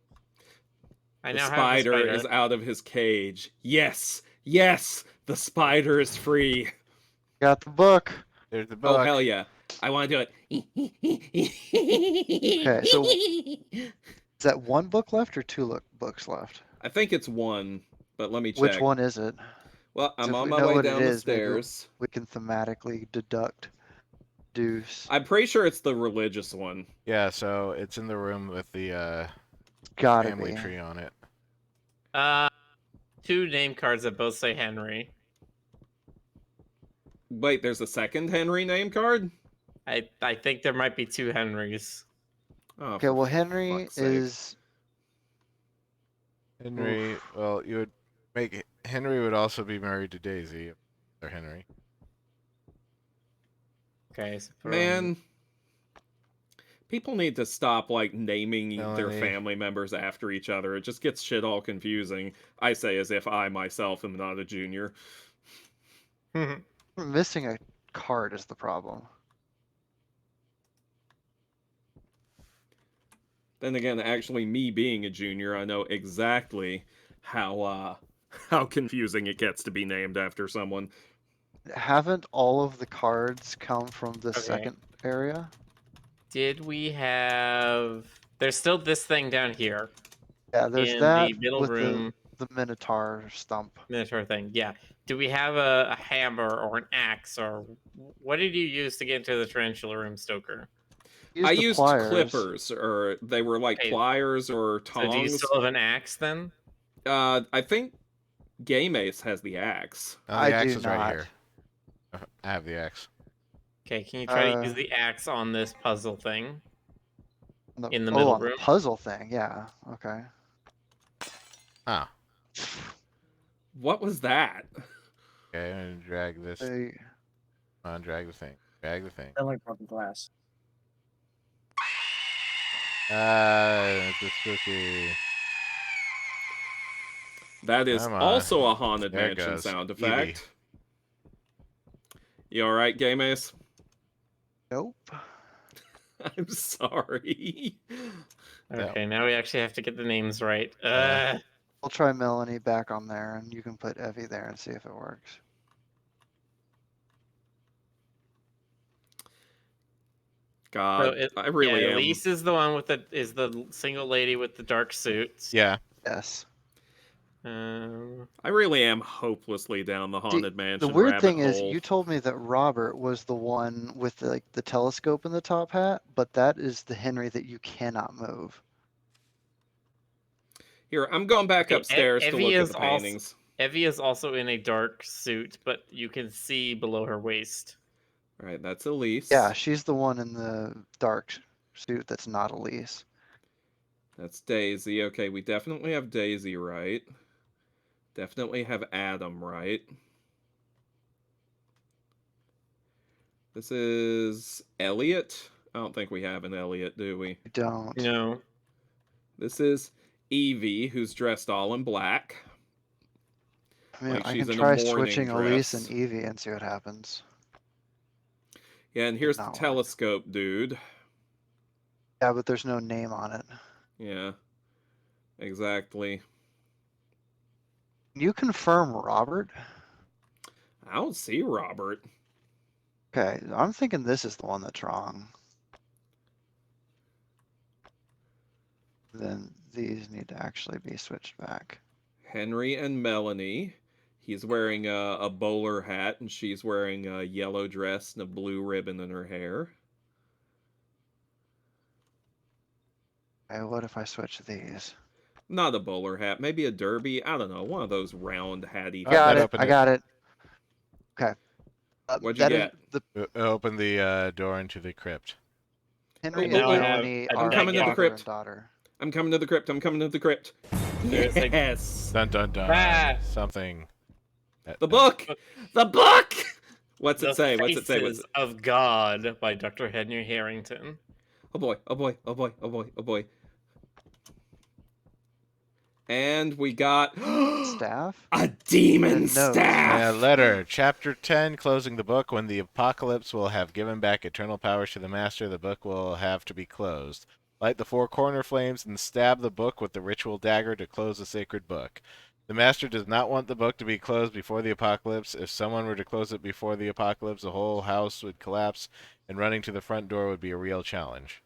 I The now have spider the spider. is out of his cage. Yes! Yes! The spider is free! Got the book. There's the book. Oh, hell yeah. I want to do it. Okay, so is that one book left or two books left? I think it's one, but let me check. Which one is it? Well, I'm if on we my know way what it down the is, maybe stairs. We can thematically deduce. I'm pretty sure it's the religious one. Yeah, so it's in the room with the Gotta family be. tree on it. 2 name cards that both say Henry. Wait, there's a second Henry name card? I think there might be 2 Henrys. Oh, Okay, for well Henry fuck's sake. is Henry. Well, you would make Henry would also be married to Daisy. Or Henry. Okay, so Man, people need to stop like naming their Melanie. family members after each other. It just gets shit all confusing. I say as if I myself am not a junior. Missing a card is the problem. Then again, actually, me being a junior, I know exactly how confusing it gets to be named after someone. Haven't all of the cards come from the Okay. second area? Did we have? There's still this thing down here Yeah, there's in that the middle with room. the Minotaur stump. Minotaur thing. Yeah. Do we have a hammer or an axe or what did you use to get into the tarantula room, Stoker? Use I the used pliers. clippers, or they were like Okay. pliers or So do you tongs. still have an axe then? I think Game Ace has the axe. Oh, the I axe do is right not. here. I have the axe. Okay, can you try to use Uh, the axe on this puzzle thing? On in the oh, middle on room? the puzzle thing, yeah. Okay. Ah. What was that? Okay, I'm gonna drag this. They, Come on, drag the thing. Drag the thing. I like broken glass. It's a spooky. That is Come on. also a Haunted There it Mansion goes. sound Evie. effect. You alright, Game Ace? nope. I'm sorry. Okay, now we actually have to get the names right. We'll try Melanie back on there, and you can put Evie there and see if it works. God, So I really am. Elise is the one with the single lady with the dark suits. Yeah. Yes. I really am hopelessly down the Haunted Mansion The weird rabbit thing hole. is, you told me that Robert was the one with the telescope in the top hat, but that is the Henry that you cannot move. Here, I'm going back Okay, upstairs to Evie look at is the also- paintings. Evie is also in a dark suit, but you can see below her waist. All right, that's Elise. Yeah, she's the one in the dark suit that's not Elise. That's Daisy. Okay, we definitely have Daisy right. Definitely have Adam right. This is Elliot. I don't think we have an Elliot, do we? You don't. No. This is Evie, who's dressed all in black. I mean, Like I she's can in a try morning switching Elise and dress. Evie and see what happens. Yeah, and here's the not work. telescope dude. Yeah, but there's no name on it. Yeah, exactly. Can you confirm Robert? I don't see Robert. Okay, I'm thinking this is the one that's wrong. Then these need to actually be switched back. Henry and Melanie. He's wearing a bowler hat, and she's wearing a yellow dress and a blue ribbon in her hair. Okay, what if I switch these? Not a bowler hat, maybe a derby. I don't know, one of those round hatty. Got that it. opened I it. got it. Okay. What'd you that is get? the Open the door into the crypt. Henry now and I have Melanie a are coming to the father crypt. and daughter. I'm coming to the crypt. I'm coming to the crypt. There's a- Yes. Dun dun dun. Ah! Something. The book. The book. What's The it say? What's it say? What's Faces of God by Dr. Henry Harrington. Oh boy. Oh boy. Oh boy. Oh boy. Oh boy. And we got Staff? a demon And no. staff. Letter. Chapter 10, closing the book. When the apocalypse will have given back eternal powers to the master, the book will have to be closed. Light the 4 corner flames and stab the book with the ritual dagger to close the sacred book. The master does not want the book to be closed before the apocalypse. If someone were to close it before the apocalypse, the whole house would collapse, and running to the front door would be a real challenge.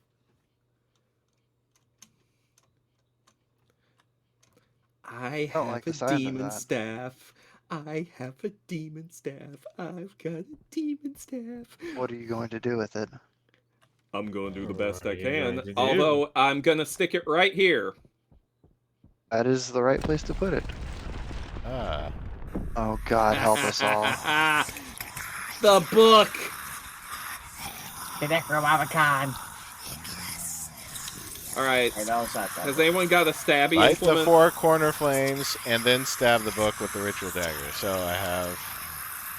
I don't have like a the sound of demon that. staff. I have a demon staff. I've got a demon staff. What are you going to do with it? I'm going to do the best What I are you going can. to do? Although I'm going to stick it right here. That is the right place to put it. Ah. Oh God, help us all. The book. The Necronomicon. All right. I know it's not that. Has anyone got a stabby Light the implement? 4 corner flames and then stab the book with the ritual dagger. So I have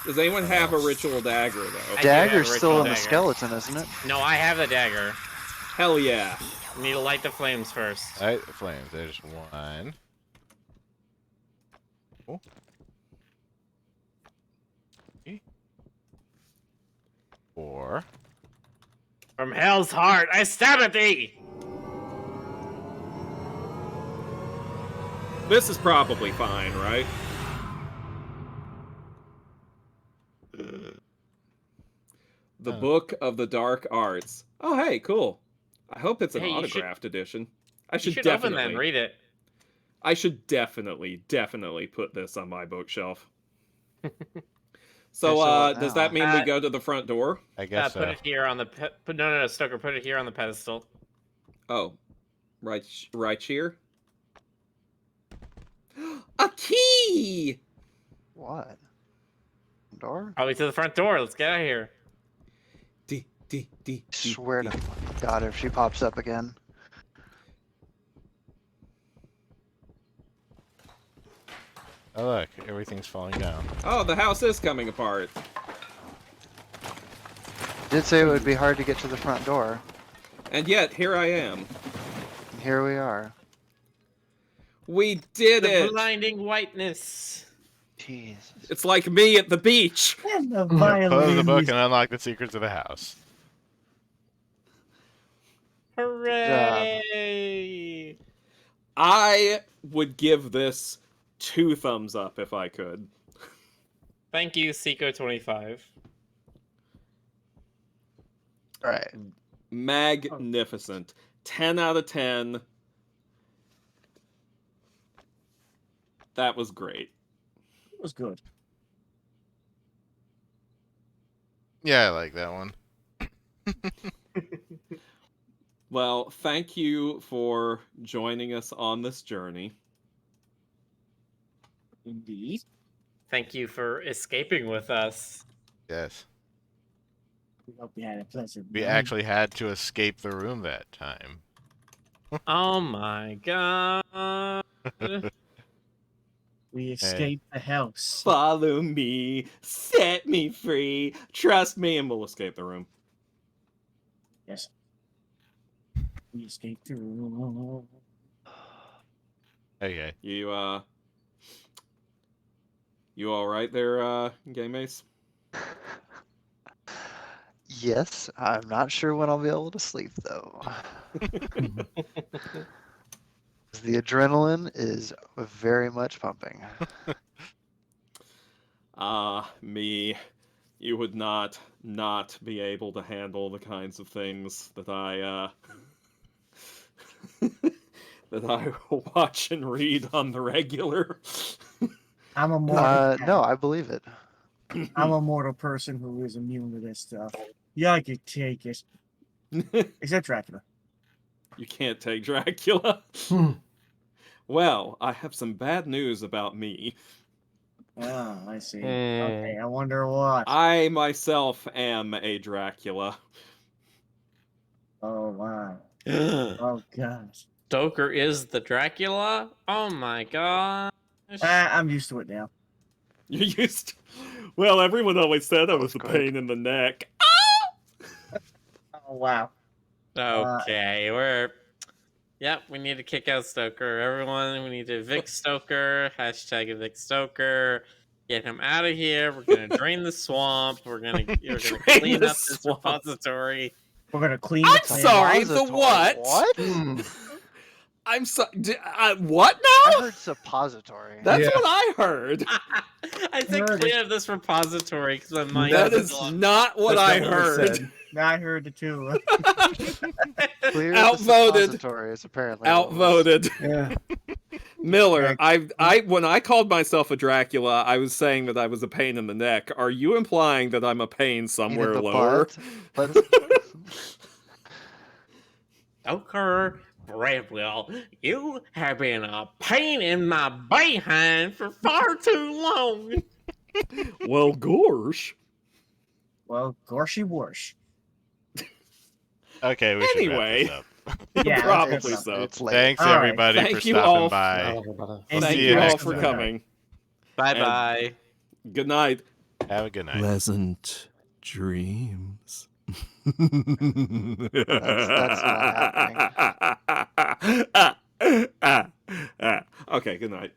Does anyone have a ritual dagger, though? I do have a Dagger's still ritual in the dagger. skeleton, isn't it? No, I have the dagger. Hell yeah. We need to light the flames first. Alright, flames. There's one. Oh. 3, 4. From hell's heart, I stab at thee! This is probably fine, right? The Book of the Dark Arts. Oh, hey, cool. I hope it's an Hey, you should- autographed edition. I You should should open definitely. that and read it. I should definitely put this on my bookshelf. So, Okay, so what does now? that mean we go to the front door? I guess Put it here on the no, Stoker, put it here on the pedestal. Oh, right here. A key. What? Door? Probably to the front door. Let's get out of here. Swear to God, if she pops up again. Oh look, everything's falling down. Oh, the house is coming apart. Did say it would be hard to get to the front door. And yet, here I am. And here we are. We did The it! blinding whiteness. Jesus. It's like me at the beach. And the Close the violin book music. and unlock the secrets of the house. Hooray! I would give this 2 thumbs up if I could. Thank you, Seiko25. Alright. Magnificent. 10 out of 10. That was great. It was good. Yeah, I like that one. Well, thank you for joining us on this journey. Indeed. Thank you for escaping with us. Yes. We hope you had a pleasant We night. actually had to escape the room that time. Oh my god. We escaped the house. Follow me, set me free, trust me, and we'll escape the room. Yes. We escaped the room. Okay. You all right there, Game Ace? Yes, I'm not sure when I'll be able to sleep though. The adrenaline is very much pumping. Me. You would not be able to handle the kinds of things that I, that I watch and read on the regular. I'm a mortal. No, I believe it. I'm a mortal person who is immune to this stuff. Yeah, I could take it. Except Dracula. You can't take Dracula. Hmm. Well, I have some bad news about me. Oh, I see. Hmm. Okay, I wonder what. I myself am a Dracula. Oh, wow. Oh, gosh. Stoker is the Dracula? Oh my gosh. I'm used to it now. You used to... Well, everyone always said I was a quick. pain in the neck. Oh, wow. Okay, we're... Yep, we need to kick out Stoker. Everyone, we need to evict Stoker. Hashtag evict Stoker. Get him out of here. We're gonna drain the swamp. We're gonna Drain clean the up this swamp. repository. We're going to clean I'm the plant. sorry, the Suppository. what? What? Hmm. I'm sorry. What I now? heard suppository. That's Yeah. what I heard. I said Heard clean up this repository because my mind That is is blocked. not what That's I not was heard. said. I heard it too. Clear Outvoted. the suppository is apparently what it was. Outvoted. Yeah. Miller, I when I called myself a Dracula, I was saying that I was a pain in the neck. Are you implying that I'm a pain In somewhere the lower? butt. Stoker Bradwell, you have been a pain in my behind for far too long. Well, gosh. Well, gorshy worsh. Okay, we should Anyway. wrap this up. Yeah, Probably it's- so. It's late. Thanks All right. everybody Thank for you stopping all. by. And Thank see you you all next for time. coming. Bye bye. Good night. Have a good night. Pleasant dreams. That's not happening. Okay, good night.